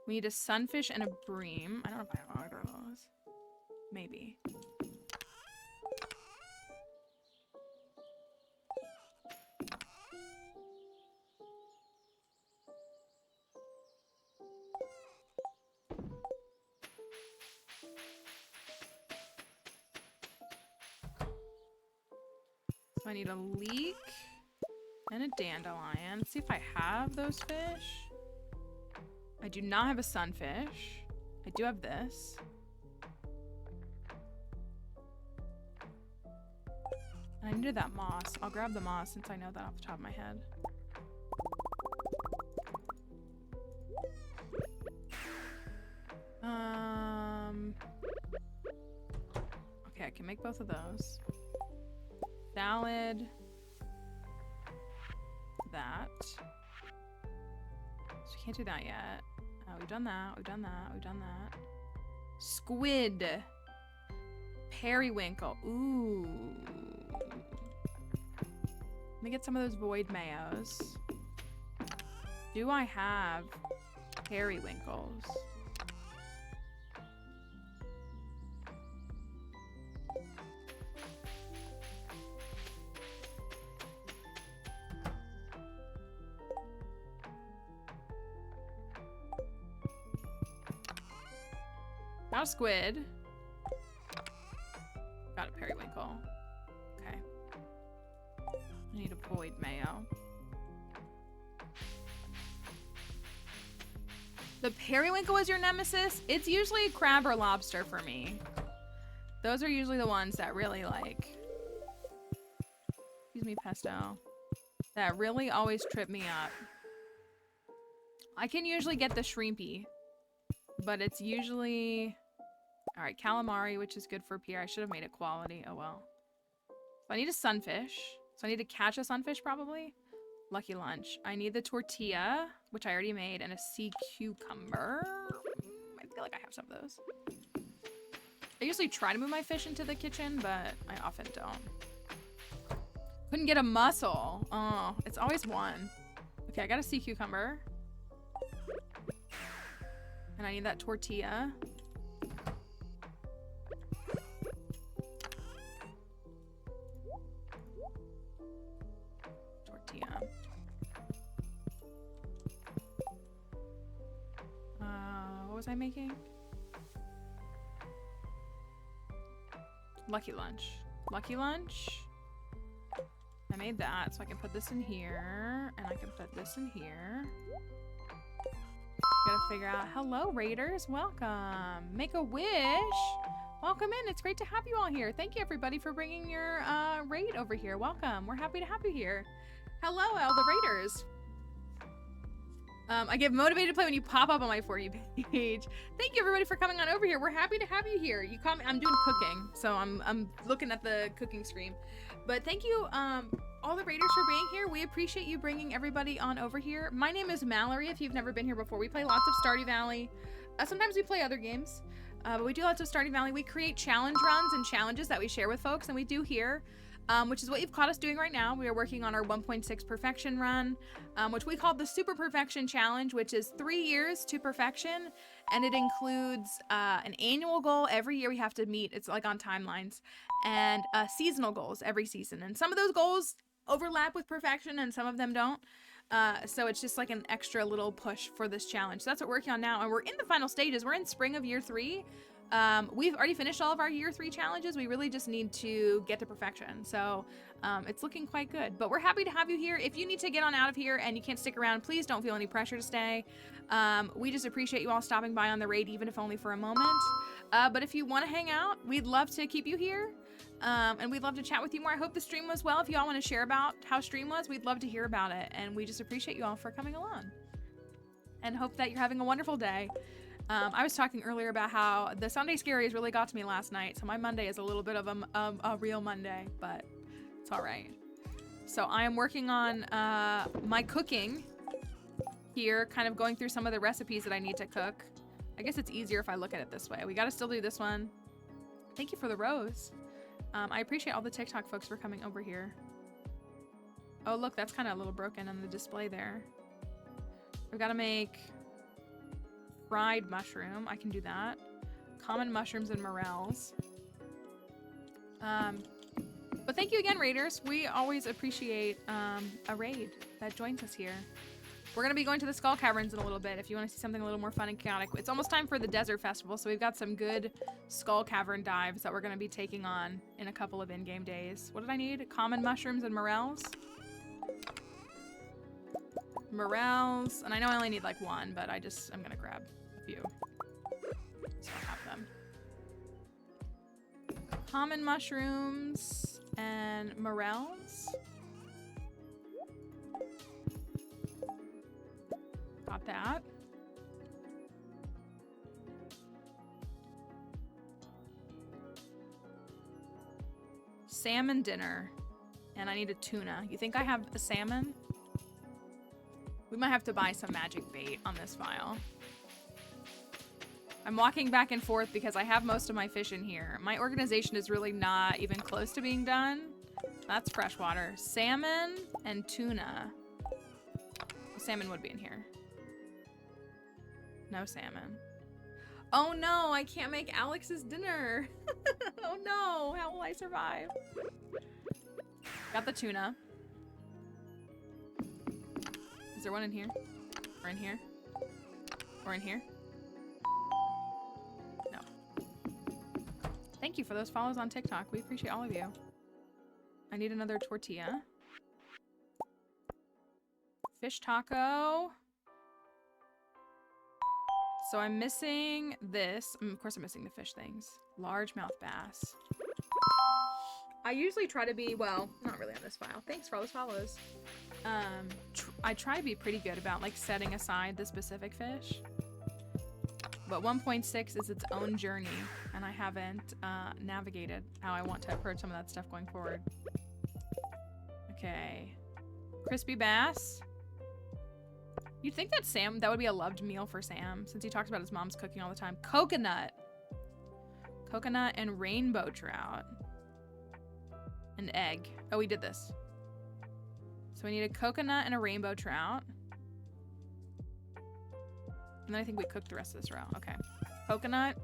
We need a sunfish and a bream. I don't know if I have either of those. Maybe. So I need a leek and a dandelion. Let's see if I have those fish. I do not have a sunfish. I do have this. And I needed that moss. I'll grab the moss since I know that off the top of my head. Okay, I can make both of those. Salad. That. So we can't do that yet. We've done that. We've done that. We've done that. Squid. Periwinkle. Ooh. Let me get some of those void mayos. Do I have periwinkles? Not a squid. Got a periwinkle. Okay. I need a void mayo. The periwinkle is your nemesis? It's usually crab or lobster for me. Those are usually the ones that really like... Excuse me, pesto. That really always trip me up. I can usually get the shrimpy. But it's usually... Alright, calamari, which is good for pier. I should have made it quality. Oh well. So I need a sunfish. So I need to catch a sunfish, probably. Lucky lunch. I need the tortilla, which I already made, and a sea cucumber. I feel like I have some of those. I usually try to move my fish into the kitchen, but I often don't. Couldn't get a mussel. Oh, it's always one. Okay, I got a sea cucumber. And I need that tortilla. Tortilla. What was I making? Lucky lunch. Lucky lunch. I made that, so I can put this in here, and I can put this in here. Gotta figure out. Hello, Raiders. Welcome. Make a wish. Welcome in. It's great to have you all here. Thank you, everybody, for bringing your raid over here. Welcome. We're happy to have you here. Hello, all the Raiders. I get motivated to play when you pop up on my For You page. Thank you everybody for coming on over here. We're happy to have you here. You call me, I'm doing cooking, so I'm looking at the cooking screen. But thank you, all the raiders for being here. We appreciate you bringing everybody on over here. My name is Mallory. If you've never been here before, we play lots of Stardew Valley. Sometimes we play other games, but we do lots of Stardew Valley. We create challenge runs and challenges that we share with folks, and we do here. Which is what you've caught us doing right now. We are working on our 1.6 perfection run, which we call the Super Perfection Challenge, which is 3 years to perfection, and it includes an annual goal every year we have to meet. It's like on timelines, and seasonal goals every season. And some of those goals overlap with perfection, and some of them don't. So it's just like an extra little push for this challenge. So that's what we're working on now, and we're in the final stages. We're in spring of year 3. We've already finished all of our year 3 challenges. We really just need to get to perfection. So it's looking quite good, but we're happy to have you here. If you need to get on out of here and you can't stick around, please don't feel any pressure to stay. We just appreciate you all stopping by on the raid, even if only for a moment. But if you want to hang out, we'd love to keep you here. And we'd love to chat with you more. I hope the stream was well. If you all want to share about how stream was, we'd love to hear about it. And we just appreciate you all for coming along and hope that you're having a wonderful day. I was talking earlier about how the Sunday Scaries really got to me last night, so my Monday is a little bit of a real Monday, but it's all right. So I am working on my cooking here, kind of going through some of the recipes that I need to cook. I guess it's easier if I look at it this way. We got to still do this one. Thank you for the rose. I appreciate all the TikTok folks for coming over here. Oh, look, that's kind of a little broken on the display there. We've got to make fried mushroom. I can do that. Common mushrooms and morels. But thank you again, raiders. We always appreciate a raid that joins us here. We're going to be going to the Skull Caverns in a little bit if you want to see something a little more fun and chaotic. It's almost time for the Desert Festival, so we've got some good Skull Cavern dives that we're going to be taking on in a couple of in-game days. What did I need? Common mushrooms and morels. Morels. And I know I only need like one, but I'm going to grab a few. So I have them. Common mushrooms and morels. Got that. Salmon dinner. And I need a tuna. You think I have a salmon? We might have to buy some magic bait on this file. I'm walking back and forth because I have most of my fish in here. My organization is really not even close to being done. That's freshwater. Salmon and tuna. Salmon would be in here. No salmon. Oh no, I can't make Alex's dinner. Oh no, how will I survive? Got the tuna. Is there one in here? Or in here? Or in here? No. Thank you for those follows on TikTok. We appreciate all of you. I need another tortilla. Fish taco. So I'm missing this. Of course I'm missing the fish things. Largemouth bass. I usually try to be, well, not really on this file. Thanks for all those follows. I try to be pretty good about like setting aside the specific fish. But 1.6 is its own journey, and I haven't navigated how I want to approach some of that stuff going forward. Okay. Crispy bass. You'd think that that would be a loved meal for Sam, since he talks about his mom's cooking all the time. Coconut. Coconut and rainbow trout. An egg. Oh, we did this. So we need a coconut and a rainbow trout. And then I think we cooked the rest of this row. Okay. Coconut.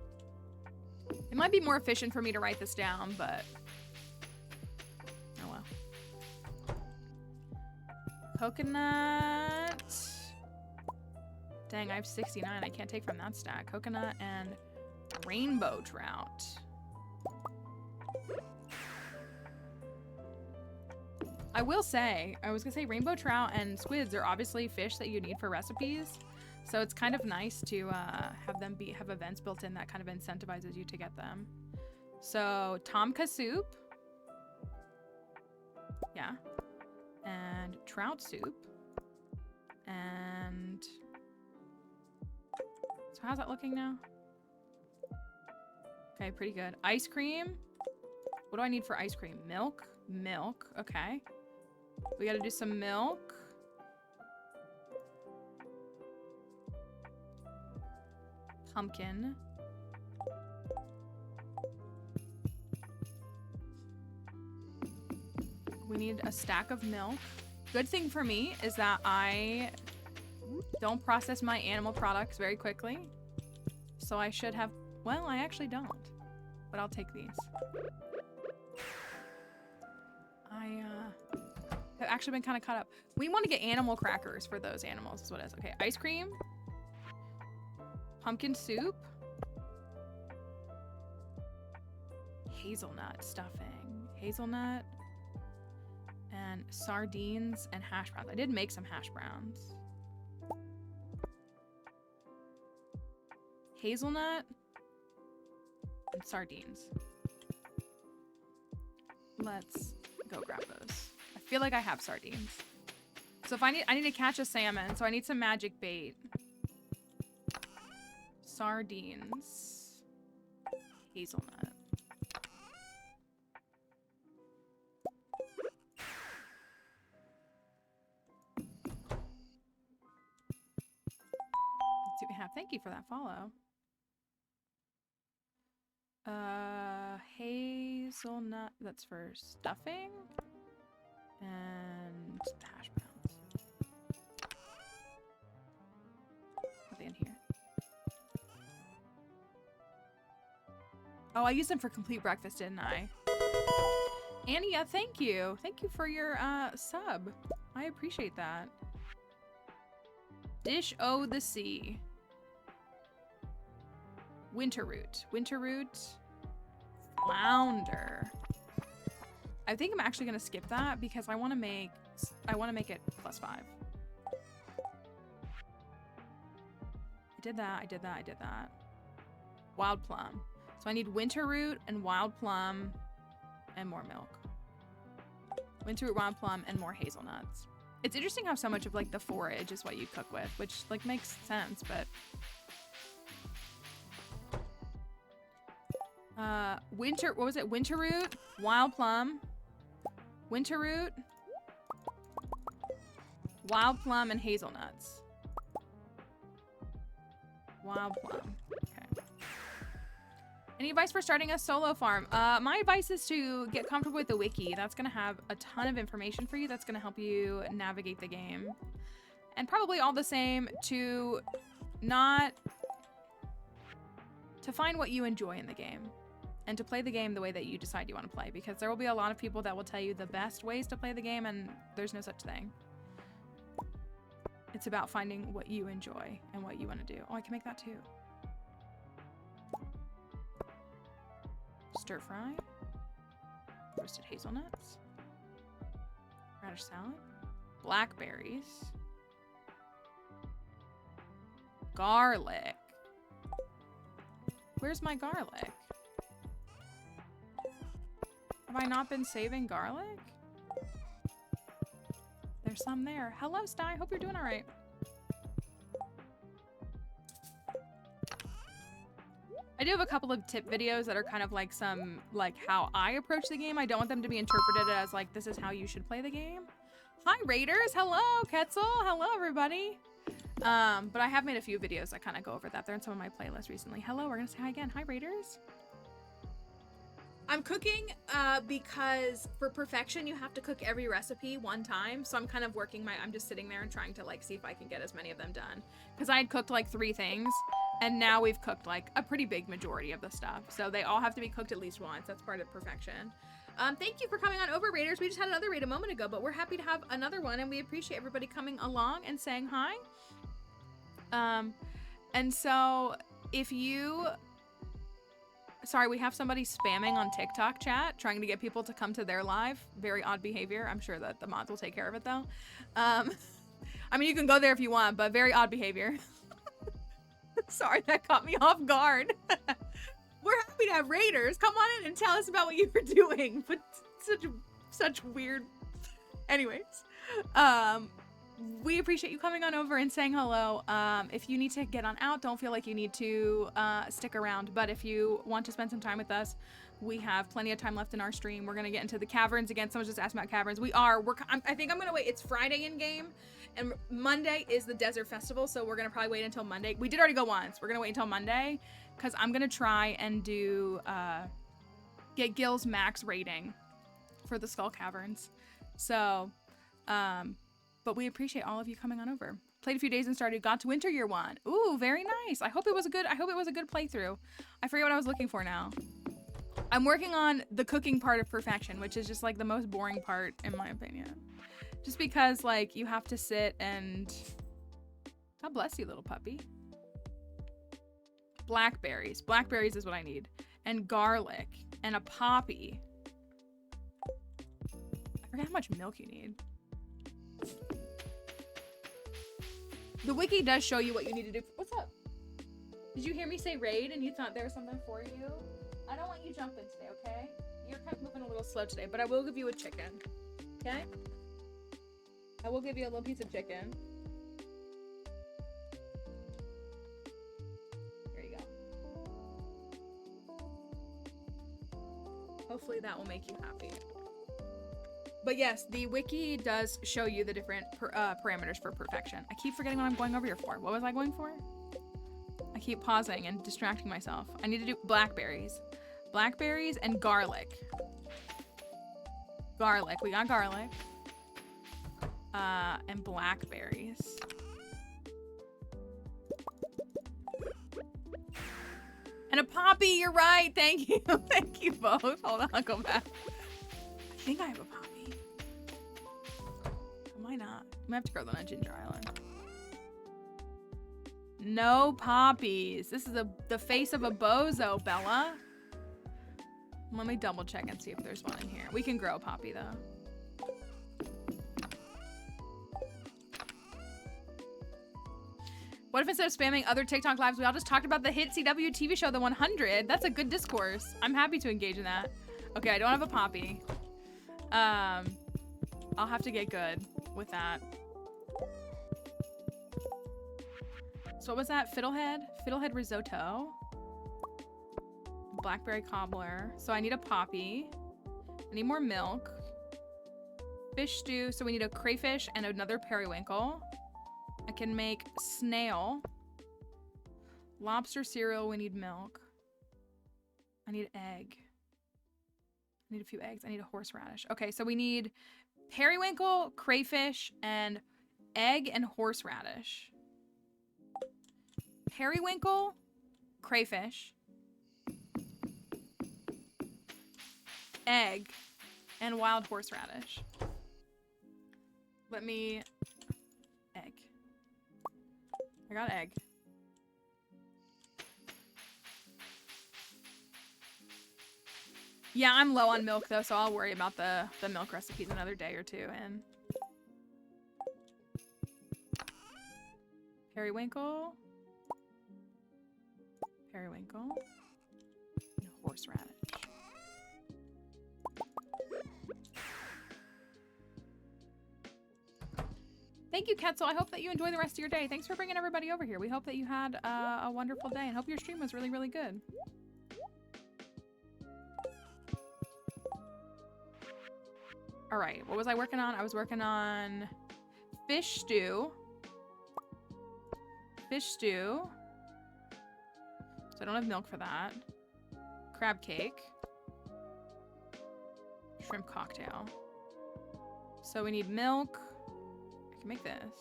It might be more efficient for me to write this down, but... oh well. Coconut... Dang, I have 69. I can't take from that stack. Coconut and rainbow trout. I will say, I was gonna say rainbow trout and squids are obviously fish that you need for recipes. So it's kind of nice to have them have events built in that kind of incentivizes you to get them. So tomka soup. Yeah. And trout soup. And So how's that looking now? Okay, pretty good. Ice cream. What do I need for ice cream? Milk? Milk. Okay. We gotta do some milk. Pumpkin. We need a stack of milk. Good thing for me is that I don't process my animal products very quickly. So I should have, well, I actually don't, but I'll take these. I've actually been kind of caught up. We want to get animal crackers for those animals is what it is. Okay, ice cream. Pumpkin soup. Hazelnut stuffing. Hazelnut. And sardines and hash browns. I did make some hash browns. Hazelnut and sardines. Let's go grab those. I feel like I have sardines. So if I need to catch a salmon, so I need some magic bait. Sardines. Hazelnut. Let's see what we have. Thank you for that follow. Hazelnut, that's for stuffing. And hash browns. Are they in here? Oh, I used them for complete breakfast, didn't I? Ania, thank you. Thank you for your sub. I appreciate that. Dish O the Sea. Winter root. Winter root. Flounder. I think I'm actually gonna skip that because I want to make it +5. I did that. I did that. I did that. Wild plum. So I need winter root and wild plum and more milk. Winter root, wild plum, and more hazelnuts. It's interesting how so much of like the forage is what you cook with, which like makes sense, but winter, what was it? Winter root, wild plum, winter root, wild plum, and hazelnuts. Wild plum. Okay. Any advice for starting a solo farm? My advice is to get comfortable with the wiki. That's gonna have a ton of information for you. That's gonna help you navigate the game. And probably all the same to find what you enjoy in the game. And to play the game the way that you decide you want to play. Because there will be a lot of people that will tell you the best ways to play the game, and there's no such thing. It's about finding what you enjoy and what you want to do. Oh, I can make that too. Stir fry. Roasted hazelnuts. Radish salad. Blackberries. Garlic. Where's my garlic? Have I not been saving garlic? There's some there. Hello, Sty. Hope you're doing all right. I do have a couple of tip videos that are kind of like some, like how I approach the game. I don't want them to be interpreted as like, this is how you should play the game. Hi, Raiders. Hello, Ketzel. Hello, everybody. But I have made a few videos that kind of go over that. They're in some of my playlists recently. Hello, we're gonna say hi again. Hi, Raiders. I'm cooking because for perfection, you have to cook every recipe one time. So I'm kind of I'm just sitting there and trying to like see if I can get as many of them done. Because I had cooked like 3 things and now we've cooked like a pretty big majority of the stuff. So they all have to be cooked at least once. That's part of perfection. Thank you for coming on over, Raiders. We just had another raid a moment ago, but we're happy to have another one and we appreciate everybody coming along and saying hi. And so if you... Sorry, we have somebody spamming on TikTok chat, trying to get people to come to their live. Very odd behavior. I'm sure that the mods will take care of it, though. I mean, you can go there if you want, but very odd behavior. Sorry, that caught me off guard. We're happy to have raiders. Come on in and tell us about what you were doing. But such weird... Anyways. we appreciate you coming on over and saying hello. If you need to get on out, don't feel like you need to stick around. But if you want to spend some time with us, we have plenty of time left in our stream. We're gonna get into the caverns again. Someone just asked about caverns. I think I'm gonna wait. It's Friday in game, and Monday is the desert festival, so we're gonna probably wait until Monday. We did already go once. We're gonna wait until Monday, because I'm gonna try and do get Gil's max rating for the Skull Caverns. So, but we appreciate all of you coming on over. Played a few days and started. Got to Winter Year 1. Ooh, very nice. I hope it was a good playthrough. I forget what I was looking for now. I'm working on the cooking part of perfection, which is just like the most boring part in my opinion. Just because like you have to sit and God bless you, little puppy. Blackberries. Blackberries is what I need. And garlic and a poppy. I forget how much milk you need. The wiki does show you what you need to do. What's up? Did you hear me say raid and you thought there was something for you? I don't want you jumping today, okay? You're kind of moving a little slow today, but I will give you a chicken. Okay? I will give you a little piece of chicken. Here you go. Hopefully that will make you happy. But yes, the wiki does show you the different parameters for perfection. I keep forgetting what I'm going over here for. What was I going for? I keep pausing and distracting myself. I need to do blackberries. Blackberries and garlic. Garlic. We got garlic. And blackberries. And a poppy, you're right. Thank you. Thank you both. Hold on, I'll go back. I think I have a poppy. Why not? I'm gonna have to grow them on Ginger Island. No poppies. This is the face of a bozo, Bella. Let me double check and see if there's one in here. We can grow a poppy though. What if instead of spamming other TikTok lives, we all just talked about the hit CW TV show, The 100? That's a good discourse. I'm happy to engage in that. Okay, I don't have a poppy. I'll have to get good with that. So what was that? Fiddlehead? Fiddlehead risotto. Blackberry cobbler. So I need a poppy. I need more milk. Fish stew. So we need a crayfish and another periwinkle. I can make snail. Lobster cereal. We need milk. I need egg. I need a few eggs. I need a horseradish. Okay, so we need periwinkle, crayfish, and egg and horseradish. Periwinkle, crayfish, egg, and wild horseradish. Let me... egg. I got egg. Yeah, I'm low on milk though, so I'll worry about the milk recipes another day or two. And periwinkle, periwinkle, and horseradish. Thank you, Ketzel. I hope that you enjoy the rest of your day. Thanks for bringing everybody over here. We hope that you had a wonderful day and hope your stream was really, really good. All right, what was I working on? I was working on fish stew. Fish stew. So I don't have milk for that. Crab cake. Shrimp cocktail. So we need milk. I can make this.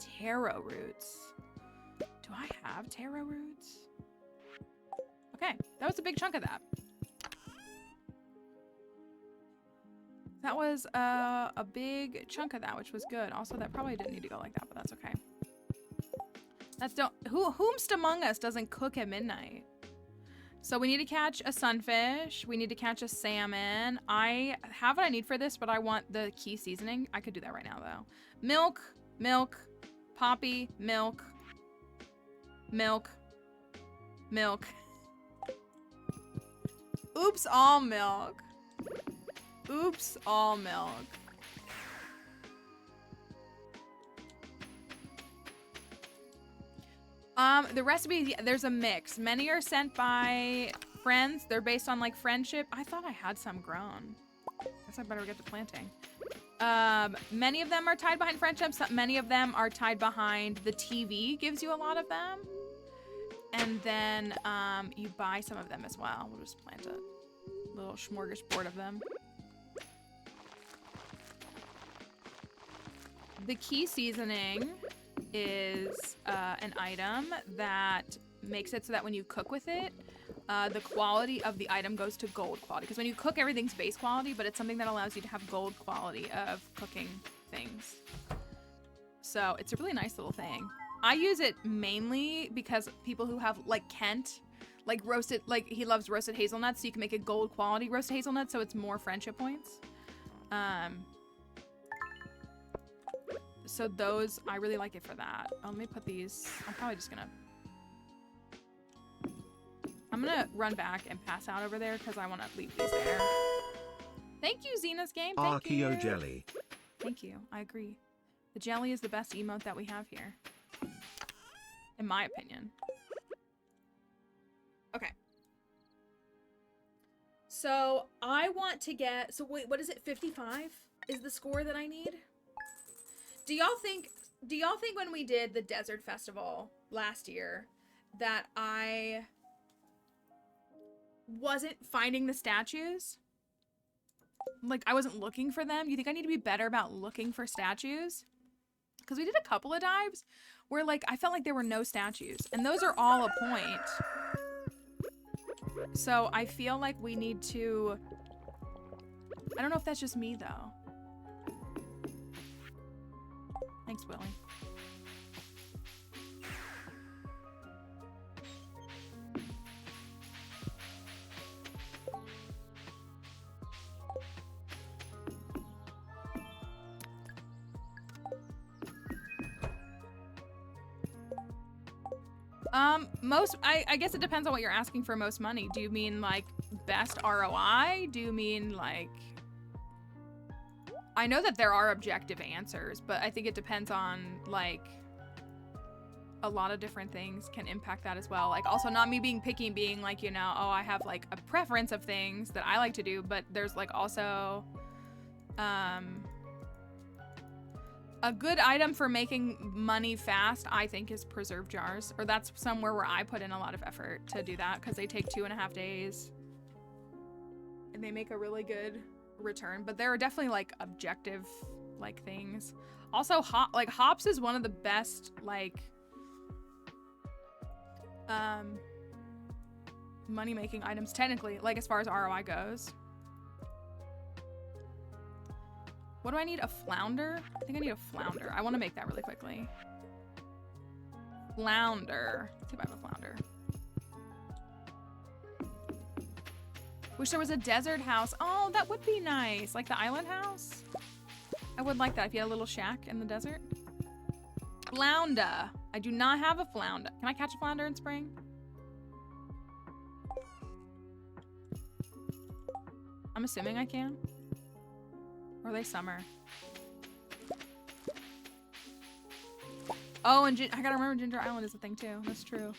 Taro roots. Do I have taro roots? Okay, that was a big chunk of that. That was a big chunk of that, which was good. Also, that probably didn't need to go like that, but that's okay. That's whomst among us doesn't cook at midnight? So we need to catch a sunfish. We need to catch a salmon. I have what I need for this, but I want the key seasoning. I could do that right now, though. Milk, milk, poppy, milk, milk, milk. Oops, all milk. Oops, all milk. The recipes, yeah, there's a mix. Many are sent by friends. They're based on like friendship. I thought I had some grown. Guess I better get to planting. Many of them are tied behind friendships. Many of them are tied behind the TV gives you a lot of them. And then you buy some of them as well. We'll just plant a little smorgasbord of them. The key seasoning is an item that makes it so that when you cook with it, the quality of the item goes to gold quality. Because when you cook, everything's base quality, but it's something that allows you to have gold quality of cooking things. So it's a really nice little thing. I use it mainly because people who have, like Kent, like roasted, like he loves roasted hazelnuts, so you can make a gold quality roasted hazelnut, so it's more friendship points. So those, I really like it for that. Oh, let me put these, I'm probably just gonna run back and pass out over there because I want to leave these there. Thank you, Xena's game. Thank you. Archeo jelly. Thank you. I agree. The jelly is the best emote that we have here, in my opinion. Okay. So I want to get. So wait, what is it? 55 is the score that I need. Do y'all think when we did the Desert Festival last year that I wasn't finding the statues? Like, I wasn't looking for them? You think I need to be better about looking for statues? Because we did a couple of dives where, like, I felt like there were no statues. And those are all a point. So I feel like we need to... I don't know if that's just me, though. Thanks, Willie. I guess it depends on what you're asking for most money. Do you mean like best ROI? Do you mean like... I know that there are objective answers, but I think it depends on like a lot of different things can impact that as well. Like also not me being picky and being like, you know, oh, I have like a preference of things that I like to do, but there's like also a good item for making money fast, I think, is preserve jars. Or that's somewhere where I put in a lot of effort to do that because they take 2.5 days. And they make a really good return. But there are definitely like objective like things. Also, hops is one of the best like money-making items technically, like as far as ROI goes. What do I need? A flounder? I think I need a flounder. I want to make that really quickly. Flounder. Let's see if I have a flounder. Wish there was a desert house. Oh, that would be nice. Like the island house. I would like that if you had a little shack in the desert. Flounder. I do not have a flounder. Can I catch a flounder in spring? I'm assuming I can. Or are they summer? Oh, and I gotta remember Ginger Island is a thing too. That's true.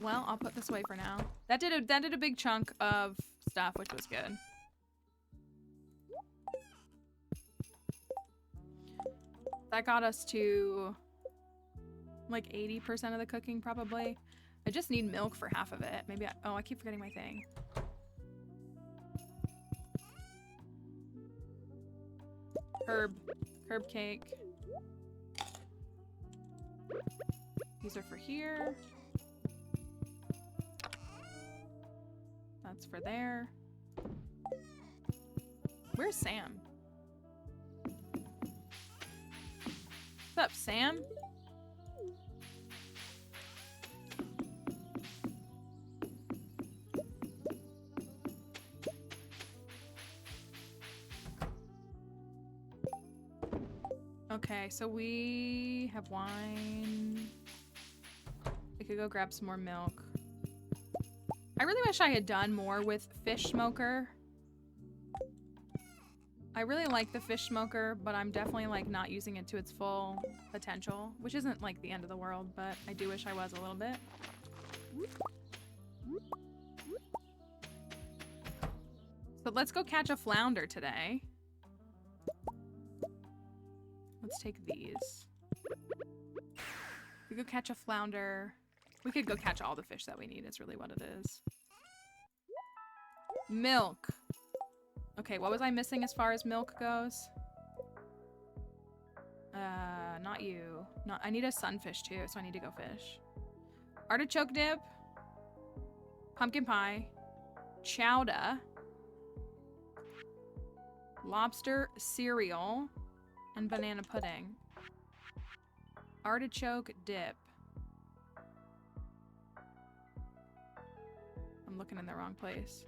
Well, I'll put this away for now. That did a big chunk of stuff, which was good. That got us to like 80% of the cooking probably. I just need milk for half of it. Maybe I keep forgetting my thing. Herb cake. These are for here. That's for there. Where's Sam? What's up, Sam? Okay, so we have wine. We could go grab some more milk. I really wish I had done more with fish smoker. I really like the fish smoker, but I'm definitely like not using it to its full potential, which isn't like the end of the world, but I do wish I was a little bit. So let's go catch a flounder today. Let's take these. We go catch a flounder. We could go catch all the fish that we need, is really what it is. Milk. Okay, what was I missing as far as milk goes? Not you. Not, I need a sunfish too, so I need to go fish. Artichoke dip. Pumpkin pie. Chowder. Lobster cereal. And banana pudding. Artichoke dip. I'm looking in the wrong place.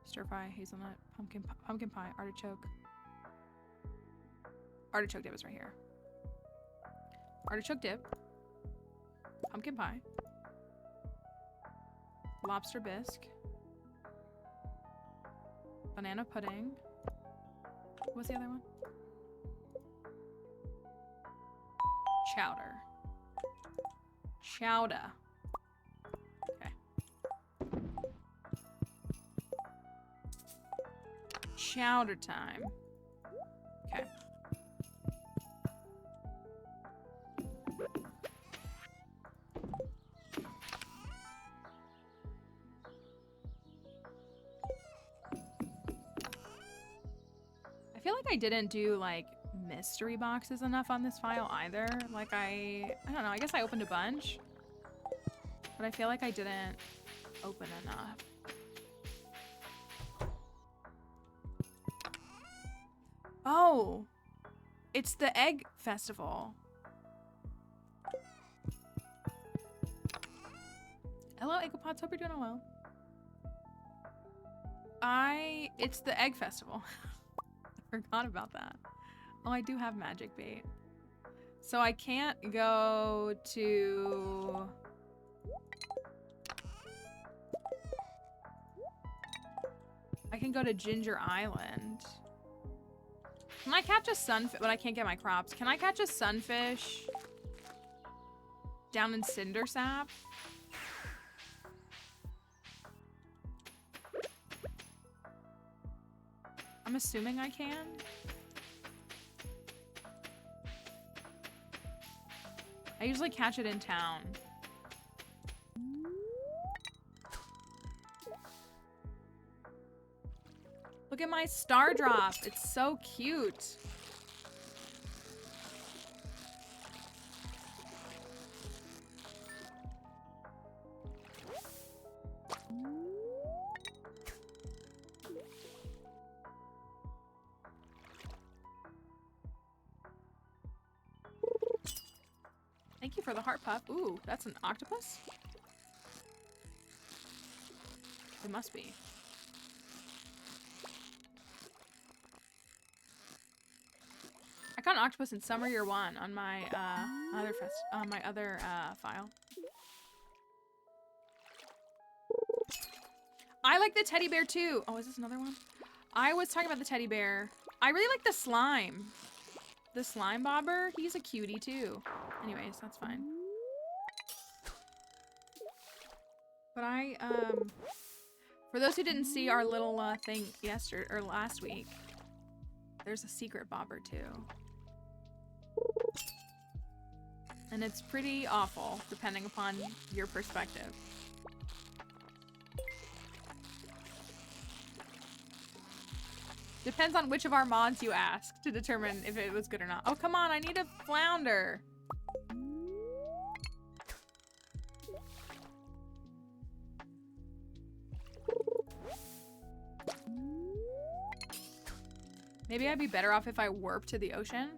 Stir fry, hazelnut, pumpkin pie, artichoke. Artichoke dip is right here. Artichoke dip. Pumpkin pie. Lobster bisque. Banana pudding. What's the other one? Chowder. Chowder. Okay. Chowder time. Okay. I feel like I didn't do like mystery boxes enough on this file either. Like I don't know, I guess I opened a bunch, but I feel like I didn't open enough. Oh, it's the egg festival. Hello, Ecopods, hope you're doing well. It's the egg festival. I forgot about that. Oh, I do have magic bait. So I can't go to... I can go to Ginger Island. Can I catch a sunfish? But I can't get my crops. Can I catch a sunfish down in Cindersap? I'm assuming I can. I usually catch it in town. Look at my star drop. It's so cute. Thank you for the heart puff. Ooh, that's an octopus? It must be. I caught an octopus in Summer Year 1 on my other file. I like the teddy bear too. Oh, is this another one? I was talking about the teddy bear. I really like the slime. The slime bobber, he's a cutie too. Anyways, that's fine. But for those who didn't see our little thing yesterday or last week, there's a secret bobber too. And it's pretty awful, depending upon your perspective. Depends on which of our mods you ask to determine if it was good or not. Oh, come on, I need a flounder. Maybe I'd be better off if I warp to the ocean.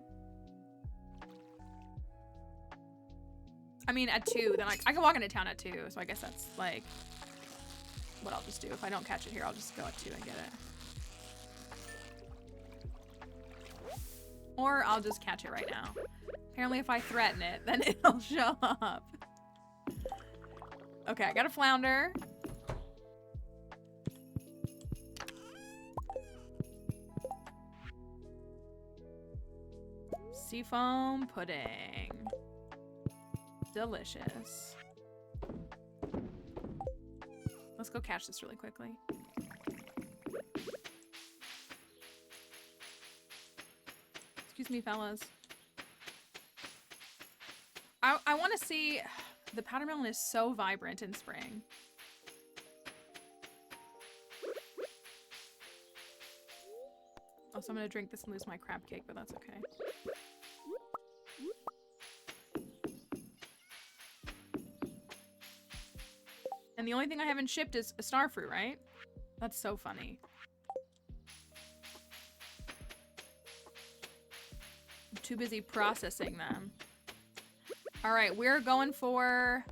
I mean, at 2, then I can walk into town at 2, so I guess that's like what I'll just do. If I don't catch it here, I'll just go at 2 and get it. Or I'll just catch it right now. Apparently if I threaten it, then it'll show up. Okay, I got a flounder. Seafoam pudding. Delicious. Let's go catch this really quickly. Excuse me, fellas. I want to see... The powder melon is so vibrant in spring. Also, I'm going to drink this and lose my crab cake, but that's okay. And the only thing I haven't shipped is a star fruit, right? That's so funny. I'm too busy processing them. All right, we're going for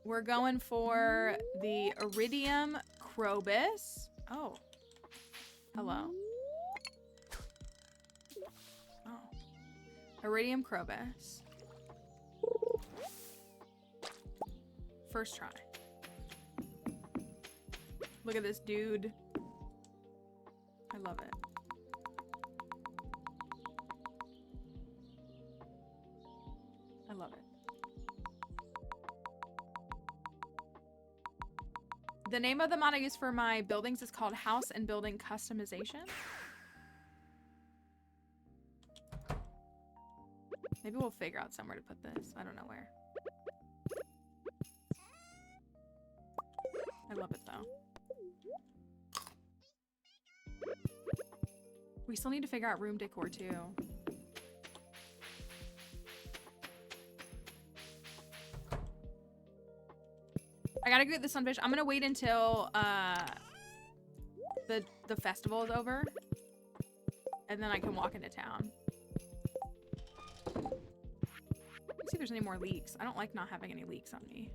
the Iridium Crobus. Oh. Hello. Oh. Iridium Crobus. First try. Look at this dude. I love it. I love it. The name of the mod I use for my buildings is called House and Building Customization. Maybe we'll figure out somewhere to put this. I don't know where. I love it though. We still need to figure out room decor too. I gotta get the sunfish. I'm gonna wait until the festival is over, and then I can walk into town. Let's see if there's any more leaks. I don't like not having any leaks on me.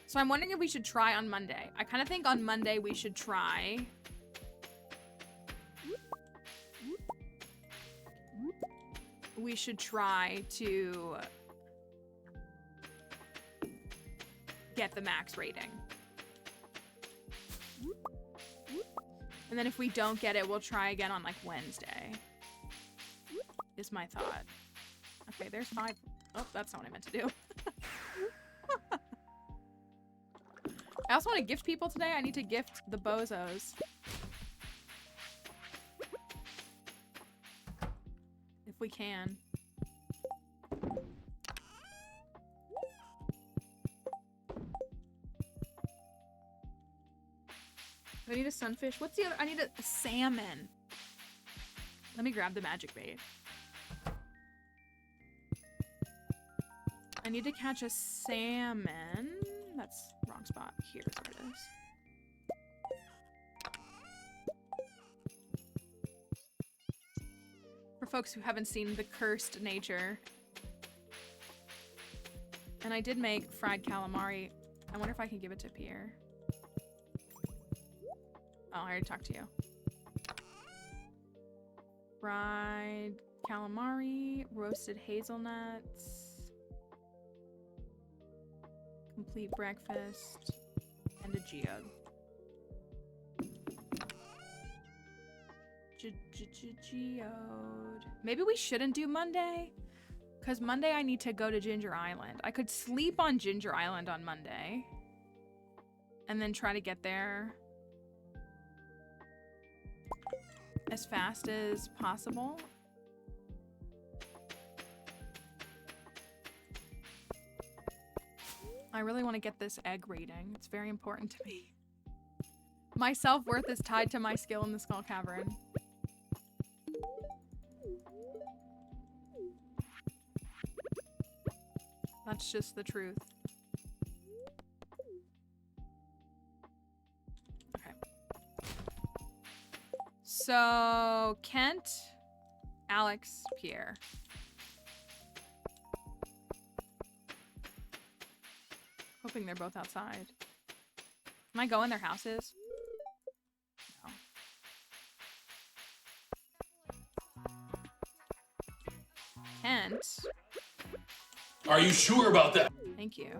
So I'm wondering if we should try on Monday. I kind of think on Monday we should try. We should try to get the max rating. And then if we don't get it, we'll try again on like Wednesday. Is my thought. Okay, there's 5. Oh, that's not what I meant to do. I also want to gift people today. I need to gift the bozos. If we can. I need a sunfish. What's the other? I need a salmon. Let me grab the magic bait. I need to catch a salmon. That's wrong spot. Here's where it is. For folks who haven't seen the cursed nature. And I did make fried calamari. I wonder if I can give it to Pierre. Oh, I already talked to you. Fried calamari, roasted hazelnuts. Complete breakfast, and a geode. Geode. Maybe we shouldn't do Monday, because Monday I need to go to Ginger Island. I could sleep on Ginger Island on Monday, and then try to get there as fast as possible. I really want to get this egg rating. It's very important to me. My self-worth is tied to my skill in the Skull Cavern. That's just the truth. Okay. So, Kent, Alex, Pierre. Hoping they're both outside. Can I go in their houses? No. Kent. Are you sure about that? Thank you.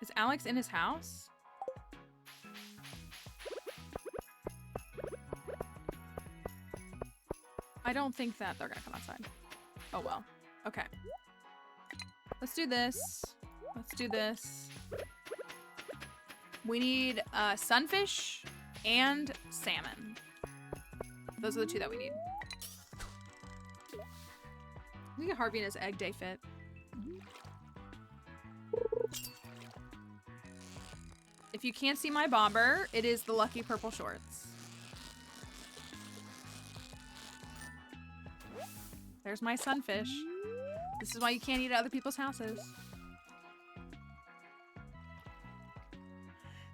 Is Alex in his house? I don't think that they're gonna come outside. Oh well. Okay. Let's do this. Let's do this. We need sunfish and salmon. Those are the two that we need. We get Harvey in his egg day fit. If you can't see my bobber, it is the lucky purple shorts. There's my sunfish. This is why you can't eat at other people's houses.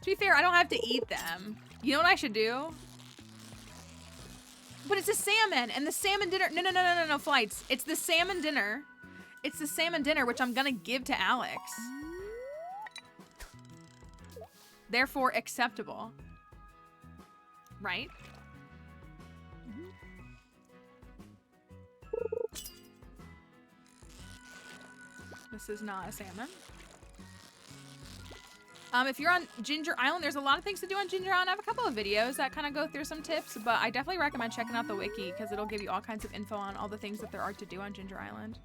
To be fair, I don't have to eat them. You know what I should do? But it's a salmon, and the salmon dinner. No, flights. It's the salmon dinner. It's the salmon dinner, which I'm gonna give to Alex. Therefore, acceptable. Right? This is not a salmon. If you're on Ginger Island, there's a lot of things to do on Ginger Island. I have a couple of videos that kind of go through some tips, but I definitely recommend checking out the wiki because it'll give you all kinds of info on all the things that there are to do on Ginger Island.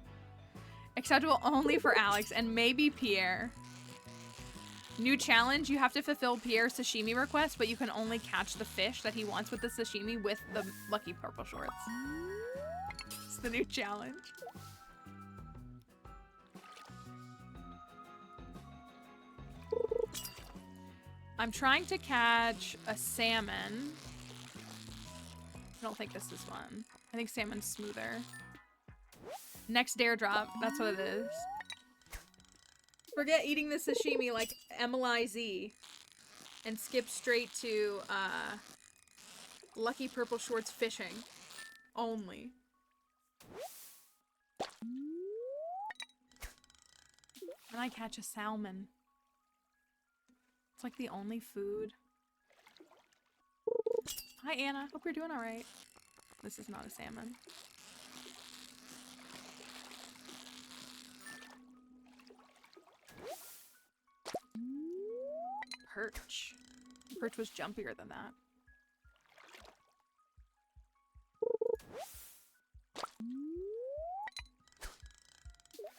Acceptable only for Alex and maybe Pierre. New challenge, you have to fulfill Pierre's sashimi request, but you can only catch the fish that he wants with the sashimi with the lucky purple shorts. It's the new challenge. I'm trying to catch a salmon. I don't think this is one. I think salmon's smoother. Next dare drop, that's what it is. Forget eating the sashimi like MLIZ and skip straight to lucky purple shorts fishing only. And I catch a salmon. It's like the only food. Hi Anna, hope you're doing all right. This is not a salmon. Perch. Perch was jumpier than that.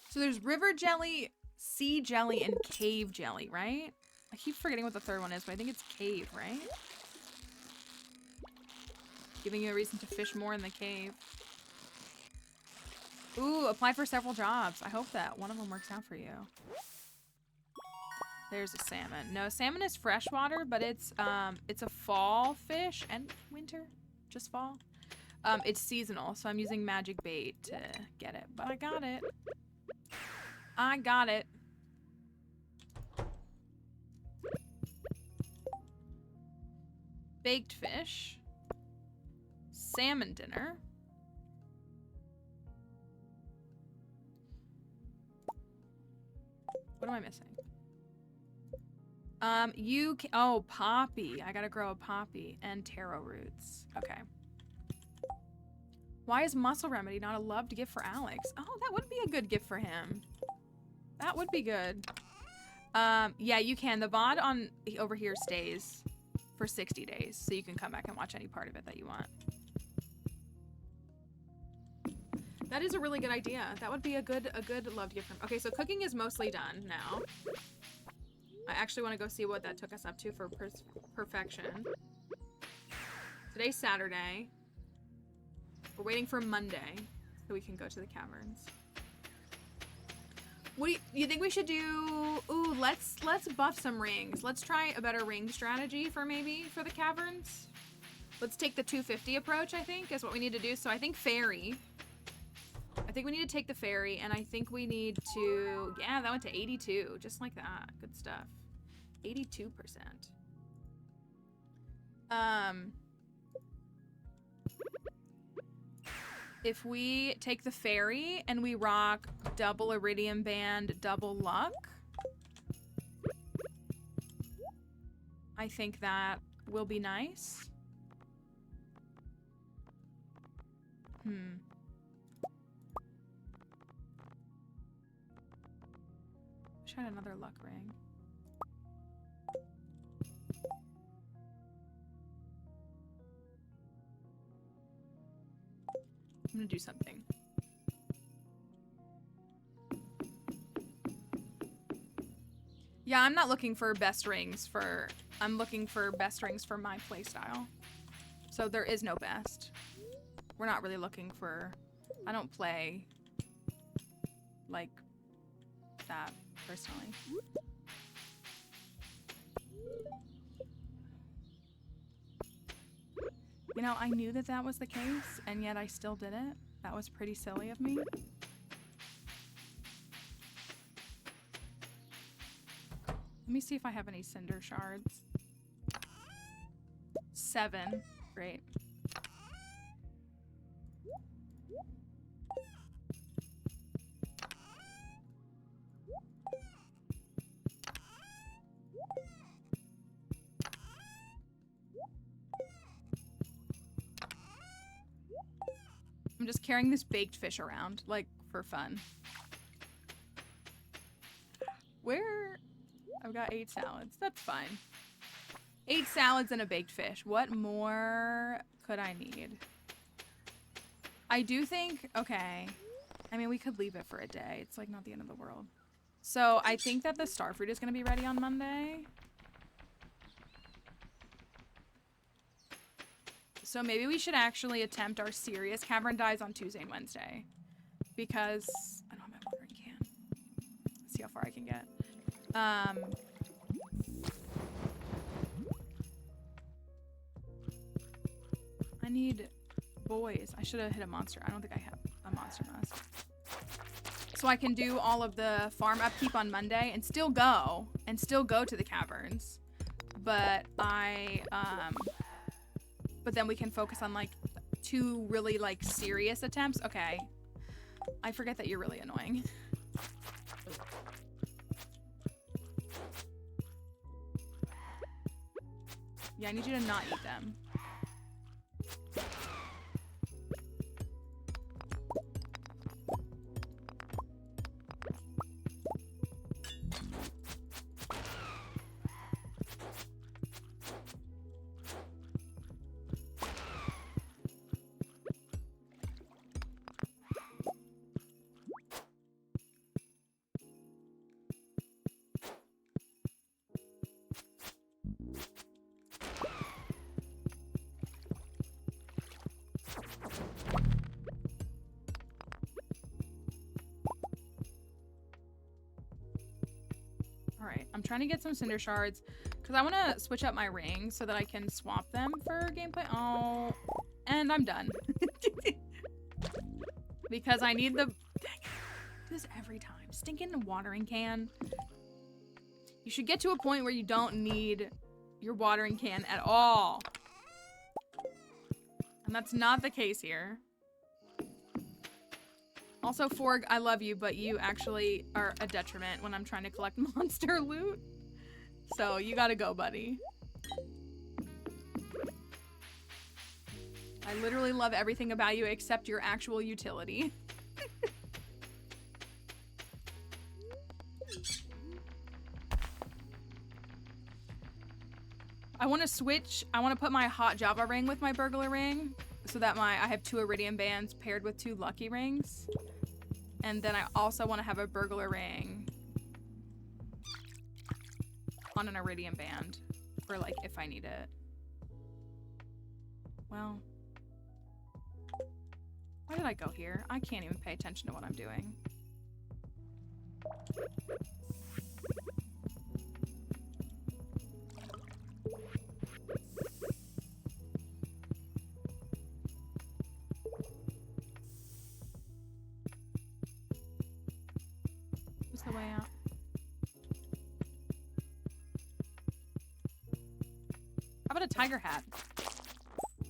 So there's river jelly, sea jelly, and cave jelly, right? I keep forgetting what the third one is, but I think it's cave, right? Giving you a reason to fish more in the cave. Ooh, apply for several jobs. I hope that one of them works out for you. There's a salmon. No, salmon is freshwater, but it's a fall fish and winter, just fall. It's seasonal, so I'm using magic bait to get it, but I got it. I got it. Baked fish. Salmon dinner. What am I missing? Oh, poppy. I gotta grow a poppy and taro roots. Okay. Why is Muscle Remedy not a loved gift for Alex? Oh, that would be a good gift for him. That would be good. Yeah, you can. The VOD on over here stays for 60 days, so you can come back and watch any part of it that you want. That is a really good idea. That would be a good loved gift for him. Okay, so cooking is mostly done now. I actually want to go see what that took us up to for perfection. Today's Saturday. We're waiting for Monday so we can go to the caverns. What do you think we should do? Ooh, let's buff some rings. Let's try a better ring strategy for the caverns. Let's take the 250 approach, I think, is what we need to do. So I think fairy. I think we need to take the fairy, and I think we need to... Yeah, that went to 82, just like that. Good stuff. 82%. If we take the fairy and we rock double iridium band, double luck, I think that will be nice. Try another luck ring. I'm gonna do something. Yeah, I'm not looking for best rings for... I'm looking for best rings for my playstyle. So there is no best. We're not really looking for... I don't play like that, personally. You know, I knew that that was the case, and yet I still did it. That was pretty silly of me. Let me see if I have any cinder shards. 7. Great. I'm just carrying this baked fish around, like, for fun. Where? I've got 8 salads. That's fine. 8 salads and a baked fish. What more could I need? I do think, okay. I mean, we could leave it for a day. It's like not the end of the world. So I think that the starfruit is going to be ready on Monday. So maybe we should actually attempt our serious cavern dives on Tuesday and Wednesday. Because I don't have my watering can. Let's see how far I can get. I need boys. I should have hit a monster. I don't think I have a monster mask. So I can do all of the farm upkeep on Monday and still go to the caverns. But but then we can focus on like 2 really like serious attempts. Okay. I forget that you're really annoying. Yeah, I need you to not eat them. I'm trying to get some cinder shards because I want to switch up my rings so that I can swap them for gameplay. Oh, and I'm done. Because I need the... Do this every time. Stinking watering can. You should get to a point where you don't need your watering can at all. And that's not the case here. Also, Forg, I love you, but you actually are a detriment when I'm trying to collect monster loot. So, you gotta go, buddy. I literally love everything about you except your actual utility. I want to switch. I want to put my hot Java ring with my burglar ring so that I have 2 iridium bands paired with 2 lucky rings. And then I also want to have a burglar ring on an iridium band for like if I need it. Well, why did I go here? I can't even pay attention to what I'm doing. What's the way out? How about a tiger hat?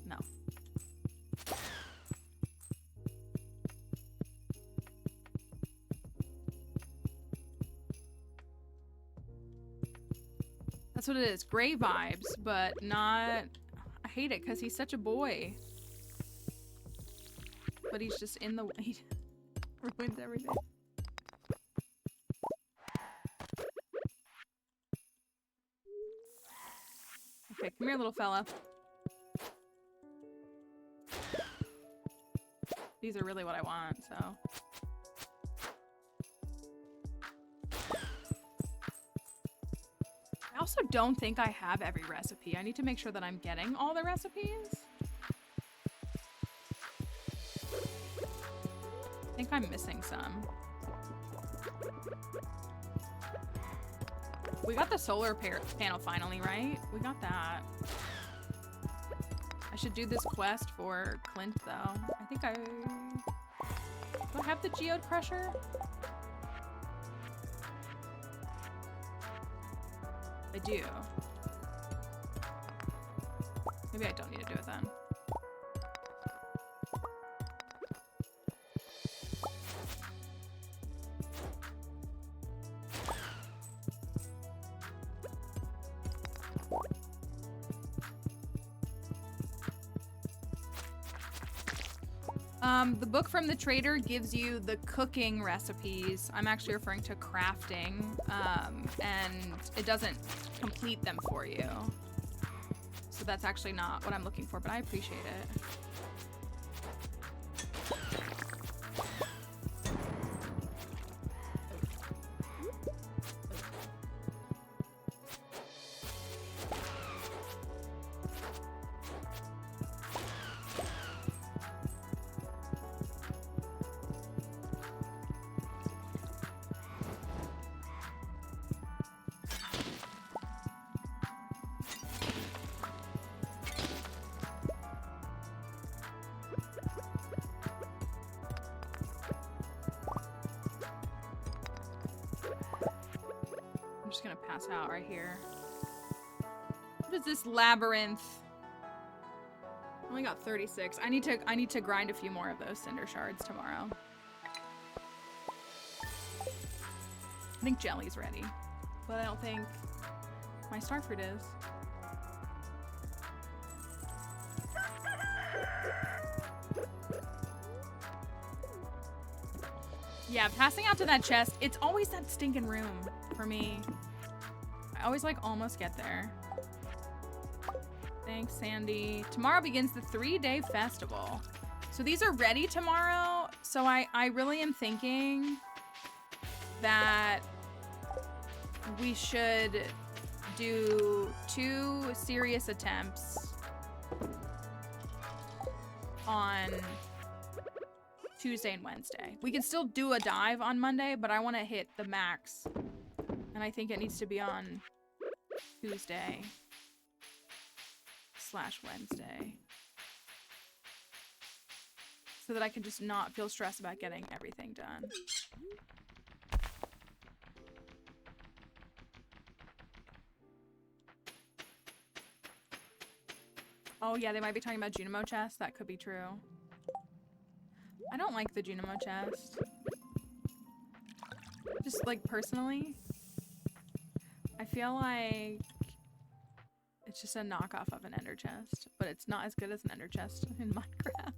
No. That's what it is. Gray vibes, but not... I hate it because he's such a boy. But he's just in the... He ruins everything. Okay, come here, little fella. These are really what I want, so. I also don't think I have every recipe. I need to make sure that I'm getting all the recipes. I think I'm missing some. We got the solar panel finally, right? We got that. I should do this quest for Clint, though. I think I... Do I have the geode crusher? I do. Maybe I don't need to do it then. The book from the trader gives you the cooking recipes. I'm actually referring to crafting, and it doesn't complete them for you. So that's actually not what I'm looking for, but I appreciate it. Out right here. What is this labyrinth? I only got 36. I need to grind a few more of those cinder shards tomorrow. I think jelly's ready, but I don't think my starfruit is. Yeah, passing out to that chest, it's always that stinking room for me. I always like almost get there. Thanks, Sandy. Tomorrow begins the 3-day festival. So these are ready tomorrow. So I really am thinking that we should do 2 serious attempts on Tuesday and Wednesday. We can still do a dive on Monday, but I want to hit the max. And I think it needs to be on Tuesday / Wednesday. So that I can just not feel stressed about getting everything done. Oh yeah, they might be talking about Junimo chest. That could be true. I don't like the Junimo chest. Just like personally. I feel like it's just a knockoff of an ender chest, but it's not as good as an ender chest in Minecraft.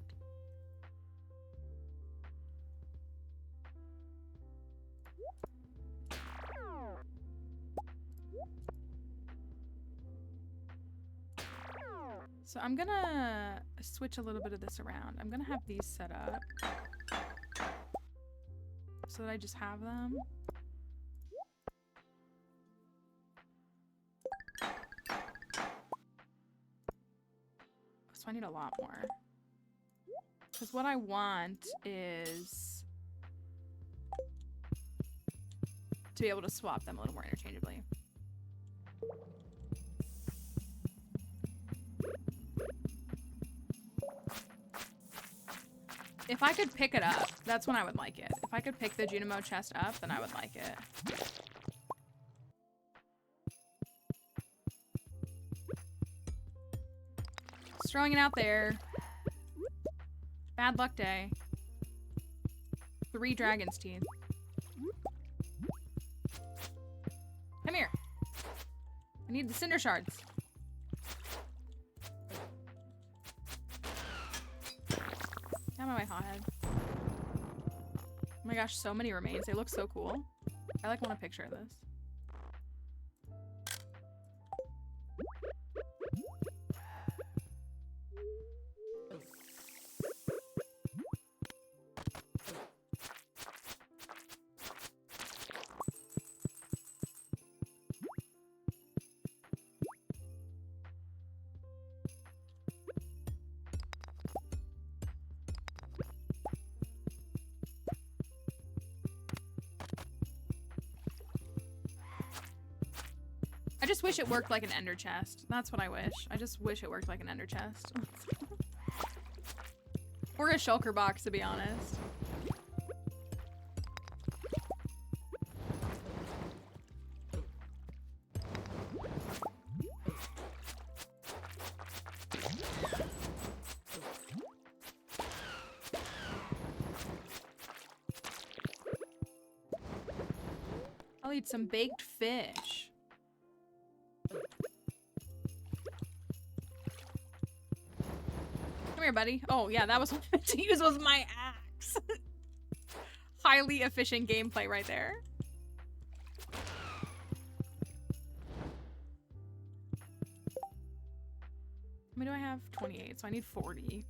So I'm gonna switch a little bit of this around. I'm gonna have these set up so that I just have them. So I need a lot more. Because what I want is to be able to swap them a little more interchangeably. If I could pick it up, that's when I would like it. If I could pick the Junimo chest up, then I would like it. Just throwing it out there. Bad luck day. 3 dragon's teeth. Come here. I need the cinder shards. Out of my hot head. Oh my gosh, so many remains. They look so cool. I like want a picture of this. just wish it worked like an ender chest. That's what I wish. I just wish it worked like an ender chest. Or a shulker box, to be honest. I'll eat some baked fish. Come here, buddy. Oh, yeah, that was what I meant to use was my axe. Highly efficient gameplay right there. How many do I have? 28, so I need 40.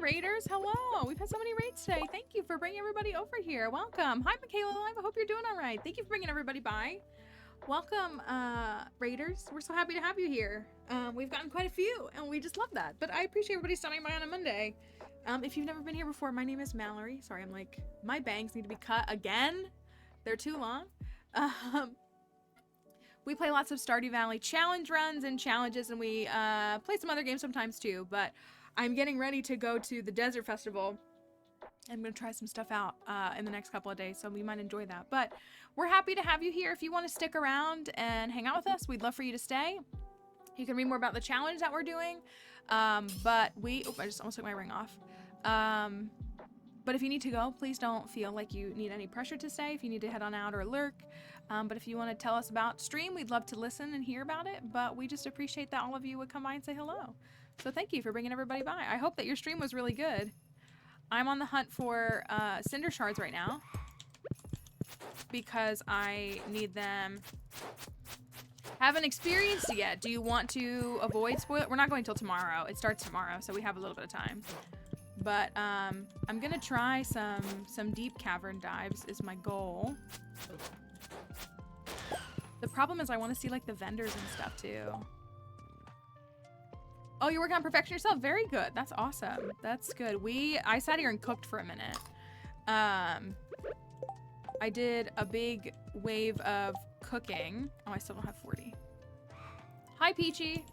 Raiders, hello. We've had so many raids today. Thank you for bringing everybody over here. Welcome. Hi, Michaela. I hope you're doing all right. Thank you for bringing everybody by. Welcome, Raiders. We're so happy to have you here. We've gotten quite a few, and we just love that. But I appreciate everybody stopping by on a Monday. If you've never been here before, my name is Mallory. Sorry, I'm like, my bangs need to be cut again. They're too long. We play lots of Stardew Valley challenge runs and challenges, and we play some other games sometimes too, but I'm getting ready to go to the Desert Festival. I'm going to try some stuff out in the next couple of days, so we might enjoy that. But we're happy to have you here. If you want to stick around and hang out with us, we'd love for you to stay. You can read more about the challenge that we're doing. But I just almost took my ring off. But if you need to go, please don't feel like you need any pressure to stay. If you need to head on out or lurk. But if you want to tell us about stream, we'd love to listen and hear about it. But we just appreciate that all of you would come by and say hello. So thank you for bringing everybody by. I hope that your stream was really good. I'm on the hunt for cinder shards right now because I need them. Haven't experienced it yet. Do you want to avoid spoil? We're not going till tomorrow. It starts tomorrow, so we have a little bit of time. But I'm gonna try some deep cavern dives is my goal. The problem is I want to see like the vendors and stuff too. Oh, you're working on perfection yourself? Very good. That's awesome. That's good. I sat here and cooked for a minute. I did a big wave of cooking. Oh, I still don't have 40. Hi, Peachy.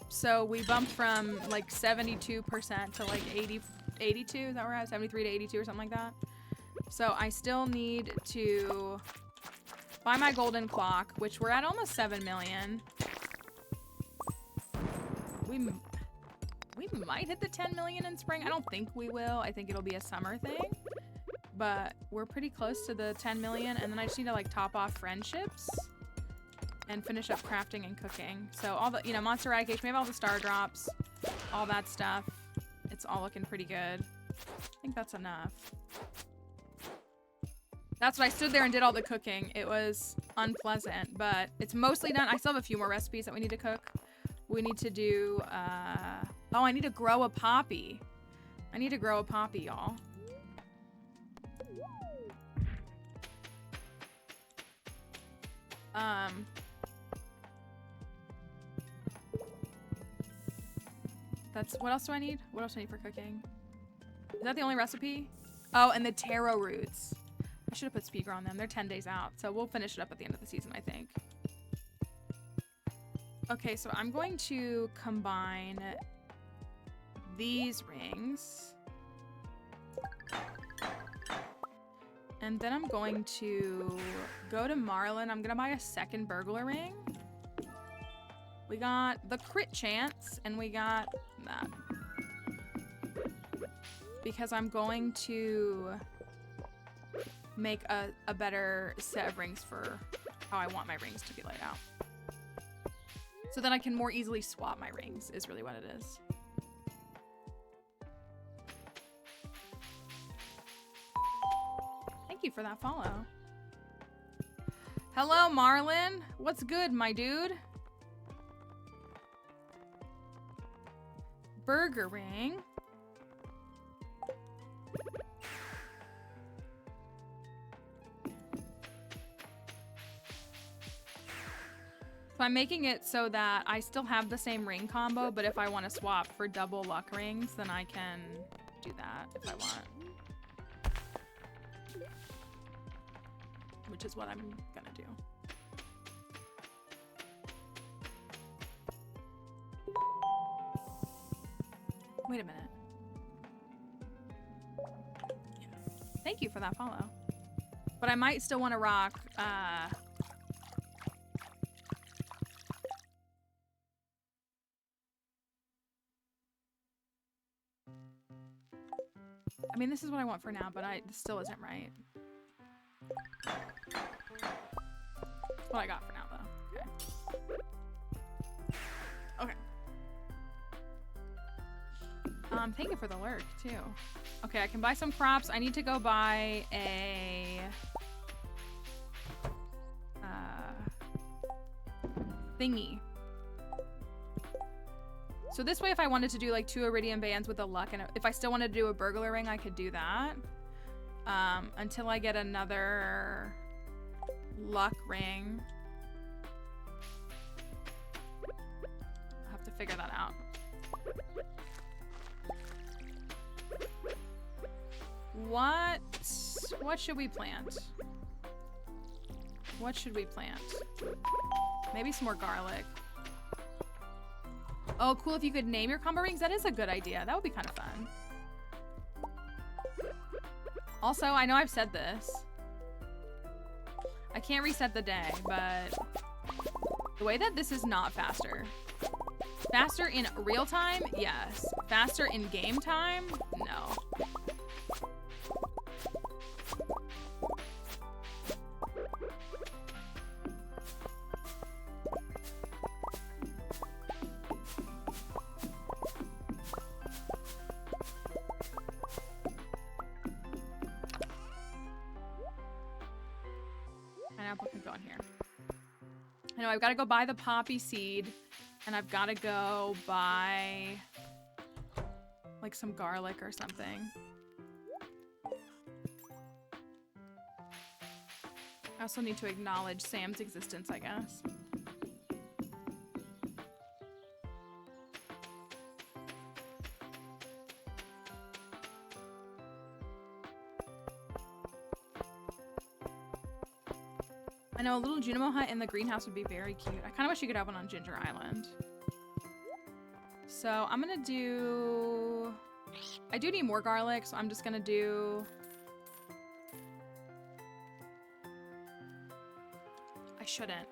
So we bumped from like 72% to like 82. Is that where I was? 73 to 82 or something like that. So I still need to buy my golden clock, which we're at almost 7 million. We might hit the 10 million in spring. I don't think we will. I think it'll be a summer thing. But we're pretty close to the 10 million. And then I just need to like top off friendships and finish up crafting and cooking. So all the, monster eradication, we have all the star drops, all that stuff. It's all looking pretty good. I think that's enough. That's what I stood there and did all the cooking. It was unpleasant, but it's mostly done. I still have a few more recipes that we need to cook. We need to do, oh, I need to grow a poppy. I need to grow a poppy, y'all. What else do I need? What else do I need for cooking? Is that the only recipe? Oh, and the taro roots. I should have put speaker on them. They're 10 days out, so we'll finish it up at the end of the season, I think. Okay, so I'm going to combine these rings. And then I'm going to go to Marlin. I'm going to buy a second burglar ring. We got the crit chance, and we got that. Because I'm going to make a better set of rings for how I want my rings to be laid out. So that I can more easily swap my rings is really what it is. Thank you for that follow. Hello, Marlin. What's good, my dude? Burger ring. So I'm making it so that I still have the same ring combo, but if I want to swap for double luck rings, then I can do that if I want. Which is what I'm gonna do. Wait a minute. Thank you for that follow. But I might still want to rock, I mean, this is what I want for now, but this still isn't right. That's what I got for now, though. Okay. Okay. Thank you for the lurk, too. Okay, I can buy some crops. I need to go buy a... thingy. So this way, if I wanted to do like 2 iridium bands with a luck, and if I still wanted to do a burglar ring, I could do that. Until I get another luck ring. I'll have to figure that out. What should we plant? What should we plant? Maybe some more garlic. Oh, cool. If you could name your combo rings, that is a good idea. That would be kind of fun. Also, I know I've said this. I can't reset the day, but the way that this is not faster. Faster in real time? Yes. Faster in game time? No. Pineapple can go in here. I know I've got to go buy the poppy seed, and I've got to go buy like some garlic or something. I also need to acknowledge Sam's existence, I guess. I know a little Junimo hut in the greenhouse would be very cute. I kind of wish you could have one on Ginger Island. So I'm gonna do... I do need more garlic, so I'm just gonna do... I shouldn't.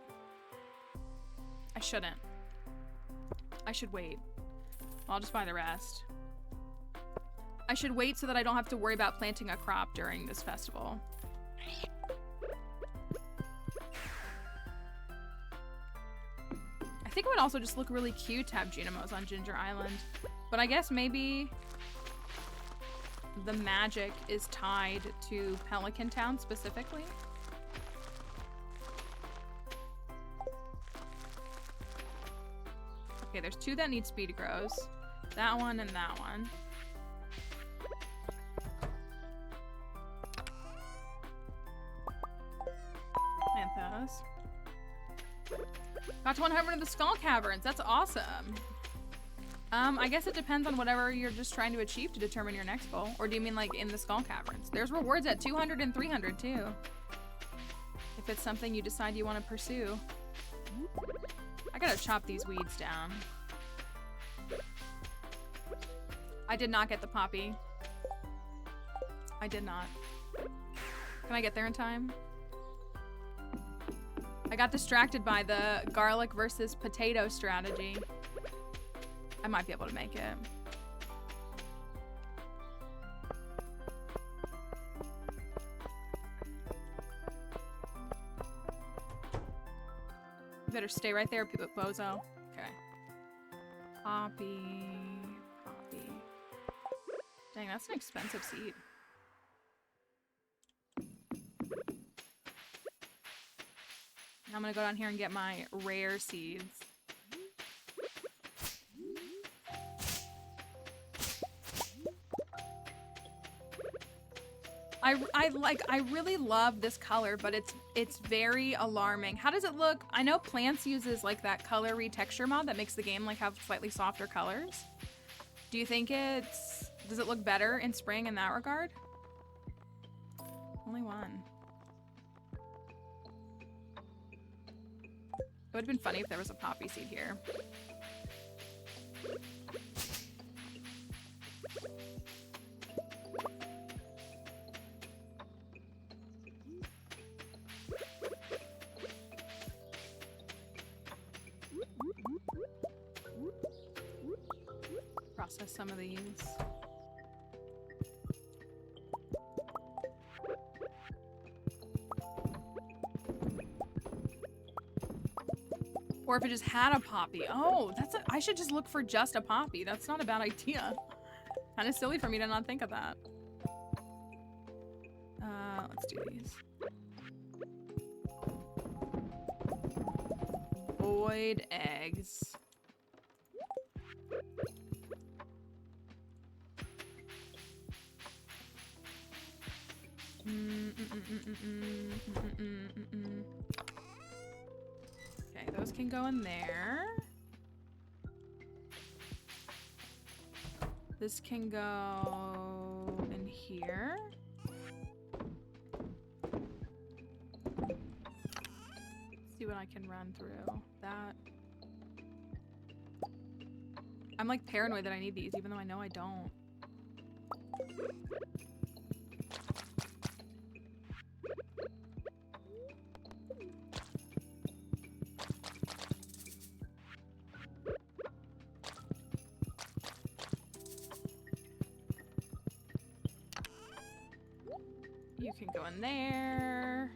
I shouldn't. I should wait. I'll just buy the rest. I should wait so that I don't have to worry about planting a crop during this festival. I think it would also just look really cute to have Junimos on Ginger Island. But I guess maybe the magic is tied to Pelican Town specifically. Okay, there's 2 that need speed grows. That one and that one. Plant those. Got to 100 of the Skull Caverns. That's awesome. I guess it depends on whatever you're just trying to achieve to determine your next goal. Or do you mean like in the Skull Caverns? There's rewards at 200 and 300 too. If it's something you decide you want to pursue. I gotta chop these weeds down. I did not get the poppy. I did not. Can I get there in time? I got distracted by the garlic versus potato strategy. I might be able to make it. You better stay right there, bozo. Okay. Poppy. Poppy. Dang, that's an expensive seed. I'm gonna go down here and get my rare seeds. I really love this color, but it's very alarming. How does it look? I know Plants uses like that color retexture mod that makes the game like have slightly softer colors. Do you think does it look better in spring in that regard? Only one. It would have been funny if there was a poppy seed here. Process some of these. Or if it just had a poppy. Oh, I should just look for just a poppy. That's not a bad idea. Kind of silly for me to not think of that. Let's do these. Void eggs. Okay, those can go in there. This can go in here. See what I can run through. That. I'm like paranoid that I need these, even though I know I don't. You can go in there.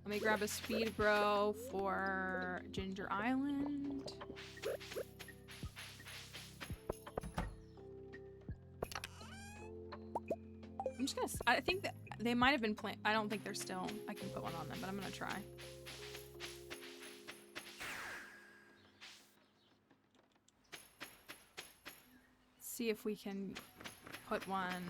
Let me grab a speed grow for Ginger Island. I'm just gonna, I think that they might have been I don't think they're still, I can put one on them, but I'm gonna try. See if we can put one.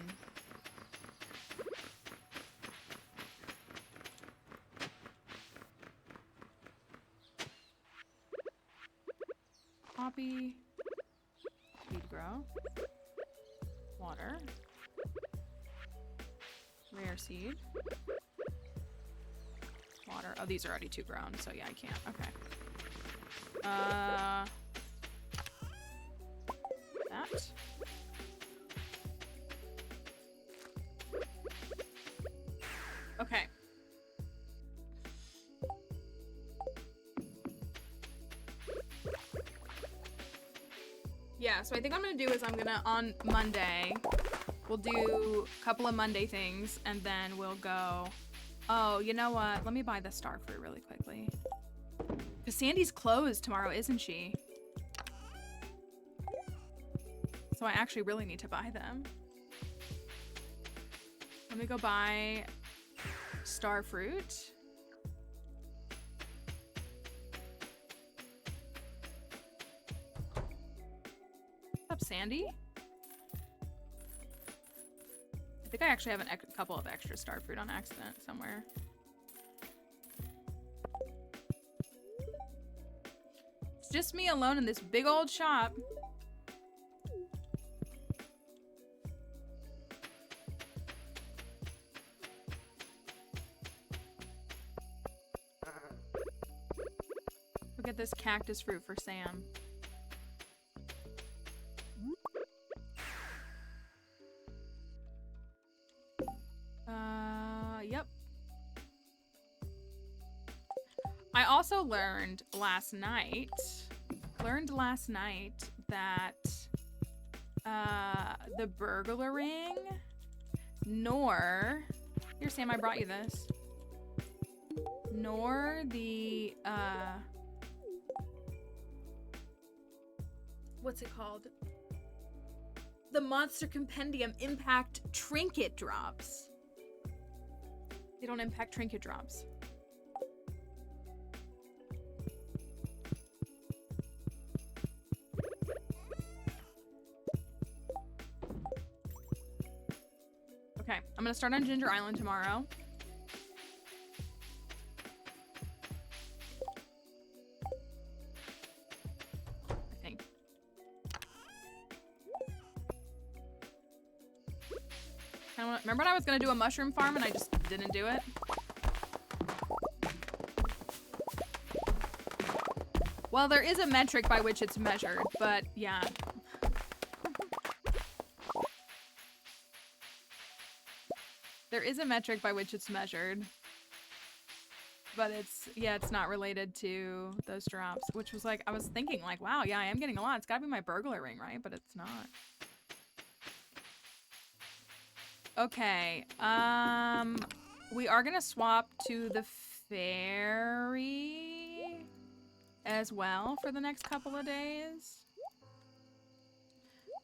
Poppy, seed grow, water, rare seed, water. Oh, these are already 2 grown, so yeah, I can't. Okay. That. Okay. Yeah, so I think what I'm gonna do is I'm gonna, on Monday, we'll do a couple of Monday things, and then we'll go, oh, you know what? Let me buy the star fruit really quickly. Because Sandy's closed tomorrow, isn't she? So I actually really need to buy them. Let me go buy star fruit. What's up, Sandy? I think I actually have a couple of extra star fruit on accident somewhere. It's just me alone in this big old shop. Look at this cactus fruit for Sam. Yep. I also learned last night that the burglaring nor here, Sam, I brought you this, nor the what's it called, the monster compendium impact trinket drops. They don't impact trinket drops. I'm gonna start on Ginger Island tomorrow. I think. Remember when I was gonna do a mushroom farm and I just didn't do it? Well, there is a metric by which it's measured, but yeah. There is a metric by which it's measured. But it's not related to those drops, which was like, I was thinking like, wow, yeah, I am getting a lot. It's gotta be my burglar ring, right? But it's not. Okay, we are gonna swap to the ferry as well for the next couple of days.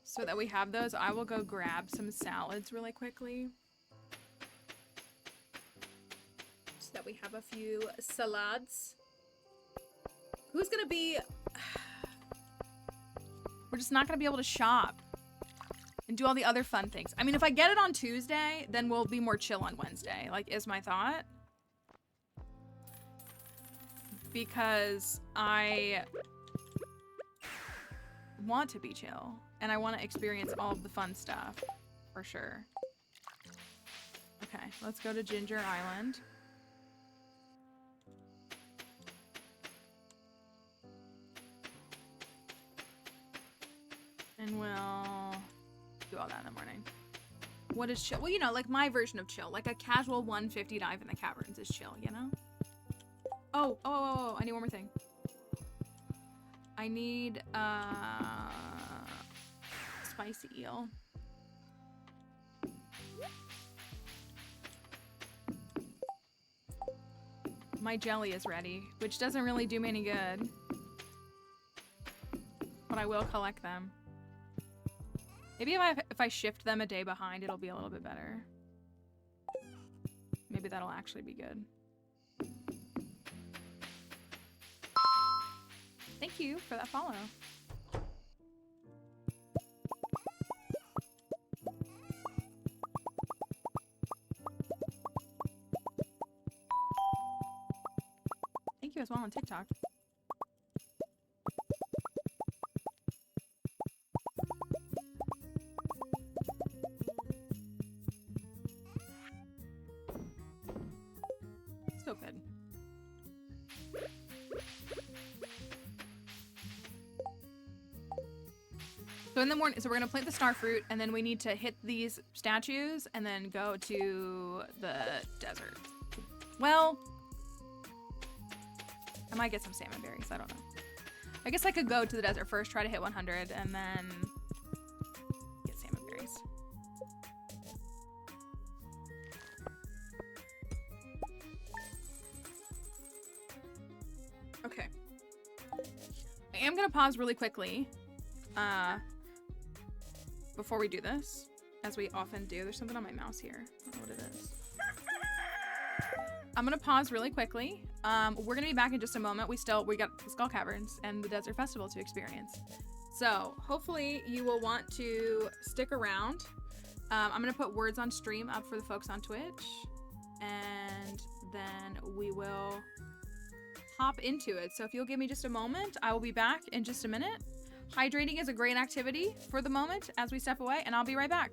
So that we have those, I will go grab some salads really quickly. So that we have a few salads. Who's gonna be... We're just not gonna be able to shop and do all the other fun things. I mean, if I get it on Tuesday, then we'll be more chill on Wednesday, like, is my thought. Because I want to be chill, and I want to experience all of the fun stuff, for sure. Okay, let's go to Ginger Island. And we'll do all that in the morning. What is chill? Well, you know, like my version of chill. Like a casual 150 dive in the caverns is chill, you know? Oh, I need one more thing. I need, spicy eel. My jelly is ready, which doesn't really do me any good. But I will collect them. Maybe if I shift them a day behind, it'll be a little bit better. Maybe that'll actually be good. Thank you for that follow. Thank you as well on TikTok. So good. So in the morning, so we're gonna plant the star fruit, and then we need to hit these statues, and then go to the desert. Well, I might get some salmon berries. I don't know. I guess I could go to the desert first, try to hit 100, and then get salmon berries. Okay. I am gonna pause really quickly. Before we do this, as we often do. There's something on my mouse here. I don't know what it is. I'm gonna pause really quickly. We're gonna be back in just a moment. We got the Skull Caverns and the Desert Festival to experience. So hopefully you will want to stick around. I'm gonna put words on stream up for the folks on Twitch, and then we will hop into it. So if you'll give me just a moment, I will be back in just a minute. Hydrating is a great activity for the moment as we step away, and I'll be right back.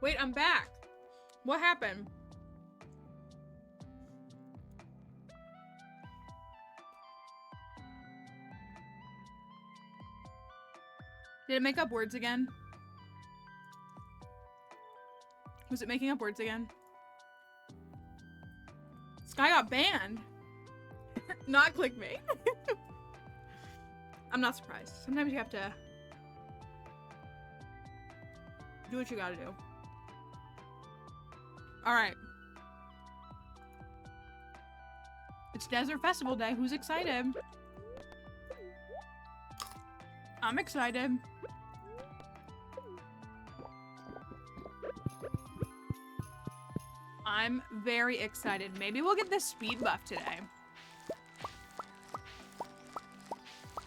Wait, I'm back. What happened? Did it make up words again? Was it making up words again? Sky got banned. Not clickbait. I'm not surprised. Sometimes you have to do what you gotta do. Alright. It's Desert Festival Day. Who's excited? I'm excited. I'm very excited. Maybe we'll get the speed buff today.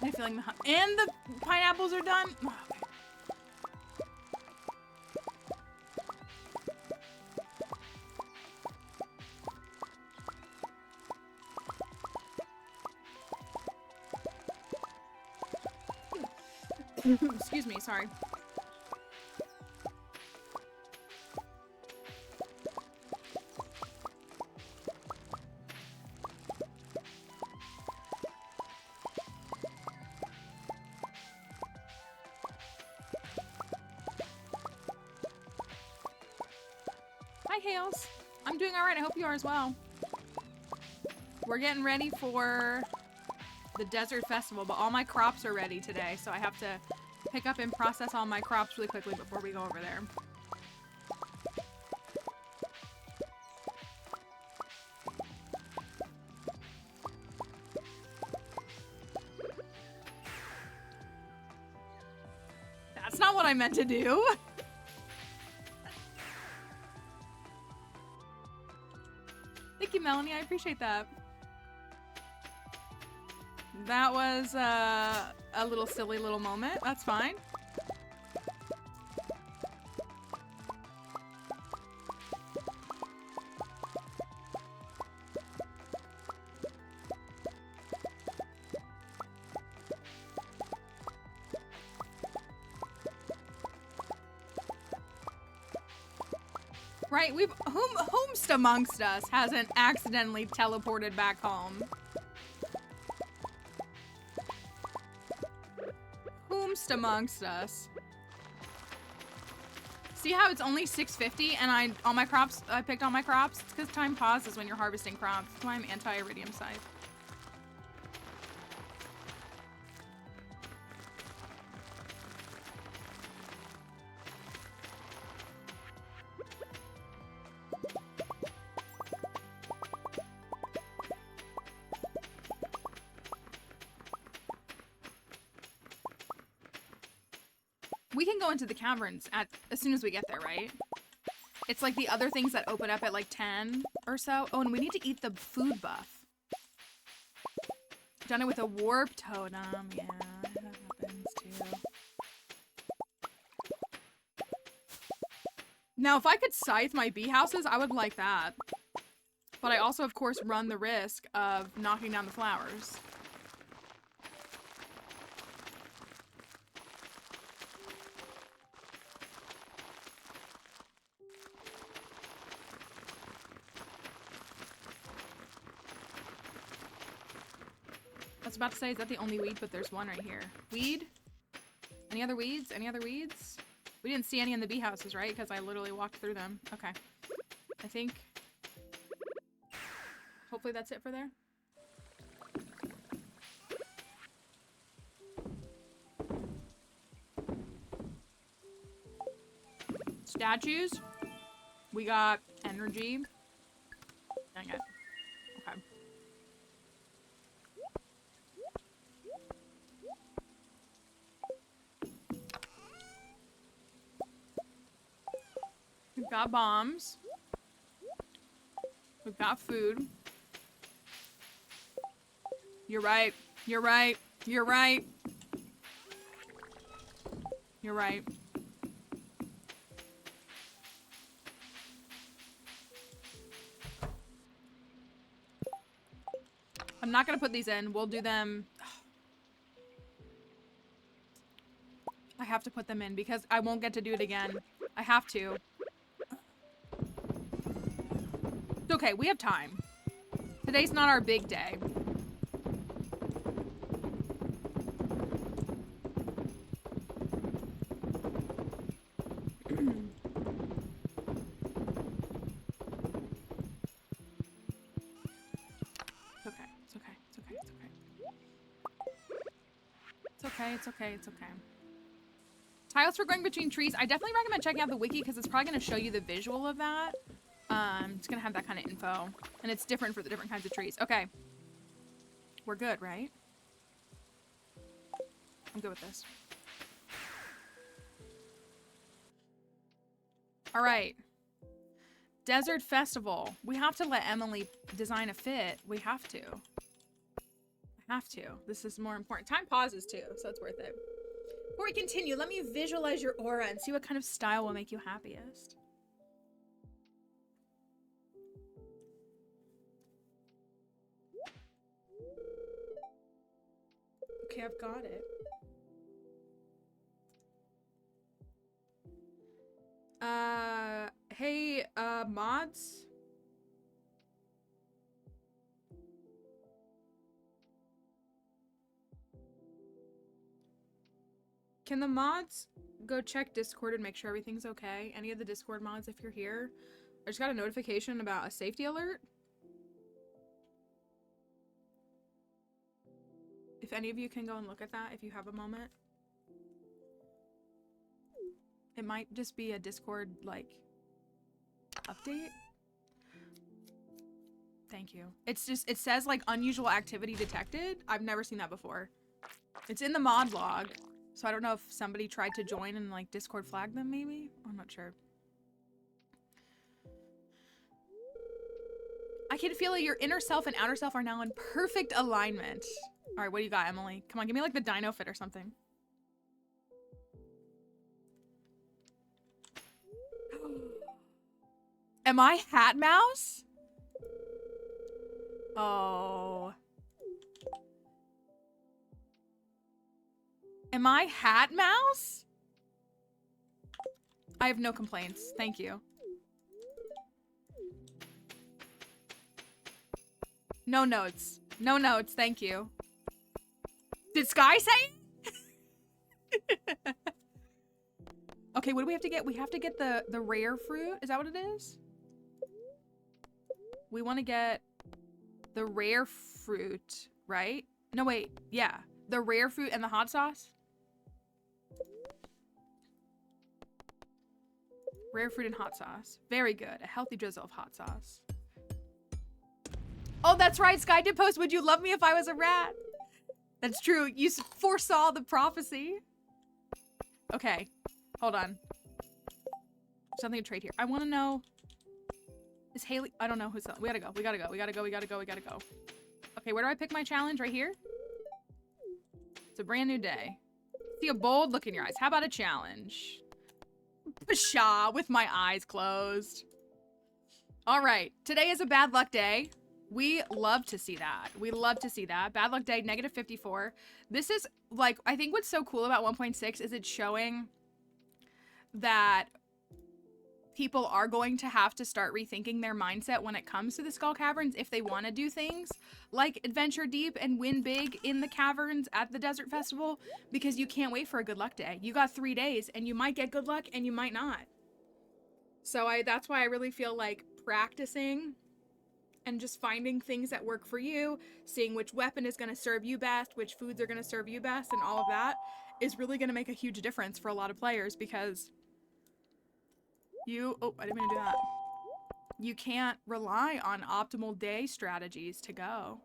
I'm feeling the and the pineapples are done. Oh, okay. Excuse me, sorry. Hi, Hales. I'm doing all right. I hope you are as well. We're getting ready for the Desert Festival, but all my crops are ready today, so I have to pick up and process all my crops really quickly before we go over there. That's not what I meant to do. Thank you, Melanie. I appreciate that. That was a little silly little moment. That's fine. Right, whomst amongst us hasn't accidentally teleported back home? Whomst amongst us? See how it's only 6:50 and I picked all my crops? It's because time pauses when you're harvesting crops. That's why I'm anti-iridium scythe. We can go into the caverns as soon as we get there, right? It's like the other things that open up at like 10 or so. Oh, and we need to eat the food buff. Done it with a warp totem. Yeah, that happens too. Now, if I could scythe my bee houses, I would like that. But I also, of course, run the risk of knocking down the flowers. I was about to say, is that the only weed? But there's one right here. Weed? Any other weeds? Any other weeds? We didn't see any in the bee houses, right? Because I literally walked through them. Okay. I think... Hopefully that's it for there. Statues. We got energy. Dang it. Okay. We've got bombs. We've got food. You're right. You're right. You're right. You're right. I'm not gonna put these in. We'll do them. I have to put them in because I won't get to do it again. I have to. okay, we have time. Today's not our big day. It's okay. Tiles for going between trees. I definitely recommend checking out the wiki because it's probably going to show you the visual of that. It's going to have that kind of info. And it's different for the different kinds of trees. Okay. We're good, right? I'm good with this. All right. Desert Festival. We have to let Emily design a fit. We have to. This is more important. Time pauses too, so it's worth it. Before we continue, let me visualize your aura and see what kind of style will make you happiest. Okay, I've got it. Hey, mods? Can the mods go check Discord and make sure everything's okay? Any of the Discord mods, if you're here. I just got a notification about a safety alert. If any of you can go and look at that, if you have a moment. It might just be a Discord, like, update. Thank you. It's just, it says, like, unusual activity detected. I've never seen that before. It's in the mod log. So I don't know if somebody tried to join and like Discord flagged them maybe? I'm not sure. I can feel it. Your inner self and outer self are now in perfect alignment. All right, what do you got, Emily? Come on, give me like the dino fit or something. Am I Hat Mouse? Oh. Am I Hat Mouse? I have no complaints. Thank you. No notes. No notes. Thank you. Did Sky say it? Okay, what do we have to get? We have to get the rare fruit. Is that what it is? We want to get the rare fruit, right? No, wait. Yeah. The rare fruit and the hot sauce? Rare fruit and hot sauce. Very good. A healthy drizzle of hot sauce. Oh, that's right. Sky did post, would you love me if I was a rat? That's true. You foresaw the prophecy. Okay. Hold on. Something to trade here. I want to know. Is Haley? I don't know who's. We gotta go. We gotta go. We gotta go. We gotta go. We gotta go. Okay, where do I pick my challenge? Right here? It's a brand new day. See a bold look in your eyes. How about a challenge? Pshaw, with my eyes closed. All right. Today is a bad luck day. We love to see that. We love to see that. Bad luck day, -54. This is, like, I think what's so cool about 1.6 is it's showing that people are going to have to start rethinking their mindset when it comes to the Skull Caverns if they want to do things like adventure deep and win big in the caverns at the Desert Festival, because you can't wait for a good luck day. You got 3 days and you might get good luck and you might not. So that's why I really feel like practicing and just finding things that work for you, seeing which weapon is going to serve you best, which foods are going to serve you best, and all of that is really going to make a huge difference for a lot of players, because oh, I didn't mean to do that. You can't rely on optimal day strategies to go.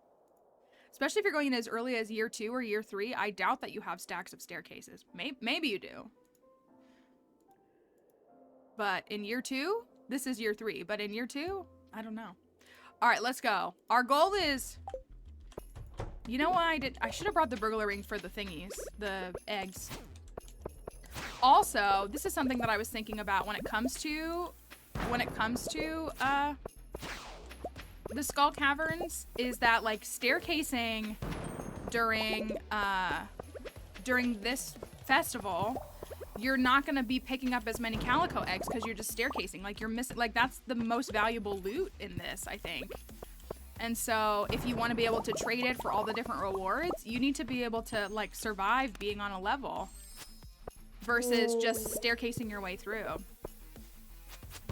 Especially if you're going in as early as year 2 or year 3, I doubt that you have stacks of staircases. Maybe you do. But in year 2, this is year 3, but in year 2, I don't know. All right, let's go. Our goal is, you know what I did? I should have brought the burglar ring for the thingies, the eggs. Also, this is something that I was thinking about when it comes to the Skull Caverns, is that like staircasing during this festival you're not gonna be picking up as many calico eggs because you're just staircasing. Like you're missing, like that's the most valuable loot in this, I think. And so if you want to be able to trade it for all the different rewards, you need to be able to like survive being on a level versus just staircasing your way through.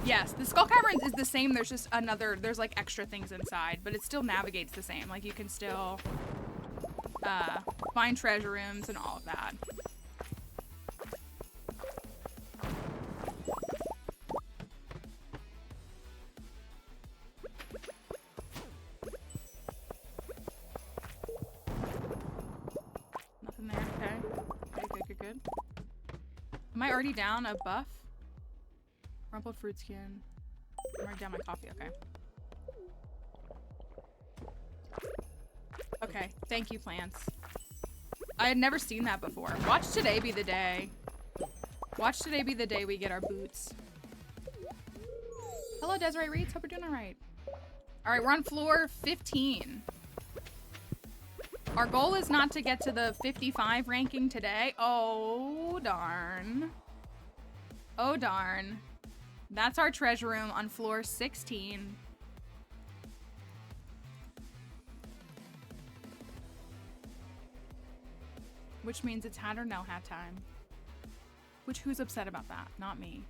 Yes, the Skull Caverns is the same. There's just there's like extra things inside, but it still navigates the same. Like you can still find treasure rooms and all of that. Nothing there, okay. Good. Am I already down a buff? Rumpled fruit skin. I'm already down my coffee, okay. Okay, thank you, plants. I had never seen that before. Watch today be the day. Watch today be the day we get our boots. Hello, Desiree Reeds. Hope you're doing all right. All right, we're on floor 15. Our goal is not to get to the 55 ranking today. Oh, darn. Oh, darn. That's our treasure room on floor 16. Which means it's hat or no hat time. Which, who's upset about that? Not me.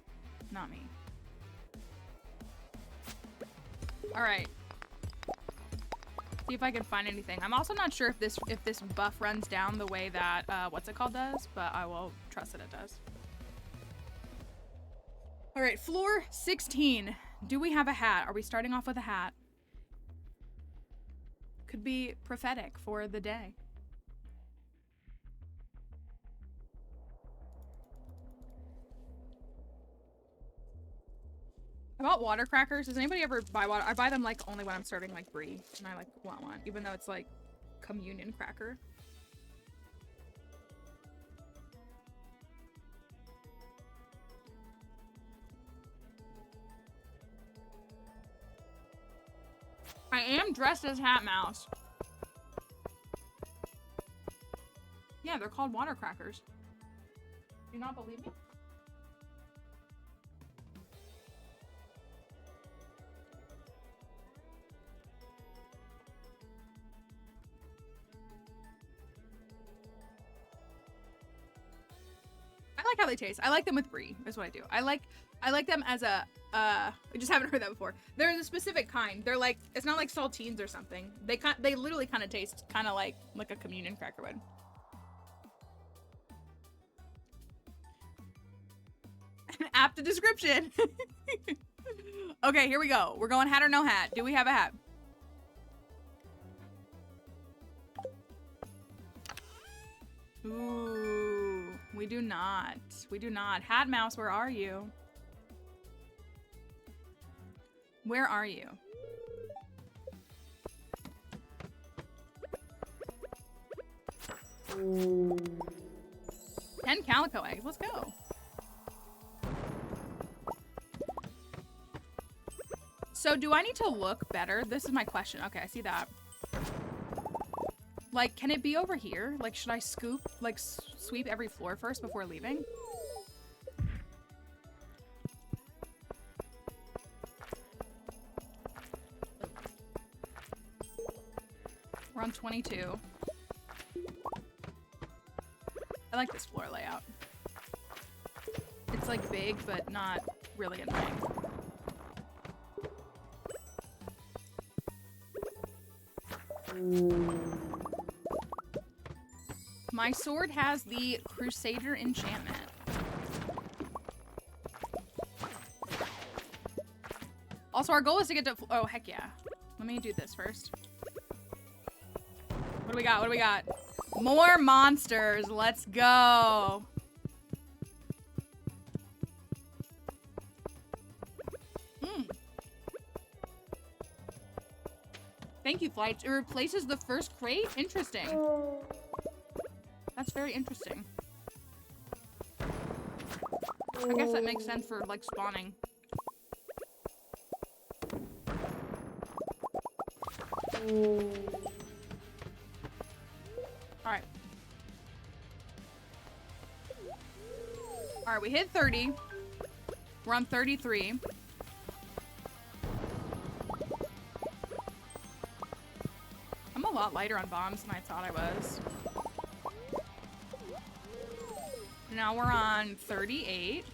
Not me. All right. See if I can find anything. I'm also not sure if this buff runs down the way that what's it called does, but I will trust that it does. All right, floor 16. Do we have a hat? Are we starting off with a hat? Could be prophetic for the day. I bought water crackers. Does anybody ever buy water? I buy them like only when I'm serving like brie, and I like want one, even though it's like communion cracker. I am dressed as Hat Mouse. Yeah, they're called water crackers. Do you not believe me? I like how they taste. I like them with brie, is what I do. I like them as a, I just haven't heard that before. They're a specific kind. They're like, it's not like saltines or something. They literally kind of taste kind of like a communion cracker would. Apt description. Okay, here we go. We're going hat or no hat. Do we have a hat? Ooh, we do not. We do not. Hat Mouse, where are you? Where are you? Ooh. 10 calico eggs. Let's go. So do I need to look better? This is my question. Okay, I see that. Like, can it be over here? Like, should I scoop, like, sweep every floor first before leaving? We're on 22. I like this floor layout. It's, like, big, but not really annoying. My sword has the Crusader enchantment. Also, our goal is to get to... Oh, heck yeah. Let me do this first. What do we got? What do we got? More monsters. Let's go. Thank you, Flight. It replaces the first crate? Interesting. That's very interesting. I guess that makes sense for, like, spawning. Alright. All right, we hit 30. We're on 33. I'm a lot lighter on bombs than I thought I was. Now we're on 38.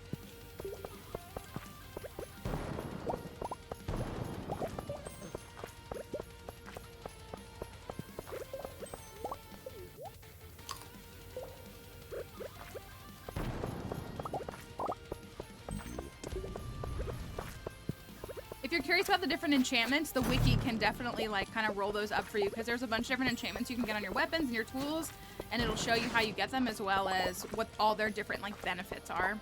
If you're curious about the different enchantments, the wiki can definitely like kind of roll those up for you because there's a bunch of different enchantments you can get on your weapons and your tools, and it'll show you how you get them as well as what all their different like benefits are.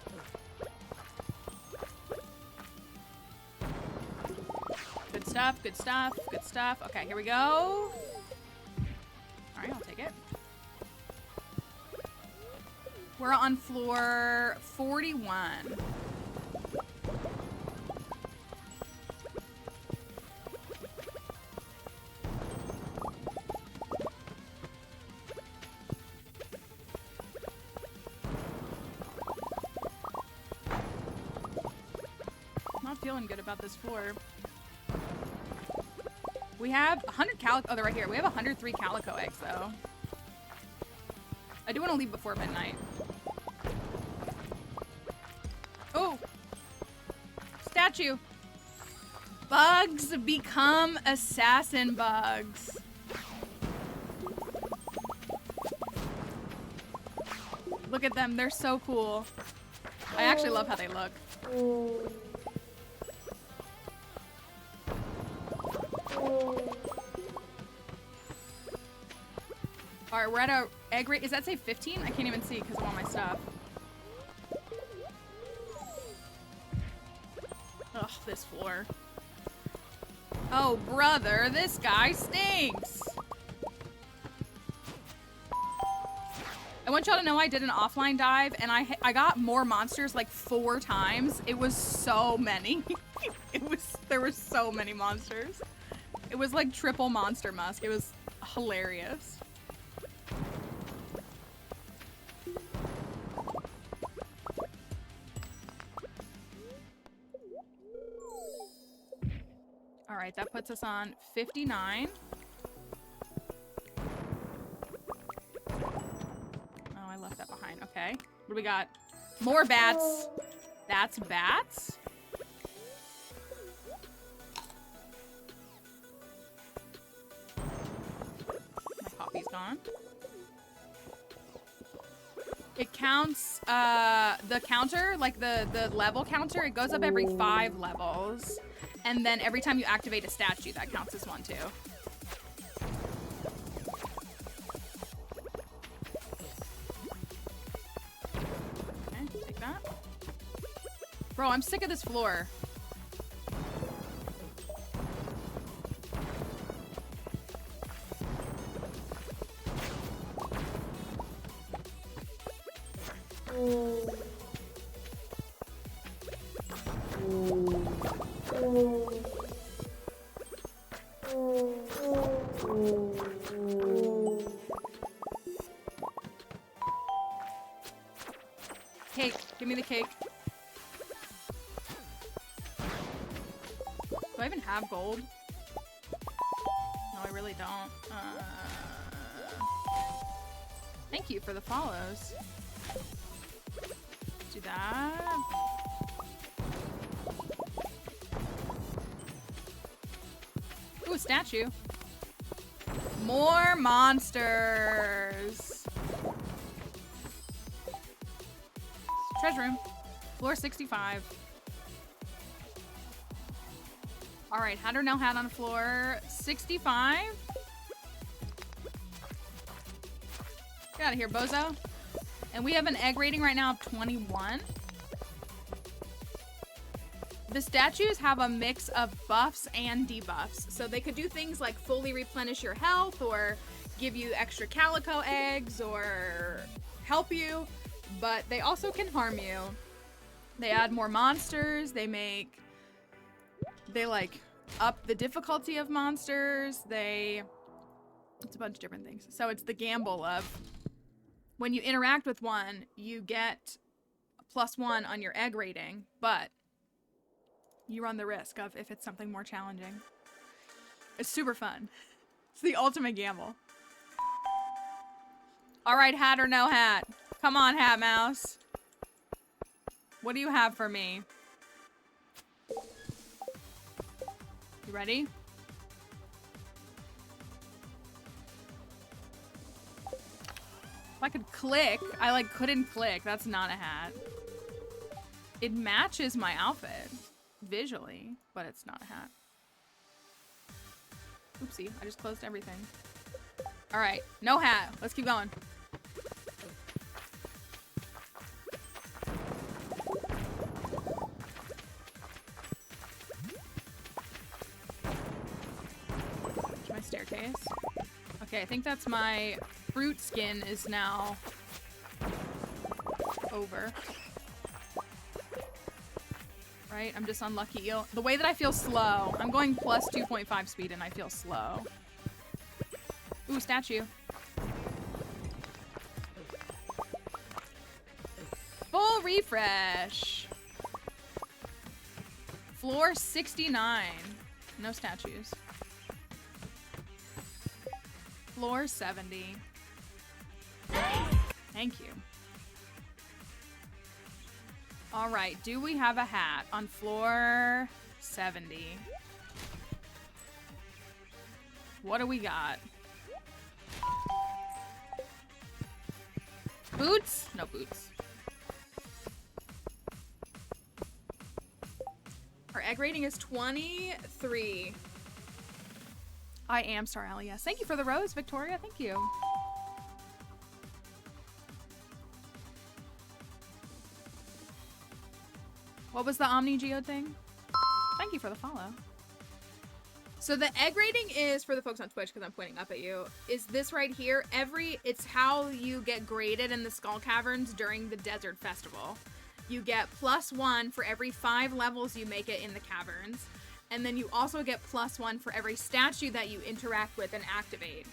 Good stuff, good stuff, good stuff. Okay, here we go. All right, I'll take it. We're on floor 41. Feeling good about this floor. We have 100 calico. Oh, they're right here. We have 103 calico eggs, though. I do want to leave before midnight. Oh! Statue! Bugs become assassin bugs. Look at them. They're so cool. I actually love how they look. Alright, we're at a egg rate. Does that say 15? I can't even see because of all my stuff. Ugh, this floor. Oh, brother, this guy stinks. I want y'all to know I did an offline dive and I got more monsters like 4 times. It was so many. There were so many monsters. It was like triple monster musk. It was hilarious. All right, that puts us on 59. Oh, I left that behind. Okay. What do we got? More bats. That's bats? My coffee's gone. It counts, the counter, like the level counter, it goes up every 5 levels. And then every time you activate a statue, that counts as one too. Okay, take that. Bro, I'm sick of this floor. Cake. Give me the cake. Do I even have gold? No, I really don't. Thank you for the follows. Let's do that. Ooh, a statue. More monsters. Treasure room. Floor 65. Alright, Hatter now had on floor 65. Get out of here, bozo. And we have an egg rating right now of 21. The statues have a mix of buffs and debuffs. So they could do things like fully replenish your health or give you extra calico eggs or help you. But they also can harm you. They add more monsters. They like up the difficulty of monsters. It's a bunch of different things. So it's the gamble of when you interact with one, you get +1 on your egg rating, but you run the risk of if it's something more challenging. It's super fun. It's the ultimate gamble. All right, hat or no hat? Come on, Hat Mouse. What do you have for me? You ready? If I could click, I like couldn't click. That's not a hat. It matches my outfit visually, but it's not a hat. Oopsie, I just closed everything. All right, no hat. Let's keep going. My staircase. Okay, I think that's my fruit skin is now over. Right? I'm just unlucky. The way that I feel slow, I'm going plus 2.5 speed and I feel slow. Ooh, statue. Full refresh. Floor 69. No statues. Floor 70. Thank you. All right, do we have a hat on floor 70? What do we got? Boots? No boots. Our egg rating is 23. I am Star Alley, yes. Thank you for the rose, Victoria. Thank you. What was the Omni Geode thing? Thank you for the follow. So the egg rating is, for the folks on Twitch, because I'm pointing up at you, is this right here. It's how you get graded in the Skull Caverns during the Desert Festival. You get +1 for every 5 levels you make it in the caverns. And then you also get +1 for every statue that you interact with and activate.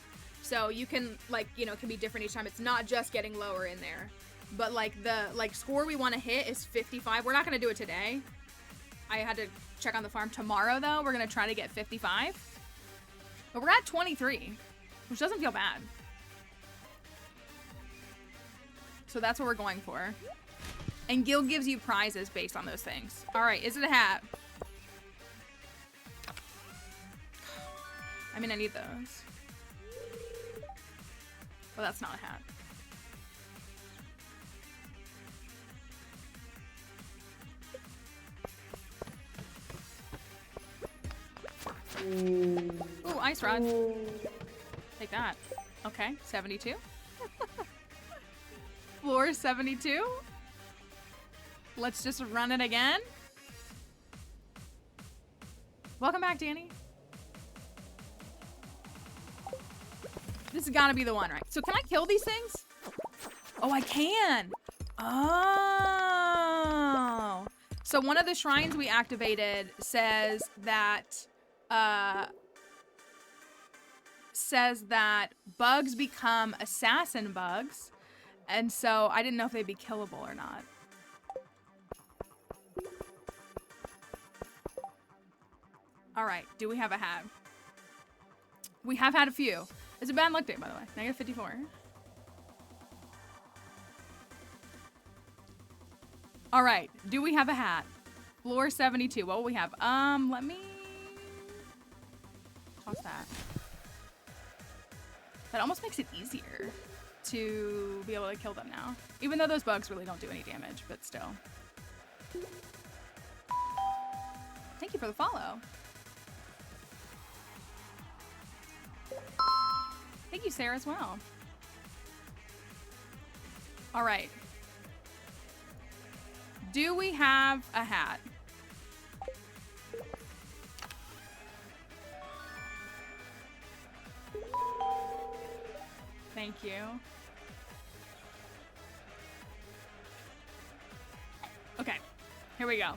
So you can, like, you know, it can be different each time. It's not just getting lower in there. But, like, the, like, score we want to hit is 55. We're not going to do it today. I had to check on the farm tomorrow, though. We're going to try to get 55. But we're at 23, which doesn't feel bad. So that's what we're going for. And Guild gives you prizes based on those things. All right, is it a hat? I mean, I need those. Well, that's not a hat. Ooh, ice rod. Take that. Okay, 72. Floor 72. Let's just run it again. Welcome back, Danny. This has got to be the one, right? So can I kill these things? Oh, I can. Oh. So one of the shrines we activated says that bugs become assassin bugs. And so I didn't know if they'd be killable or not. All right, do we have a hat? We have had a few. It's a bad luck day, by the way. Negative 54. All right, do we have a hat? Floor 72. What will we have? Let me toss that. That almost makes it easier to be able to kill them now. Even though those bugs really don't do any damage, but still. Thank you for the follow. Thank you, Sarah, as well. All right. Do we have a hat? Thank you. Okay, here we go.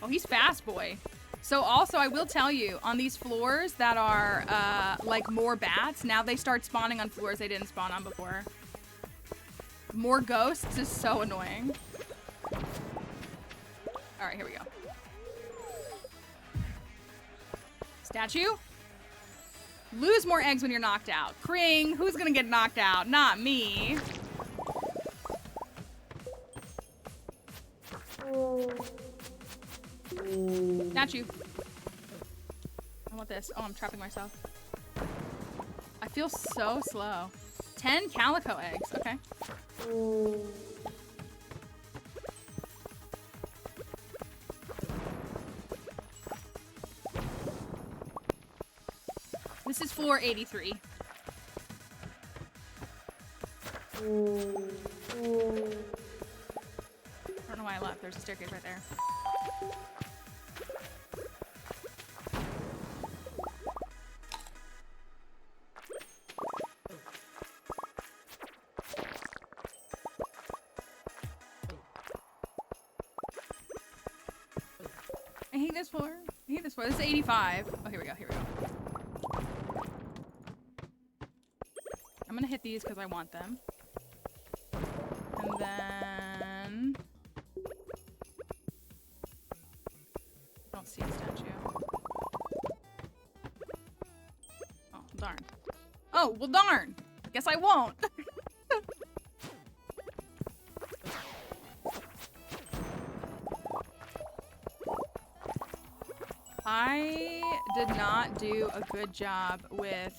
Oh, he's fast, boy. So also, I will tell you, on these floors that are like more bats, now they start spawning on floors they didn't spawn on before. More ghosts is so annoying. All right, here we go. Statue? Lose more eggs when you're knocked out. Kring, who's gonna get knocked out? Not me. Statue. I want this. Oh, I'm trapping myself. I feel so slow. 10 calico eggs. Okay. This is floor 83. I don't know why I left. There's a staircase right there. I hate this floor. I hate this floor. This is 85. Oh, here we go. Here we go. I'm gonna hit these because I want them. And then... I don't see a statue. Oh, darn. Oh, well darn! Guess I won't. I did not do a good job with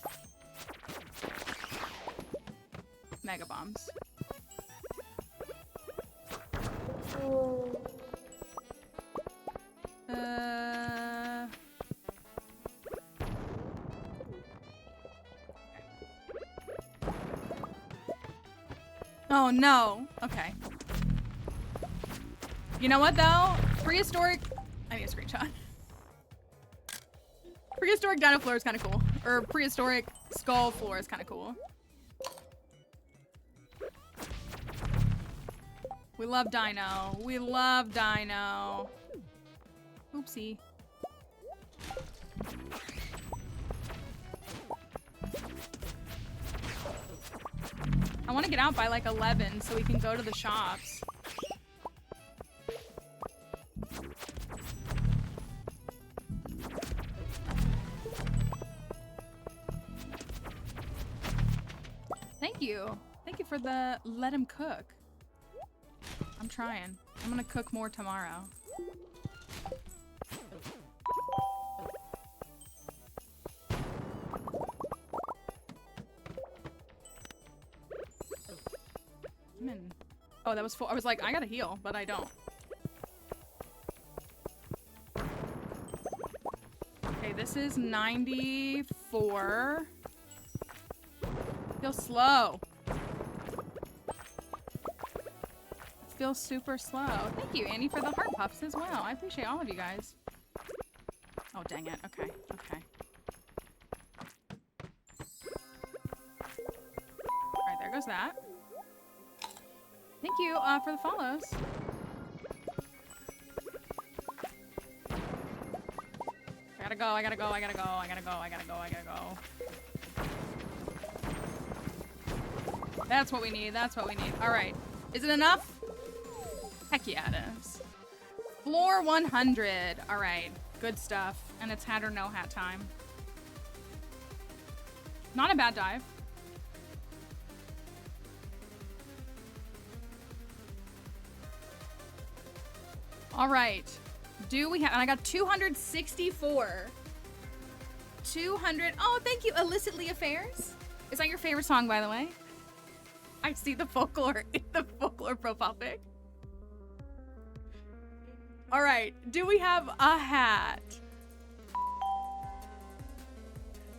mega bombs. Oh no. Okay. You know what though? Prehistoric. I need a screenshot. Prehistoric dino floor is kind of cool. Or prehistoric skull floor is kind of cool. We love dino. We love dino. Oopsie. I want to get out by like 11 so we can go to the shops. Thank you. Thank you for the let him cook. I'm trying. I'm gonna cook more tomorrow. I'm in. Oh, that was full. I was like, I gotta heal, but I don't. Okay, this is 94. Feel slow. Feels super slow. Thank you, Annie, for the heart puffs as well. I appreciate all of you guys. Oh, dang it. Okay, okay. Alright, there goes that. Thank you for the follows. I gotta go, I gotta go, I gotta go, I gotta go, I gotta go, I gotta go. That's what we need, that's what we need. Alright. Is it enough? Heck yeah, it is. Floor 100. Alright. Good stuff. And it's hat or no hat time. Not a bad dive. Alright. Do we have... And I got 264. 200... Oh, thank you, Illicitly Affairs. Is that your favorite song, by the way? I see the folklore profile pic. All right, do we have a hat?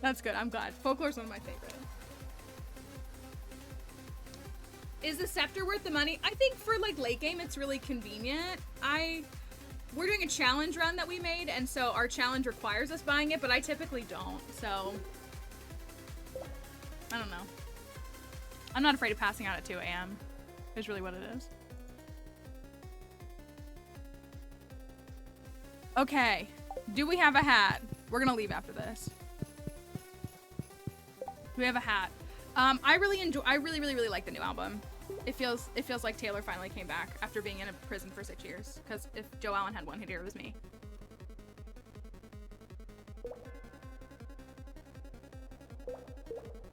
That's good, I'm glad. Folklore's one of my favorites. Is the scepter worth the money? I think for like late game, it's really convenient. We're doing a challenge run that we made, and so our challenge requires us buying it, but I typically don't, so. I don't know. I'm not afraid of passing out at 2 a.m. is really what it is. Okay, do we have a hat? We're gonna leave after this. Do we have a hat? I really like the new album. It feels like Taylor finally came back after being in a prison for 6 years. Because if Joe Allen had one hit here, it was me.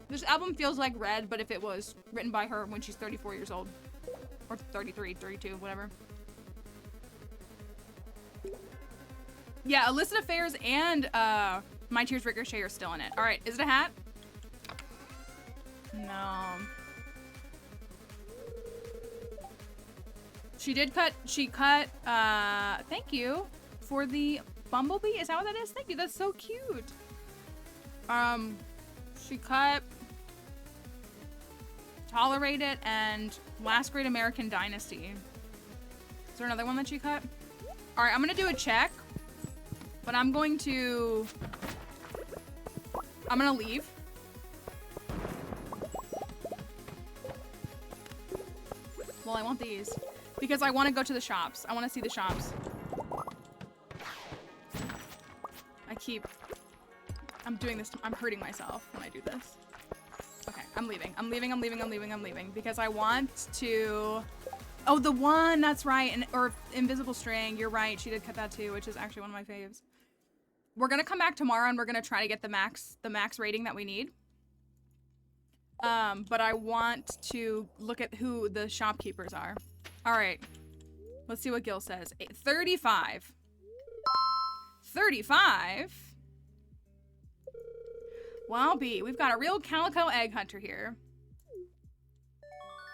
This album feels like Red, but if it was written by her when she's 34 years old. Or 33, 32, whatever. Yeah, Illicit Affairs and My Tears Ricochet are still in it. Alright, is it a hat? No. She cut, thank you for the bumblebee. Is that what that is? Thank you, that's so cute. She cut Tolerate It and Last Great American Dynasty. Is there another one that she cut? All right, I'm gonna do a check, but I'm gonna leave. Well, I want these because I want to go to the shops. I want to see the shops. I'm doing this. I'm hurting myself when I do this. Okay, I'm leaving. I'm leaving because I want to. Oh, the one, that's right. Or Invisible String. You're right. She did cut that too, which is actually one of my faves. We're gonna come back tomorrow and we're gonna try to get the max rating that we need. But I want to look at who the shopkeepers are. All right. Let's see what Gil says. 35. 35? Well, B, we've got a real calico egg hunter here.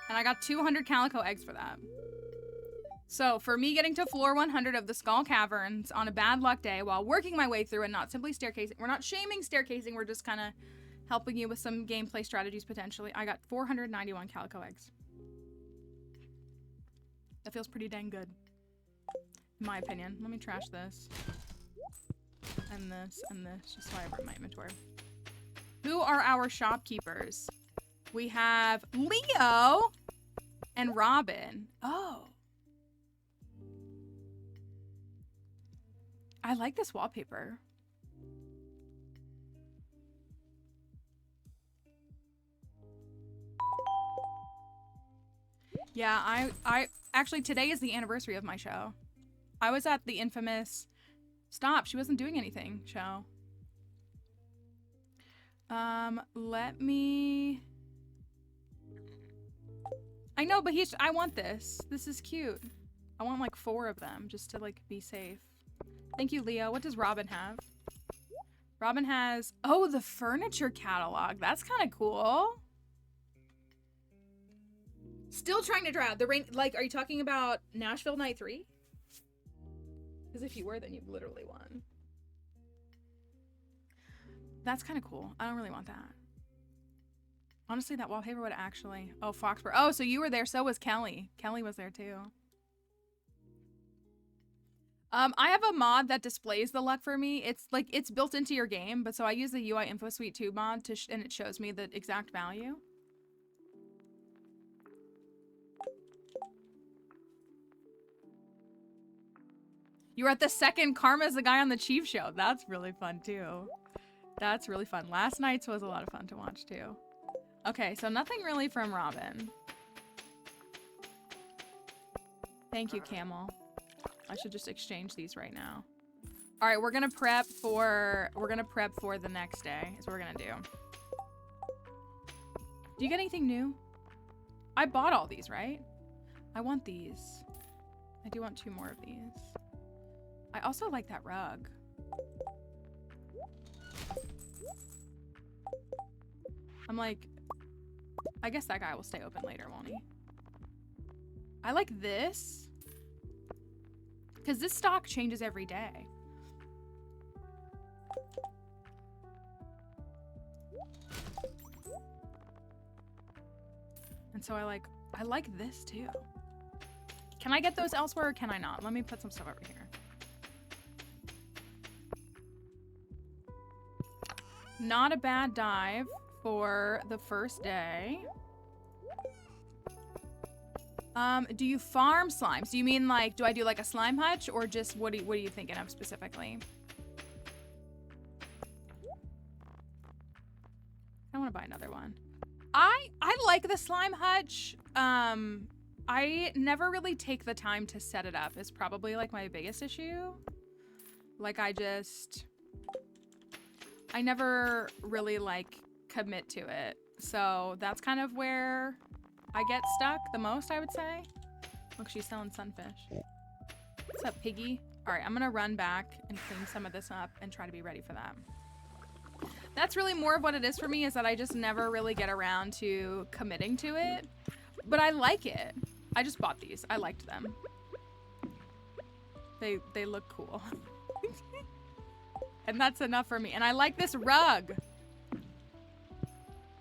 And I got 200 calico eggs for that. So for me getting to floor 100 of the Skull Caverns on a bad luck day while working my way through and not simply staircasing. We're not shaming staircasing, we're just kind of helping you with some gameplay strategies potentially. I got 491 calico eggs. That feels pretty dang good, in my opinion. Let me trash this. And this, just so I have my inventory. Who are our shopkeepers? We have Leo and Robin. Oh. I like this wallpaper. Yeah, I actually, today is the anniversary of my show. I was at the infamous Stop, she wasn't doing anything show. Let me... I know, but I want this. This is cute. I want like 4 of them just to like be safe. Thank you, Leo. What does Robin have? Robin has, oh, the furniture catalog. That's kind of cool. Still trying to draw out the rain. Like, are you talking about Nashville Night 3? Because if you were, then you've literally won. That's kind of cool. I don't really want that. Honestly, that wallpaper would actually... Oh, Foxborough. Oh, so you were there. So was Kelly. Kelly was there too. I have a mod that displays the luck for me. It's like, it's built into your game, but so I use the UI Info Suite 2 mod and it shows me the exact value. You were at the second Karma's the guy on the Chief show. That's really fun too. That's really fun. Last night's was a lot of fun to watch too. Okay, so nothing really from Robin. Thank you, Camel. I should just exchange these right now. All right, we're gonna prep for the next day. Is what we're gonna do. Do you get anything new? I bought all these, right? I want these. I do want 2 more of these. I also like that rug. I'm like, I guess that guy will stay open later, won't he? I like this. Because this stock changes every day. And so I like this too. Can I get those elsewhere or can I not? Let me put some stuff over here. Not a bad dive for the first day. Do you farm slimes? Do you mean like, do I do like a slime hutch or just what are you thinking of specifically? I want to buy another one. I like the slime hutch. I never really take the time to set it up is probably like my biggest issue. Like I never really like commit to it. So that's kind of where I get stuck the most, I would say. Look, she's selling sunfish. What's up, piggy? All right, I'm gonna run back and clean some of this up and try to be ready for that. That's really more of what it is for me, is that I just never really get around to committing to it. But I like it. I just bought these. I liked them. They look cool. And that's enough for me. And I like this rug.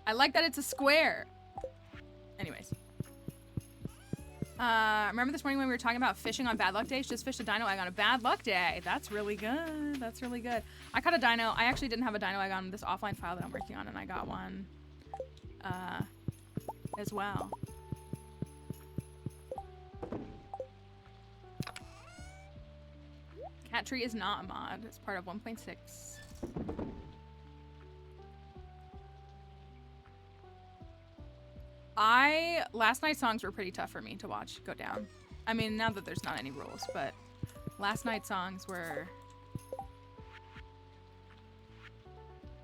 I like that it's a square. Anyways. Remember this morning when we were talking about fishing on bad luck days? Just fished a dino egg on a bad luck day. That's really good. That's really good. I caught a dino. I actually didn't have a dino egg on this offline file that I'm working on, and I got one as well. Cat tree is not a mod. It's part of 1.6. Last night's songs were pretty tough for me to watch go down. I mean, now that there's not any rules, but last night's songs were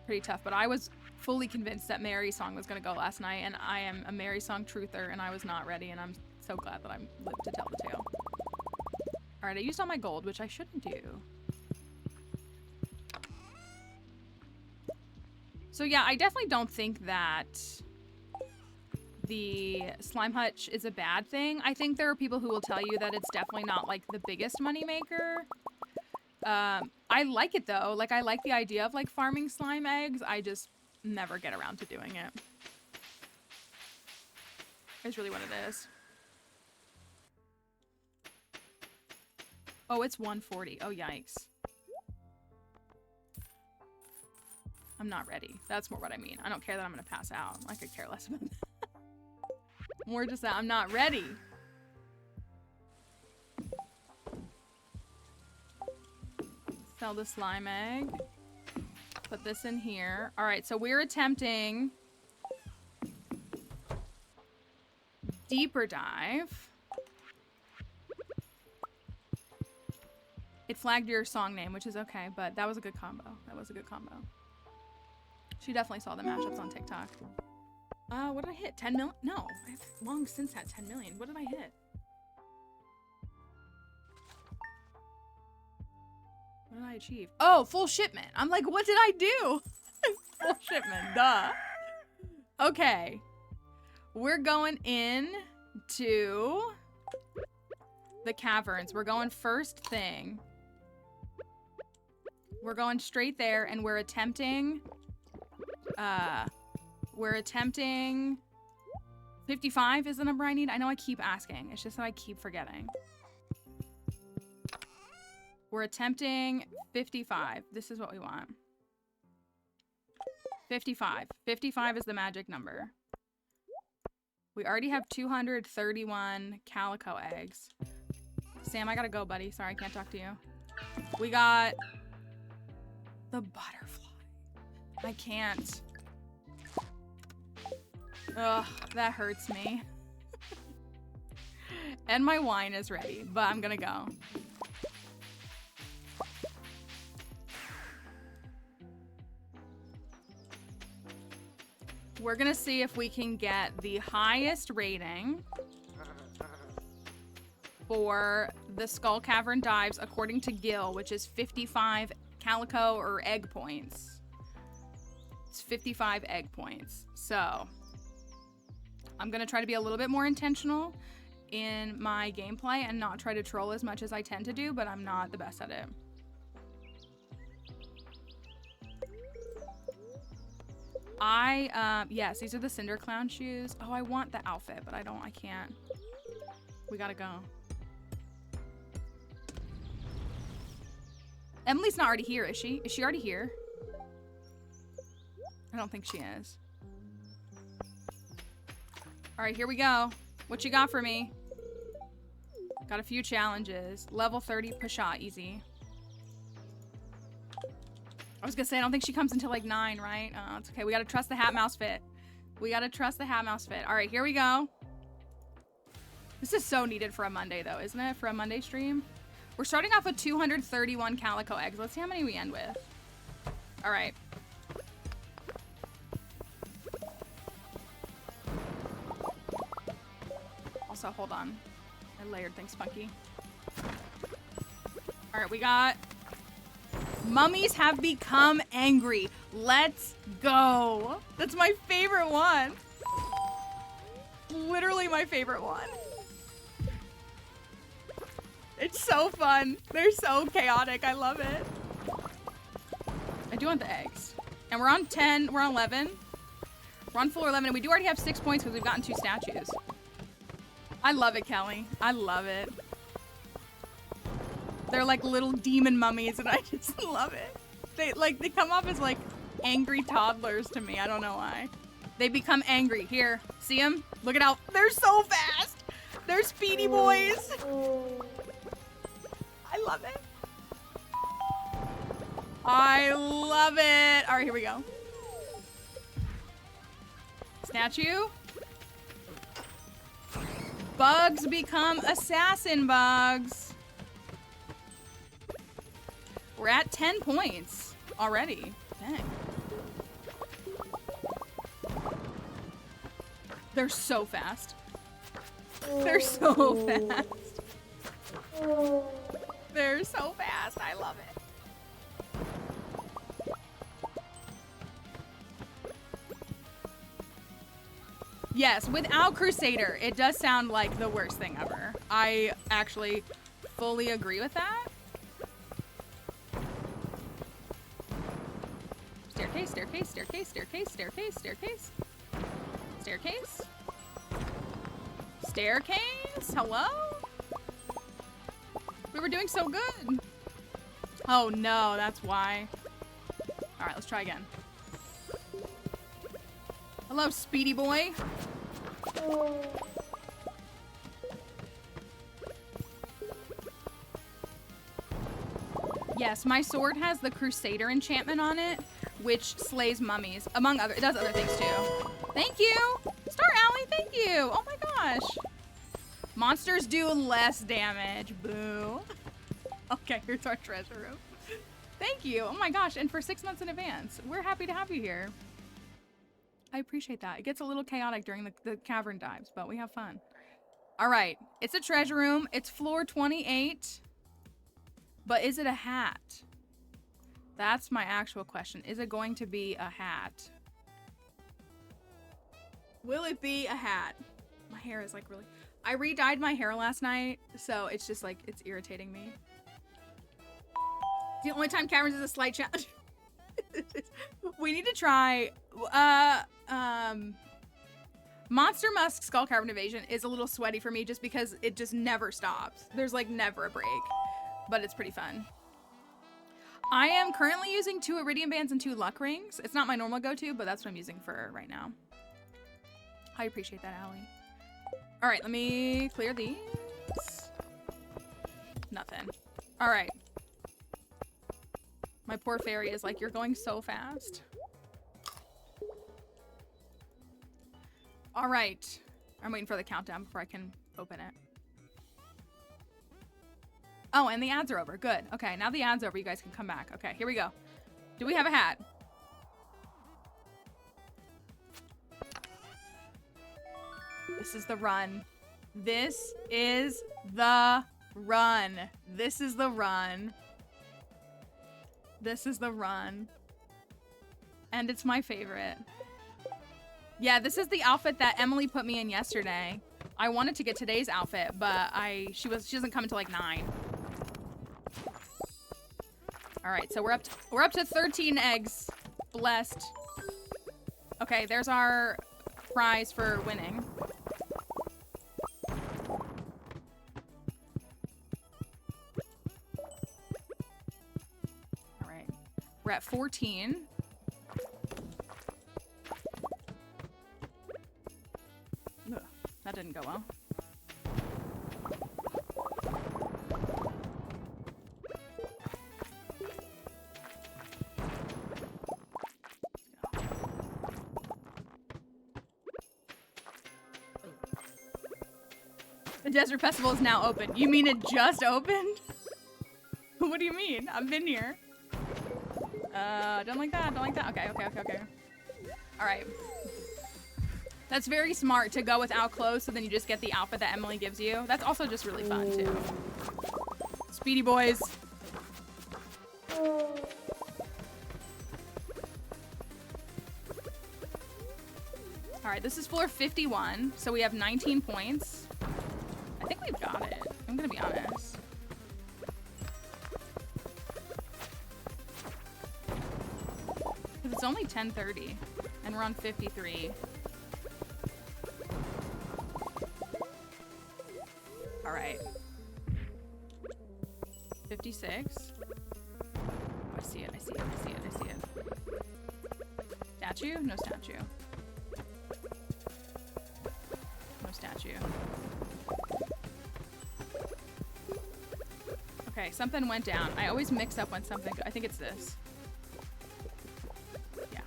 pretty tough. But I was fully convinced that Mary's song was gonna go last night, and I am a Mary song truther, and I was not ready, and I'm so glad that I lived to tell the tale. All right, I used all my gold, which I shouldn't do. So yeah, I definitely don't think that the slime hutch is a bad thing. I think there are people who will tell you that it's definitely not like the biggest moneymaker. I like it though. Like I like the idea of like farming slime eggs. I just never get around to doing it. Is really what it is. Oh, it's 140. Oh, yikes. I'm not ready. That's more what I mean. I don't care that I'm gonna pass out. I could care less about that. More just that I'm not ready. Sell the slime egg. Put this in here. All right, so we're attempting deeper dive. It flagged your song name, which is okay, but that was a good combo. That was a good combo. She definitely saw the mashups on TikTok. What did I hit? 10 million? No, I've long since had 10 million. What did I hit? What did I achieve? Oh, full shipment. I'm like, what did I do? Full shipment, duh. Okay. We're going in to the caverns. We're going first thing. We're going straight there, and we're attempting 55 is the number I need. I know I keep asking. It's just that I keep forgetting. We're attempting 55. This is what we want. 55. 55 is the magic number. We already have 231 calico eggs. Sam, I gotta go, buddy. Sorry, I can't talk to you. We got the butterfly. I can't. Ugh, that hurts me. And my wine is ready, but I'm gonna go. We're gonna see if we can get the highest rating for the Skull Cavern dives according to Gil, which is 55 calico or egg points. It's 55 egg points. So I'm gonna try to be a little bit more intentional in my gameplay and not try to troll as much as I tend to do, but I'm not the best at it. Yes, these are the Cinder Clown shoes. Oh, I want the outfit, but I can't. We gotta go. Emily's not already here, is she? Is she already here? I don't think she is. All right, here we go. What you got for me? Got a few challenges. Level 30 Pasha, easy. I was gonna say, I don't think she comes until like 9, right? It's okay. We gotta trust the hat mouse fit. We gotta trust the hat mouse fit. All right, here we go. This is so needed for a Monday, though, isn't it? For a Monday stream. We're starting off with 231 calico eggs. Let's see how many we end with. All right. Also, hold on. I layered things funky. All right, we got... Mummies have become angry. Let's go. That's my favorite one. Literally my favorite one. It's so fun. They're so chaotic. I love it. I do want the eggs. And we're on 10. We're on 11. We're on floor 11. And we do already have 6 points because we've gotten 2 statues. I love it, Kelly. I love it. They're like little demon mummies and I just love it. They come off as like angry toddlers to me. I don't know why. They become angry. Here, see them? Look it out. They're so fast. They're speedy boys. I love it. I love it. All right, here we go. Statue. Bugs become assassin bugs. We're at 10 points already. Dang. They're so fast. They're so fast. They're so fast. I love it. Yes, without Crusader, it does sound like the worst thing ever. I actually fully agree with that. Staircase, staircase, staircase, staircase, staircase, staircase. Staircase. Staircase? Hello? We were doing so good. Oh no, that's why. All right, let's try again. Hello, speedy boy. Yes, my sword has the Crusader enchantment on it, which slays mummies, among other. It does other things too. Thank you, Star Alley. Thank you. Oh my gosh. Monsters do less damage. Boo. Okay, here's our treasure room. Thank you. Oh my gosh, and for 6 months in advance. We're happy to have you here. I appreciate that. It gets a little chaotic during the cavern dives, but we have fun. All right, it's a treasure room. It's floor 28. But is it a hat? That's my actual question. Is it going to be a hat? Will it be a hat? My hair is like really... I re-dyed my hair last night, so it's just like, it's irritating me. The only time caverns is a slight challenge. We need to try... Monster Musk Skull Cavern Evasion is a little sweaty for me just because it just never stops. There's like never a break, but it's pretty fun. I am currently using 2 Iridium Bands and 2 Luck Rings. It's not my normal go-to, but that's what I'm using for right now. I appreciate that, Allie. All right, let me clear these. Nothing. All right. My poor fairy is like, you're going so fast. All right. I'm waiting for the countdown before I can open it. Oh, and the ads are over. Good. Okay, now the ads are over. You guys can come back. Okay, here we go. Do we have a hat? This is the run. This is the run. This is the run. This is the run. And it's my favorite. Yeah, this is the outfit that Emily put me in yesterday. I wanted to get today's outfit, but she doesn't come until like 9. All right, so we're up to 13 eggs. Blessed. Okay, there's our prize for winning. All right, we're at 14. Ugh, that didn't go well. Desert Festival is now open. You mean it just opened? What do you mean? I've been here. Don't like that. Don't like that. Okay. All right. That's very smart to go without clothes, so then you just get the outfit that Emily gives you. That's also just really fun, too. Speedy boys. All right, this is floor 51, so we have 19 points. I think we've got it. I'm gonna be honest. Because it's only 10:30, and we're on 53. All right. 56. Oh, I see it. Statue? No statue. No statue. Okay, something went down. I always mix up when something... I think it's this. Yeah.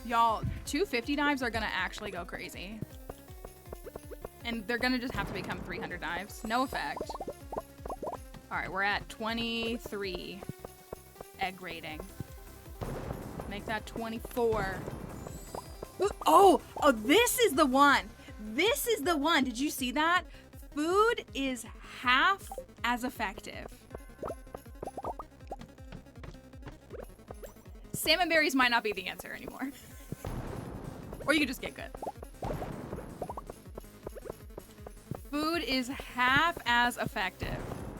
Y'all, 250 dives are gonna actually go crazy. And they're gonna just have to become 300 dives. No effect. Alright, we're at 23 egg rating. Make that 24. Oh, this is the one. This is the one. Did you see that? Food is half as effective. Salmon berries might not be the answer anymore. Or you could just get good. Food is half as effective.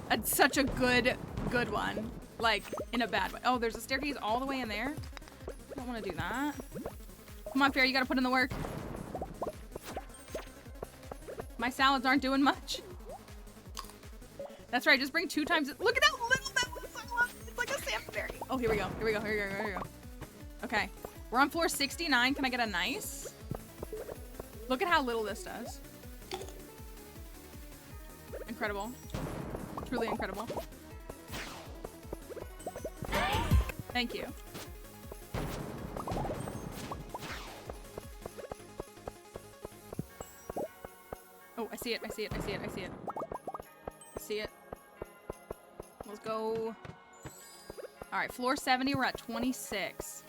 It's such a good one. Like, in a bad way. Oh, there's a staircase all the way in there. I don't want to do that. Come on, Fair, you gotta put in the work. My salads aren't doing much. That's right, just bring 2 times. Look at that little salad. It's like a salmon berry. Oh, here we go. Okay, we're on floor 69. Can I get a nice? Look at how little this does. Incredible. Truly incredible. Thank you. Oh, I see it. Let's go. All right, floor 70, we're at 26.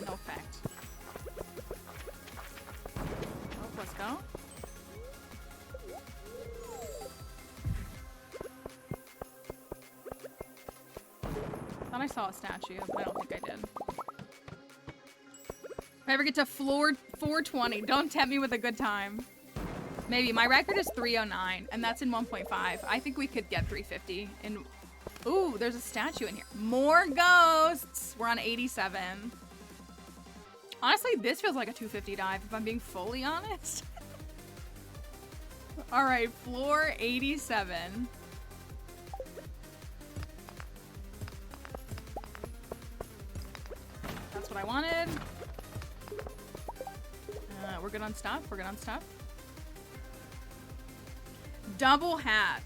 No effect. Oh, let's go. Thought I saw a statue, but I don't think I did. If I ever get to floor 420, don't tempt me with a good time. Maybe. My record is 309, and that's in 1.5. I think we could get 350. Ooh, there's a statue in here. More ghosts! We're on 87. Honestly, this feels like a 250 dive, if I'm being fully honest. Alright, floor 87. That's what I wanted. We're good on stuff. Double hat.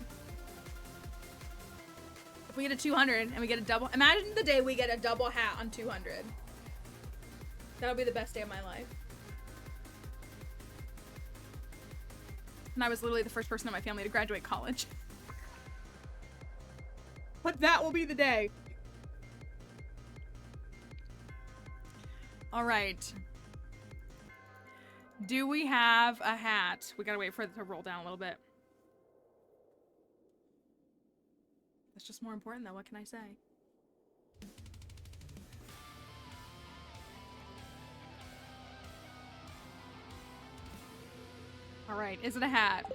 If we get a 200 and we get a double... Imagine the day we get a double hat on 200. That'll be the best day of my life. And I was literally the first person in my family to graduate college. But that will be the day. All right. Do we have a hat? We gotta wait for it to roll down a little bit. That's just more important though, what can I say? Alright, is it a hat?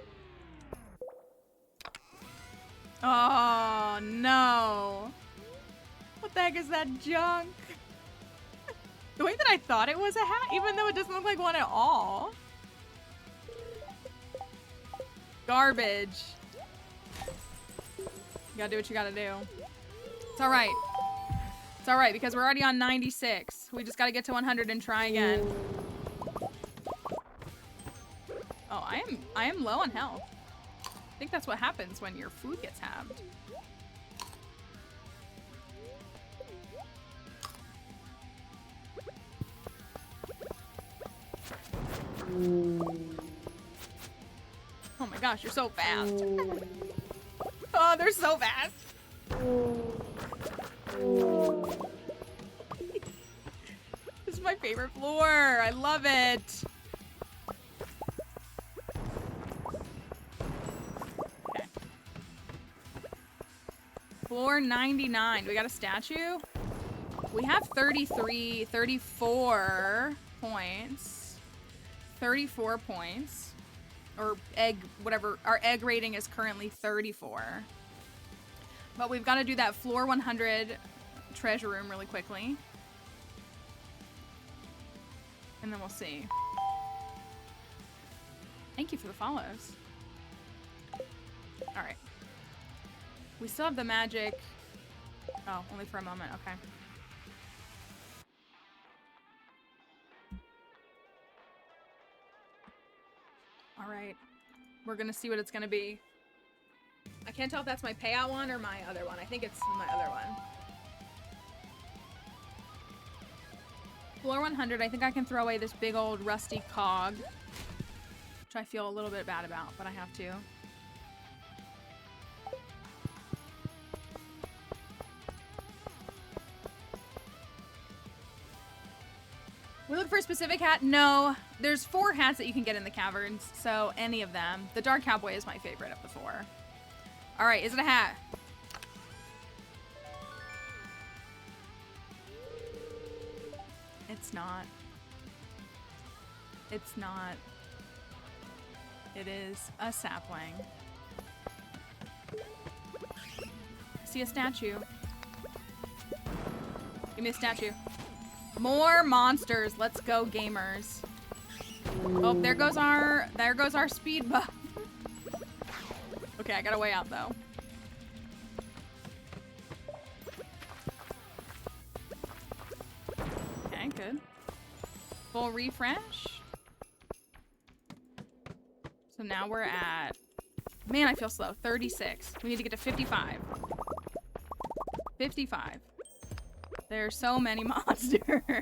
Oh no! What the heck is that junk? The way that I thought it was a hat, even though it doesn't look like one at all. Garbage. You gotta do what you gotta do. It's alright. It's alright, because we're already on 96. We just gotta get to 100 and try again. Oh, I am low on health. I think that's what happens when your food gets halved. Oh my gosh, you're so fast. Oh, they're so fast. This is my favorite floor. I love it. Okay. Floor 99. We got a statue? We have 34 points. 34 points. Or egg, whatever. Our egg rating is currently 34. But we've got to do that floor 100 treasure room really quickly. And then we'll see. Thank you for the follows. Alright. We still have the magic. Oh, only for a moment. Okay. Alright. We're gonna see what it's gonna be. I can't tell if that's my payout one or my other one. I think it's my other one. Floor 100, I think I can throw away this big old rusty cog. Which I feel a little bit bad about, but I have to. We look for a specific hat? No. There's 4 hats that you can get in the caverns, so any of them. The Dark Cowboy is my favorite of the 4. Alright, is it a hat? It's not. It's not. It is a sapling. I see a statue. Give me a statue. More monsters. Let's go, gamers. Oh, there goes our speed buff. Okay, I got a way out though. Okay, good. Full refresh. So now we're at, man, I feel slow. 36. We need to get to 55. 55. There's so many monsters.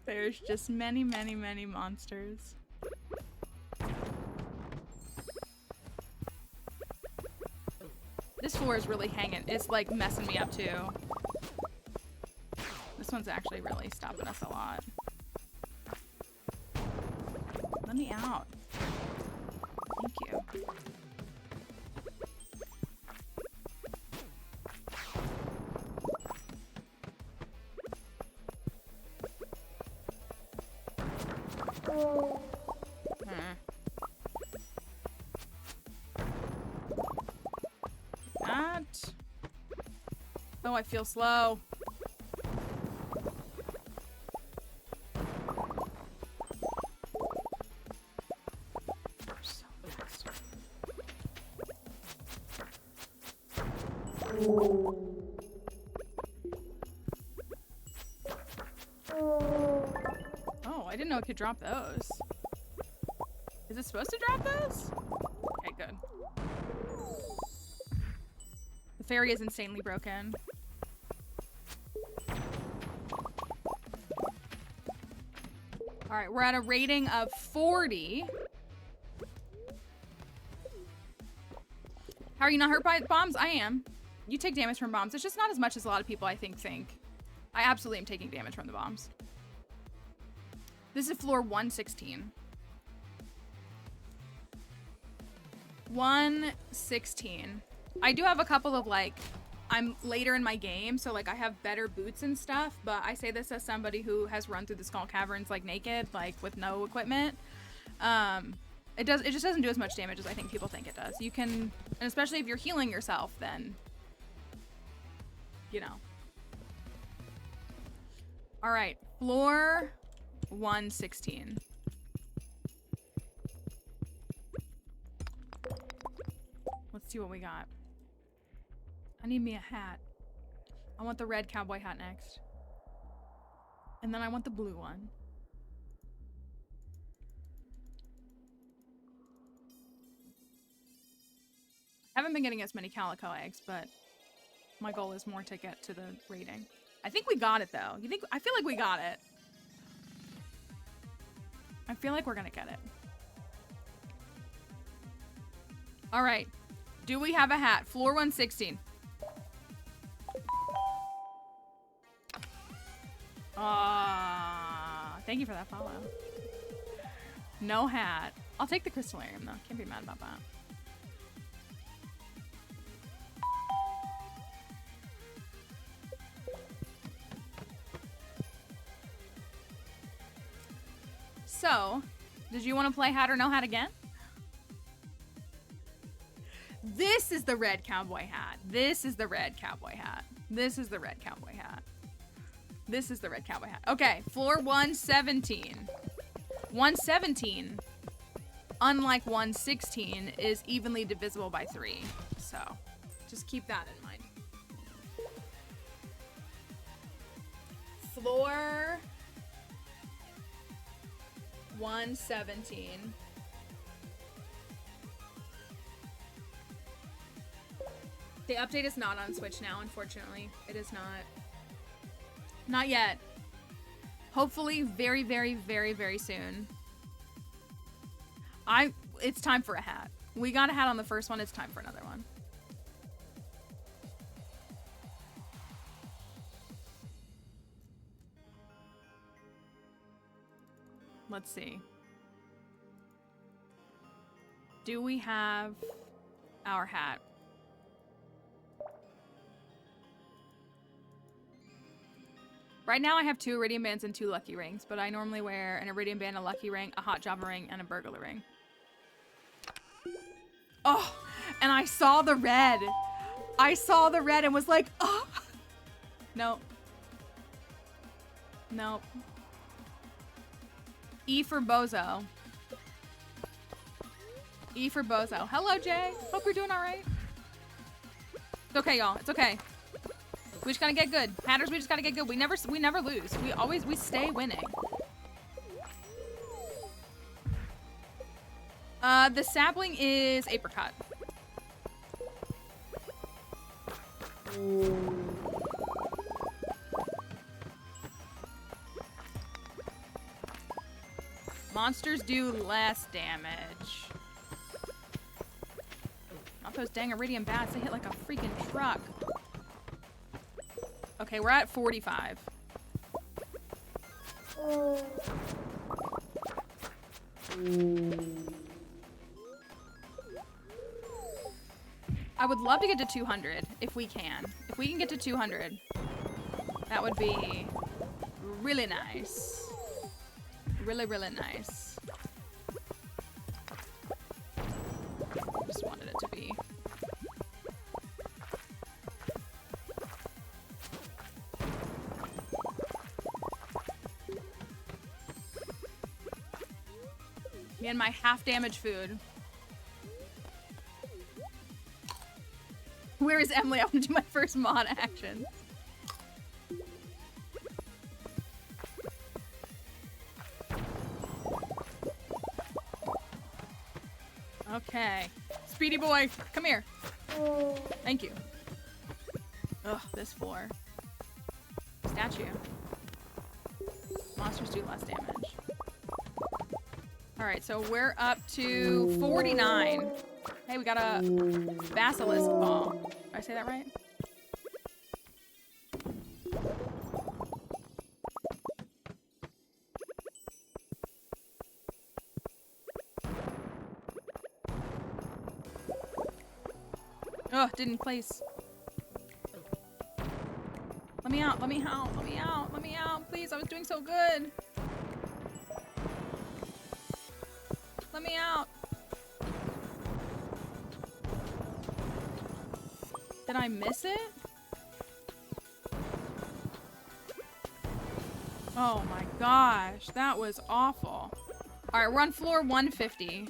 There's just many, many, many monsters. This floor is really hanging. It's like messing me up too. This one's actually really stopping us a lot. Let me out. Thank you. That. Oh, I feel slow. So fast. Oh, I didn't know it could drop those. Is it supposed to drop those? Okay, good. The fairy is insanely broken. Alright, we're at a rating of 40. How are you not hurt by bombs? I am. You take damage from bombs. It's just not as much as a lot of people I think. I absolutely am taking damage from the bombs. This is floor 116. 116. I do have a couple of, like, I'm later in my game, so, like, I have better boots and stuff, but I say this as somebody who has run through the Skull Caverns, like, naked, like, with no equipment. It just doesn't do as much damage as I think people think it does. You can, and especially if you're healing yourself, then, you know. Alright, floor 116. Let's see what we got. I need me a hat. I want the red cowboy hat next. And then I want the blue one. I haven't been getting as many calico eggs, but my goal is more to get to the rating. I think we got it though. I feel like we got it. I feel like we're gonna get it. All right. Do we have a hat? Floor 116. Thank you for that follow. No hat. I'll take the crystallarium though. Can't be mad about that. So, did you want to play hat or no hat again? This is the red cowboy hat. This is the red cowboy hat. This is the red cowboy hat. This is the red cowboy hat. Okay, floor 117. 117, unlike 116, is evenly divisible by 3. So, just keep that in mind. Floor 117. The update is not on Switch now, unfortunately. It is not. Not yet. Hopefully very, very, very, very soon. It's time for a hat. We got a hat on the first one. It's time for another one. Let's see. Do we have our hat? Right now I have 2 Iridium Bands and 2 Lucky Rings, but I normally wear an Iridium Band, a Lucky Ring, a Hot Java Ring, and a Burglar Ring. Oh, and I saw the red. I saw the red and was like, oh. Nope. Nope. E for Bozo. E for Bozo. Hello, Jay. Hope you're doing all right. It's okay, y'all. It's okay. We just gotta get good. Hatters, we just gotta get good. We never lose. We stay winning. The sapling is apricot. Monsters do less damage. Not those dang Iridium bats. They hit like a freaking truck. Okay, we're at 45. I would love to get to 200 if we can. If we can get to 200, that would be really nice. Really, really nice. Just wanted it to be. Me and my half damage food. Where is Emily? I want to do my first mod action. Okay. Speedy boy, come here. Thank you. Ugh, this floor. Statue. Monsters do less damage. Alright, so we're up to 49. Hey, we got a basilisk ball. Did I say that right? Ugh, didn't place. Let me out, let me out, let me out, let me out, please. I was doing so good. Let me out. Did I miss it? Oh my gosh, that was awful. All right, we're on floor 150.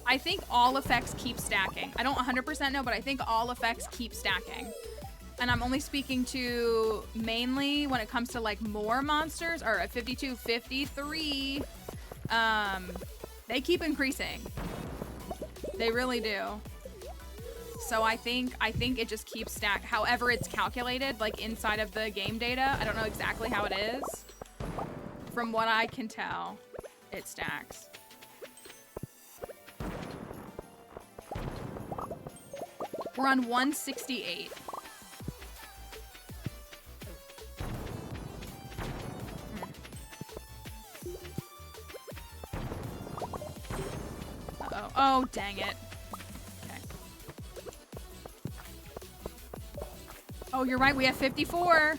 I think all effects keep stacking. I don't 100% know, but I think all effects keep stacking. And I'm only speaking to mainly when it comes to like more monsters, or at 52, 53, they keep increasing. They really do. So I think it just keeps stack. However it's calculated, like inside of the game data. I don't know exactly how it is. From what I can tell, it stacks. We're on 168. Uh-oh. Oh, dang it. Okay. Oh, you're right. We have 54.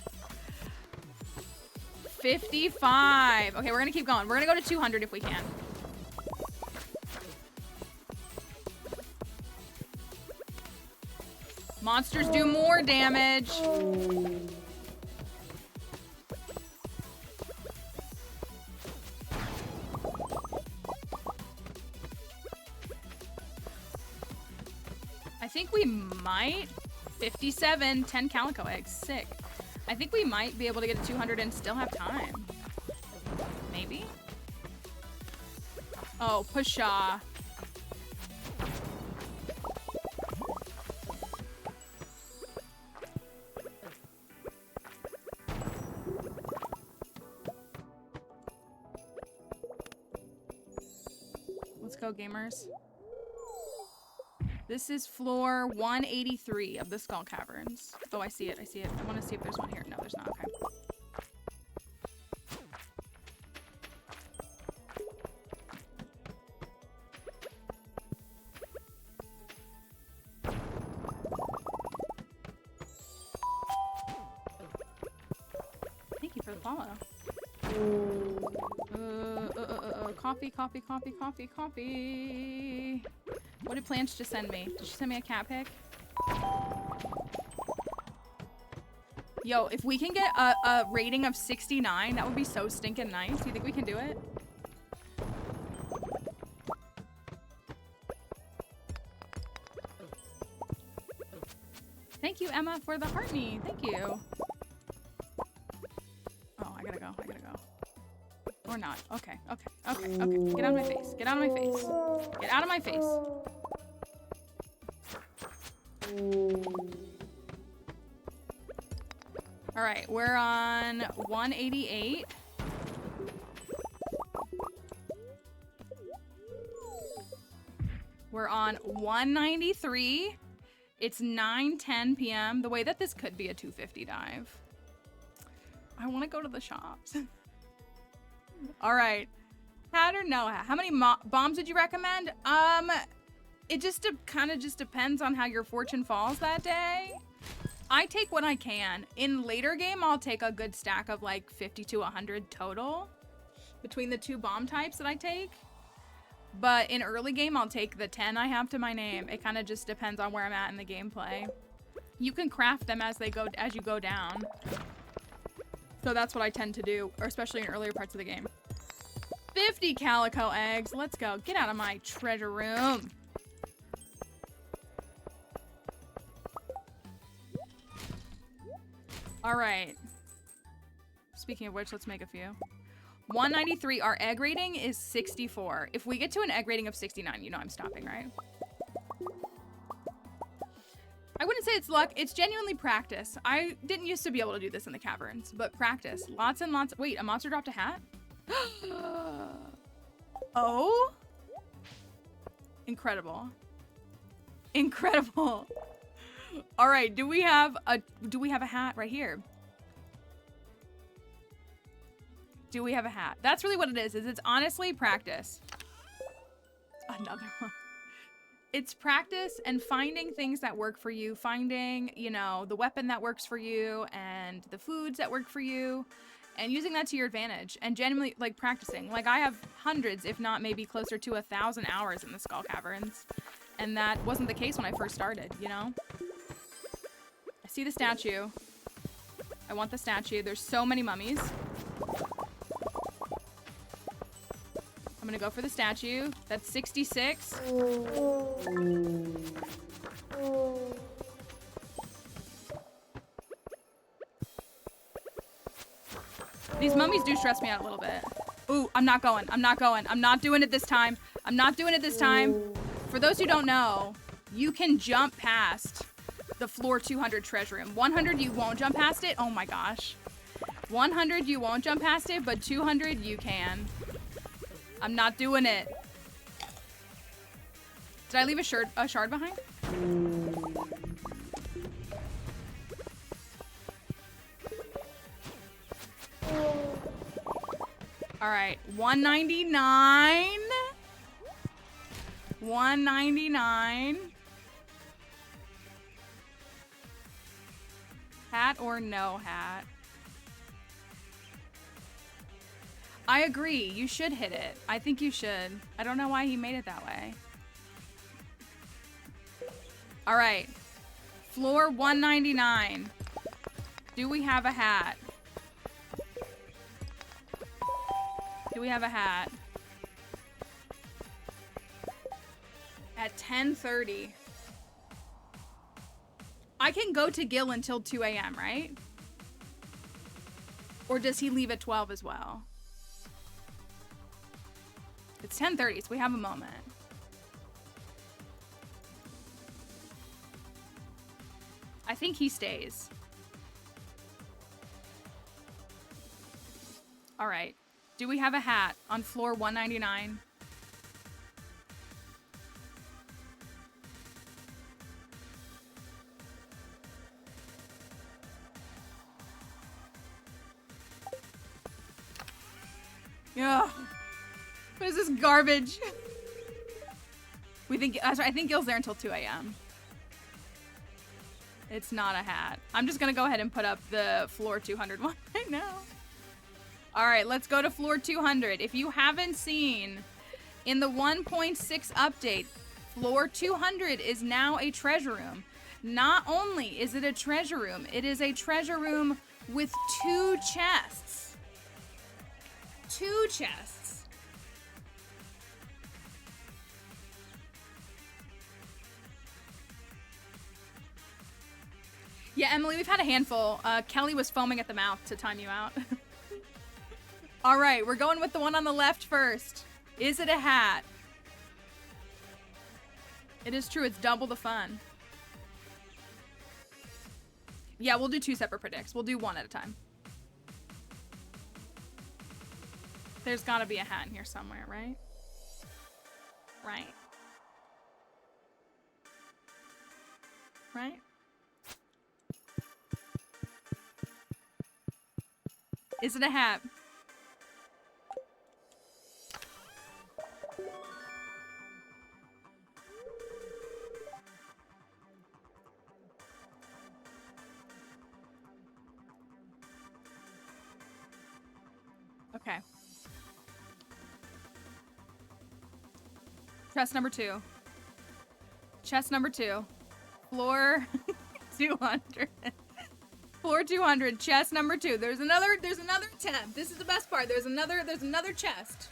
55. Okay, we're gonna keep going. We're gonna go to 200 if we can. Monsters do more damage. I think we might. 57, 10 calico eggs. Sick. I think we might be able to get to 200 and still have time. Maybe? Oh, Pasha. Let's go, gamers. This is floor 183 of the Skull Caverns. Oh, I see it. I see it. I want to see if there's one here. No, there's not. Okay. Thank you for the follow. Coffee, coffee, coffee, coffee, coffee. What did Planch just send me? Did she send me a cat pic? Yo, if we can get a rating of 69, that would be so stinking nice. You think we can do it? Thank you, Emma, for the heart knee. Thank you. Oh, I gotta go. I gotta go. Or not. Okay, okay, okay, okay. Get out of my face. Get out of my face. Get out of my face. All right, we're on 188. We're on 193. It's 9:10 p.m. The way that this could be a 250 dive. I want to go to the shops. All right. Pattern Noah. How many bombs would you recommend? It just kind of just depends on how your fortune falls that day. I take what I can. In later game, I'll take a good stack of like 50 to 100 total between the two bomb types that I take. But in early game, I'll take the 10 I have to my name. It kind of just depends on where I'm at in the gameplay. You can craft them as you go down. So that's what I tend to do, or especially in earlier parts of the game. 50 calico eggs. Let's go. Get out of my treasure room. All right. Speaking of which, let's make a few. 193. Our egg rating is 64. If we get to an egg rating of 69, you know I'm stopping, right? I wouldn't say it's luck. It's genuinely practice. I didn't used to be able to do this in the caverns, but practice. Lots and lots. Wait, a monster dropped a hat? Oh? Incredible. Incredible. All right, do we have a hat right here? Do we have a hat? That's really what it is it's honestly practice. Another one. It's practice and finding things that work for you, finding, you know, the weapon that works for you and the foods that work for you and using that to your advantage and genuinely like practicing. Like I have hundreds, if not maybe closer to 1,000 hours in the Skull Caverns. And that wasn't the case when I first started, you know? I see the statue. I want the statue. There's so many mummies. I'm gonna go for the statue. That's 66. These mummies do stress me out a little bit. Ooh, I'm not going. I'm not going. I'm not doing it this time. I'm not doing it this time. For those who don't know, you can jump past the floor 200 treasure room. 100, you won't jump past it. Oh my gosh. 100, you won't jump past it, but 200, you can. I'm not doing it. Did I leave a shard behind? All right, 199. 199. Hat or no hat? I agree. You should hit it. I think you should. I don't know why he made it that way. All right. Floor 199. Do we have a hat? Do we have a hat? At 10:30. I can go to Gil until 2 a.m., right? Or does he leave at 12 as well? It's 10:30, so we have a moment. I think he stays. All right. Do we have a hat on floor 199? Yeah. What is this garbage? I think Gil's there until 2 a.m. It's not a hat. I'm just gonna go ahead and put up the floor 200 one right now. All right, let's go to floor 200. If you haven't seen, in the 1.6 update, floor 200 is now a treasure room. Not only is it a treasure room, it is a treasure room with 2 chests. 2 chests. Yeah, Emily, we've had a handful. Kelly was foaming at the mouth to time you out. All right, we're going with the one on the left first. Is it a hat? It is true, it's double the fun. Yeah, we'll do 2 separate predicts. We'll do one at a time. There's gotta be a hat in here somewhere, right? Right? Right? Is it a hat? Okay. Chest number 2. Chest number 2. Floor 200. Floor 200. Chest number 2. There's another attempt. This is the best part. There's another chest.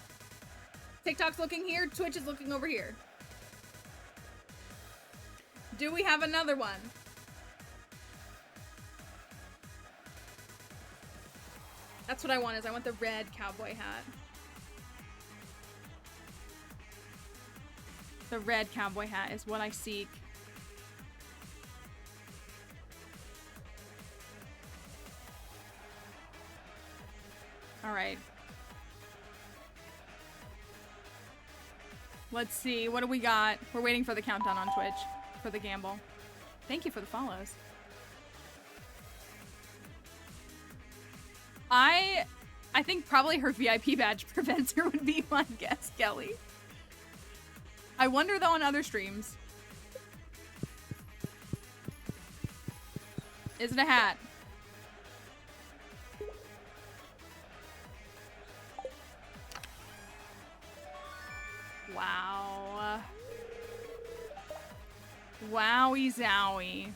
TikTok's looking here. Twitch is looking over here. Do we have another one? That's what I want, is I want the red cowboy hat. The red cowboy hat is what I seek. All right. Let's see. What do we got? We're waiting for the countdown on Twitch for the gamble. Thank you for the follows. I think probably her VIP badge prevents her would be my guess, Kelly. I wonder though on other streams. Is it a hat? Wow. Wowie zowie.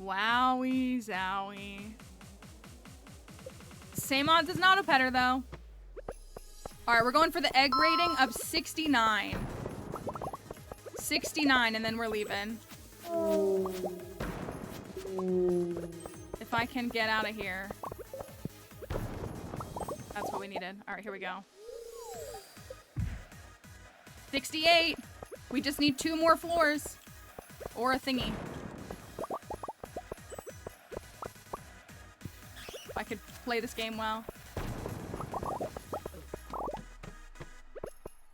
Wowie zowie. Same odds as an auto petter though. Alright, we're going for the egg rating of 69. 69 and then we're leaving. If I can get out of here. That's what we needed. Alright, here we go. 68. We just need 2 more floors. Or a thingy. If I could play this game well.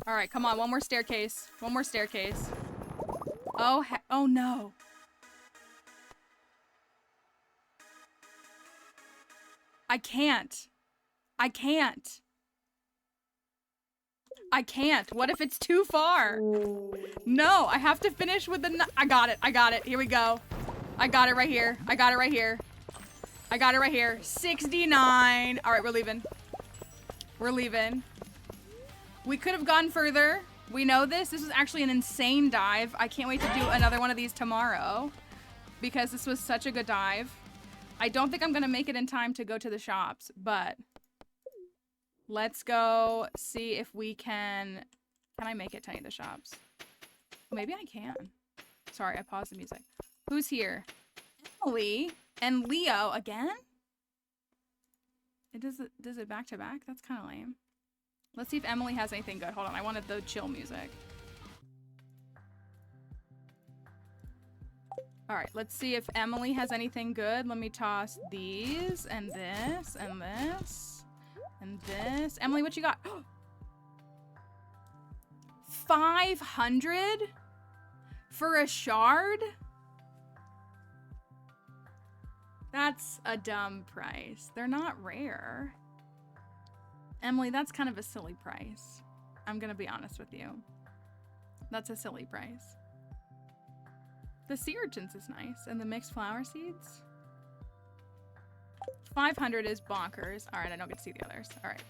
Alright, come on. One more staircase. One more staircase. Oh, oh no. I can't. I can't. I can't. What if it's too far? No, I have to finish with the... I got it. I got it. Here we go. I got it right here. I got it right here. I got it right here. 69. All right, we're leaving. We're leaving. We could have gone further. We know this. This was actually an insane dive. I can't wait to do another one of these tomorrow because this was such a good dive. I don't think I'm going to make it in time to go to the shops, but let's go see if we can... Can I make it to any of the shops? Maybe I can. Sorry, I paused the music. Who's here? Emily and Leo again? It does it back to back? That's kind of lame. Let's see if Emily has anything good. Hold on, I wanted the chill music. All right, let's see if Emily has anything good. Let me toss these and this and this and this. Emily, what you got? 500 for a shard? That's a dumb price. They're not rare. Emily, that's kind of a silly price. I'm gonna be honest with you. That's a silly price. The sea urchins is nice. And the mixed flower seeds? 500 is bonkers. All right, I don't get to see the others. All right.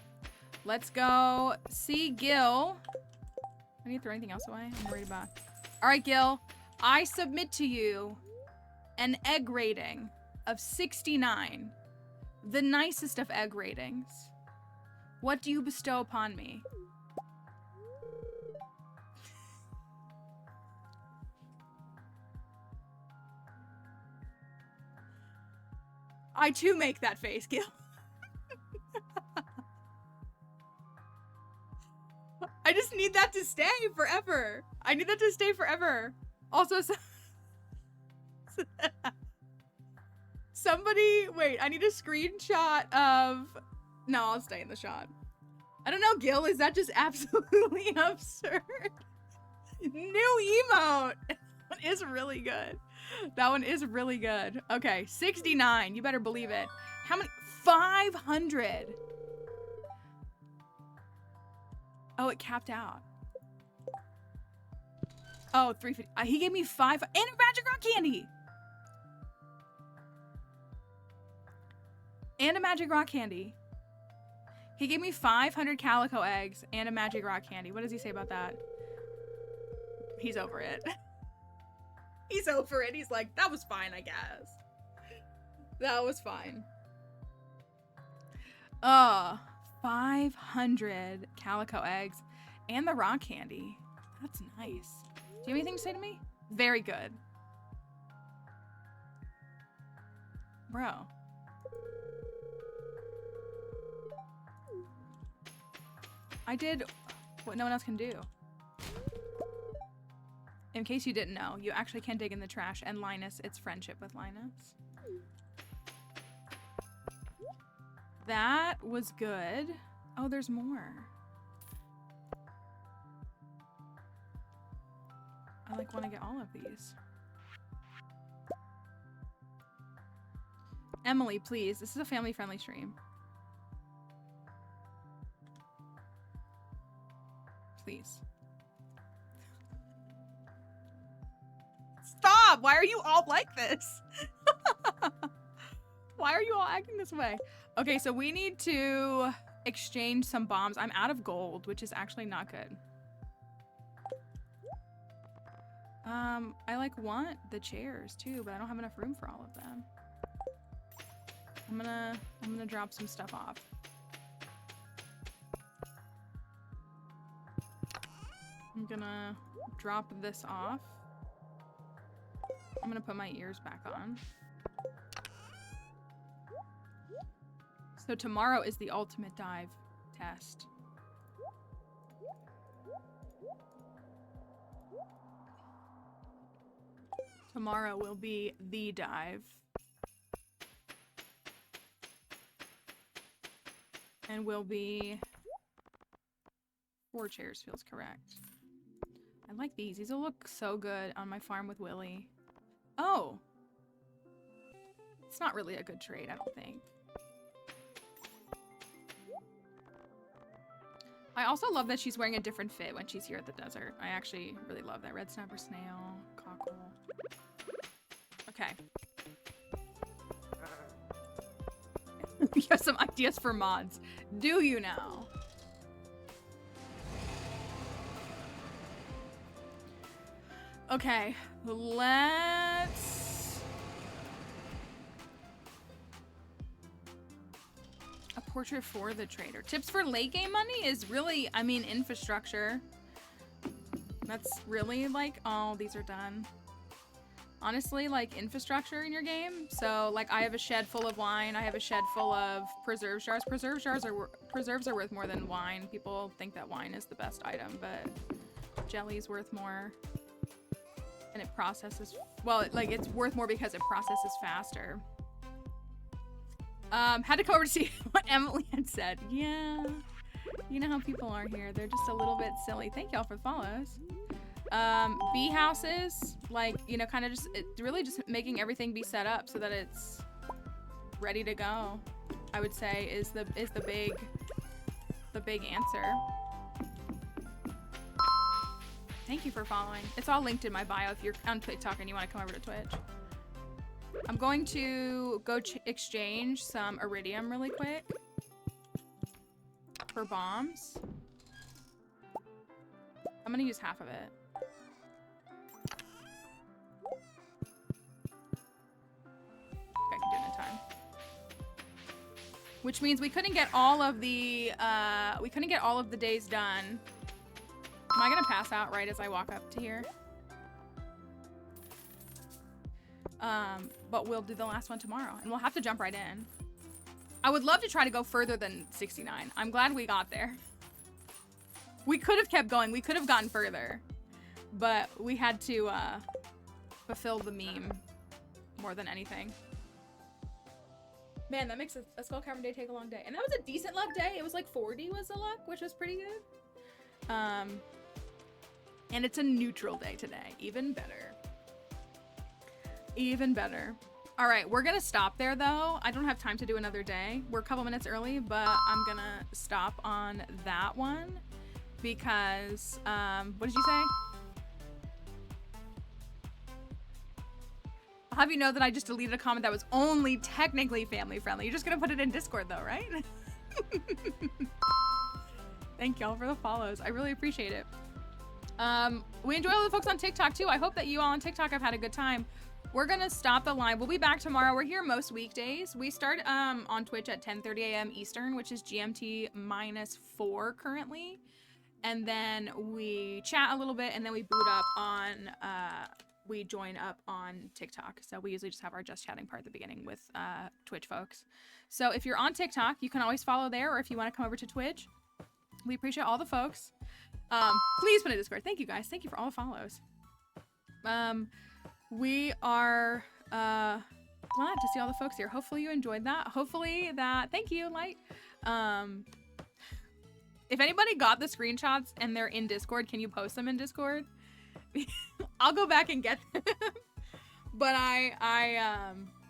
Let's go see Gil. I need to throw anything else away? I'm worried about... All right, Gil. I submit to you an egg rating of 69. The nicest of egg ratings. What do you bestow upon me? I too make that face, Gil. I just need that to stay forever. I need that to stay forever. Also, somebody, wait, I need a screenshot of... No, I'll stay in the shot. I don't know, Gil, is that just absolutely absurd? New emote. That one is really good. That one is really good. Okay, 69. You better believe it. How many? 500. Oh, it capped out. Oh, 350. He gave me 5 and a magic rock candy. And a magic rock candy. He gave me 500 calico eggs and a magic rock candy. What does he say about that? He's over it. He's over it. He's like, that was fine, I guess. That was fine. 500 calico eggs and the rock candy. That's nice. Do you have anything to say to me? Very good. Bro. I did what no one else can do. In case you didn't know, you actually can dig in the trash, and Linus, it's friendship with Linus. That was good. Oh, there's more. I like want to get all of these. Emily, please. This is a family-friendly stream. Please. Stop! Why are you all like this? Why are you all acting this way? Okay, so we need to exchange some bombs. I'm out of gold, which is actually not good. I like want the chairs too, but I don't have enough room for all of them. I'm gonna drop some stuff off. I'm gonna drop this off. I'm gonna put my ears back on. So tomorrow is the ultimate dive test. Tomorrow will be the dive. And will be 4 chairs feels correct. I like these. These will look so good on my farm with Willy. Oh! It's not really a good trade, I don't think. I also love that she's wearing a different fit when she's here at the desert. I actually really love that. Red snapper snail, cockle. Okay. You have some ideas for mods. Do you now? Okay, let's... A portrait for the trader. Tips for late game money is really, I mean, infrastructure. That's really like, oh, these are done. Honestly, like infrastructure in your game. So like I have a shed full of wine. I have a shed full of preserve jars. Preserves are worth more than wine. People think that wine is the best item, but jelly is worth more. And it processes, well, like it's worth more because it processes faster. Had to go over to see what Emily had said. Yeah, you know how people are here. They're just a little bit silly. Thank y'all for the follows. Bee houses, like, you know, kind of just, it's really just making everything be set up so that it's ready to go, I would say is the big answer. Thank you for following. It's all linked in my bio if you're on TikTok and you want to come over to Twitch. I'm going to go exchange some iridium really quick for bombs. I'm gonna use half of it. I can do it in time. Which means we couldn't get all of the days done. Am I gonna pass out right as I walk up to here? But we'll do the last one tomorrow and we'll have to jump right in. I would love to try to go further than 69. I'm glad we got there. We could have kept going. We could have gotten further, but we had to fulfill the meme more than anything. Man, that makes a skull cavern day take a long day. And that was a decent luck day. It was like 40 was the luck, which was pretty good. And it's a neutral day today. Even better. Even better. All right, we're gonna stop there though. I don't have time to do another day. We're a couple minutes early, but I'm gonna stop on that one because, what did you say? I'll have you know that I just deleted a comment that was only technically family friendly. You're just gonna put it in Discord though, right? Thank y'all for the follows. I really appreciate it. We enjoy all the folks on TikTok too. I hope that you all on TikTok have had a good time. We're gonna stop the live. We'll be back tomorrow. We're here most weekdays. We start on Twitch at 10:30 a.m. Eastern, which is GMT -4 currently. And then we chat a little bit and then we boot up on, we join up on TikTok. So we usually just have our just chatting part at the beginning with Twitch folks. So if you're on TikTok, you can always follow there, or if you want to come over to Twitch, we appreciate all the folks. Please put in Discord. Thank you guys. Thank you for all the follows. We are glad to see all the folks here. Hopefully you enjoyed that. Hopefully that, thank you, Light. If anybody got the screenshots and they're in Discord, can you post them in Discord? I'll go back and get them. But I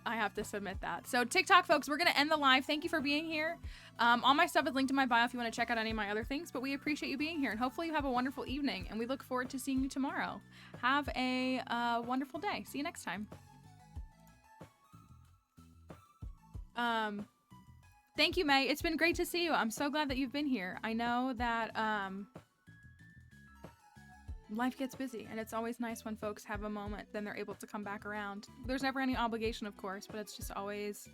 have to submit that. So TikTok folks, we're gonna end the live. Thank you for being here. All my stuff is linked in my bio if you want to check out any of my other things, but we appreciate you being here and hopefully you have a wonderful evening and we look forward to seeing you tomorrow. Have a wonderful day. See you next time. Thank you, May. It's been great to see you. I'm so glad that you've been here. I know that life gets busy and it's always nice when folks have a moment, then they're able to come back around. There's never any obligation, of course, but it's just always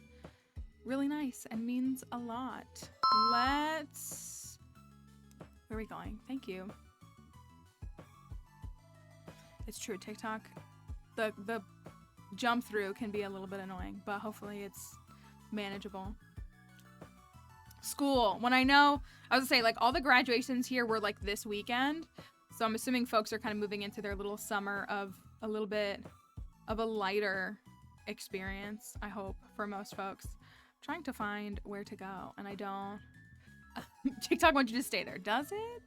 really nice and means a lot. Where are we going? Thank you. It's true, TikTok, the jump through can be a little bit annoying, but hopefully it's manageable. School, when I know, I was gonna say, like, all the graduations here were like this weekend, so I'm assuming folks are kind of moving into their little summer of a little bit of a lighter experience, I hope, for most folks. I'm trying to find where to go, and I don't. TikTok wants you to stay there. Does it?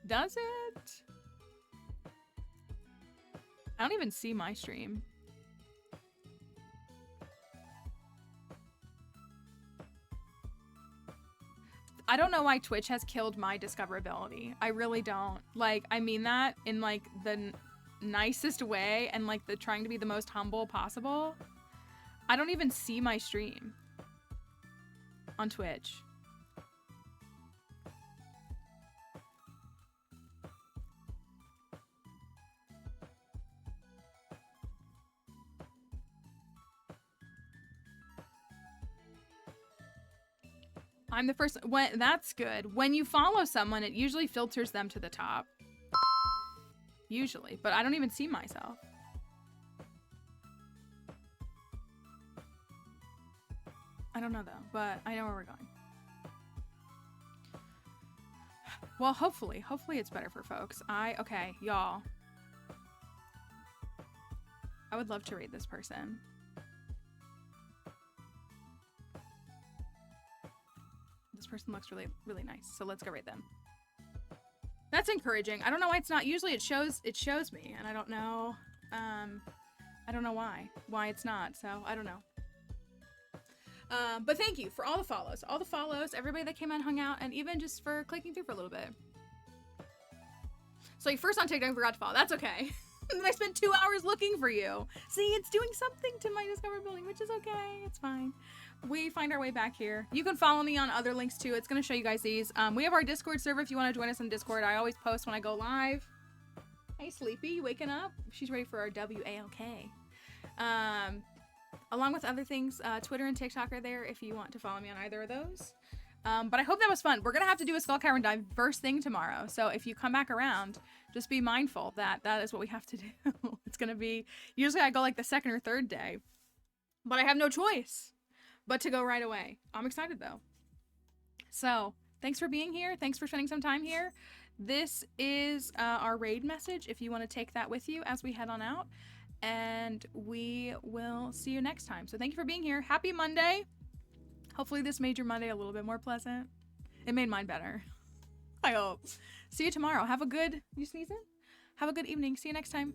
Does it? I don't even see my stream. I don't know why Twitch has killed my discoverability. I really don't. Like, I mean that in like the nicest way and like the trying to be the most humble possible. I don't even see my stream on Twitch. I'm the first. When that's good. When you follow someone, it usually filters them to the top. Usually, but I don't even see myself. I don't know though, but I know where we're going. Well, hopefully it's better for folks. Okay, y'all. I would love to rate this person. This person looks really, really nice. So let's go rate them. That's encouraging. I don't know why it's not. Usually it shows me, and I don't know. I don't know why it's not. So I don't know. But thank you for all the follows, everybody that came and hung out, and even just for clicking through for a little bit. So you first on TikTok forgot to follow. That's okay. And then I spent 2 hours looking for you. See, it's doing something to my discoverability, which is okay. It's fine. We find our way back here. You can follow me on other links too. It's going to show you guys these. We have our Discord server if you want to join us in Discord. I always post when I go live. Hey, Sleepy, you waking up? She's ready for our WALK. Along with other things, Twitter and TikTok are there if you want to follow me on either of those. But I hope that was fun. We're going to have to do a Skull Cavern dive first thing tomorrow. So if you come back around, just be mindful that that is what we have to do. It's going to be, usually I go like the second or third day, but I have no choice but to go right away. I'm excited though. So thanks for being here. Thanks for spending some time here. This is our raid message if you want to take that with you as we head on out. And we will see you next time. So thank you for being here. Happy Monday. Hopefully this made your Monday a little bit more pleasant. It made mine better. I hope. See you tomorrow. Have a good, you sneezing? Have a good evening. See you next time.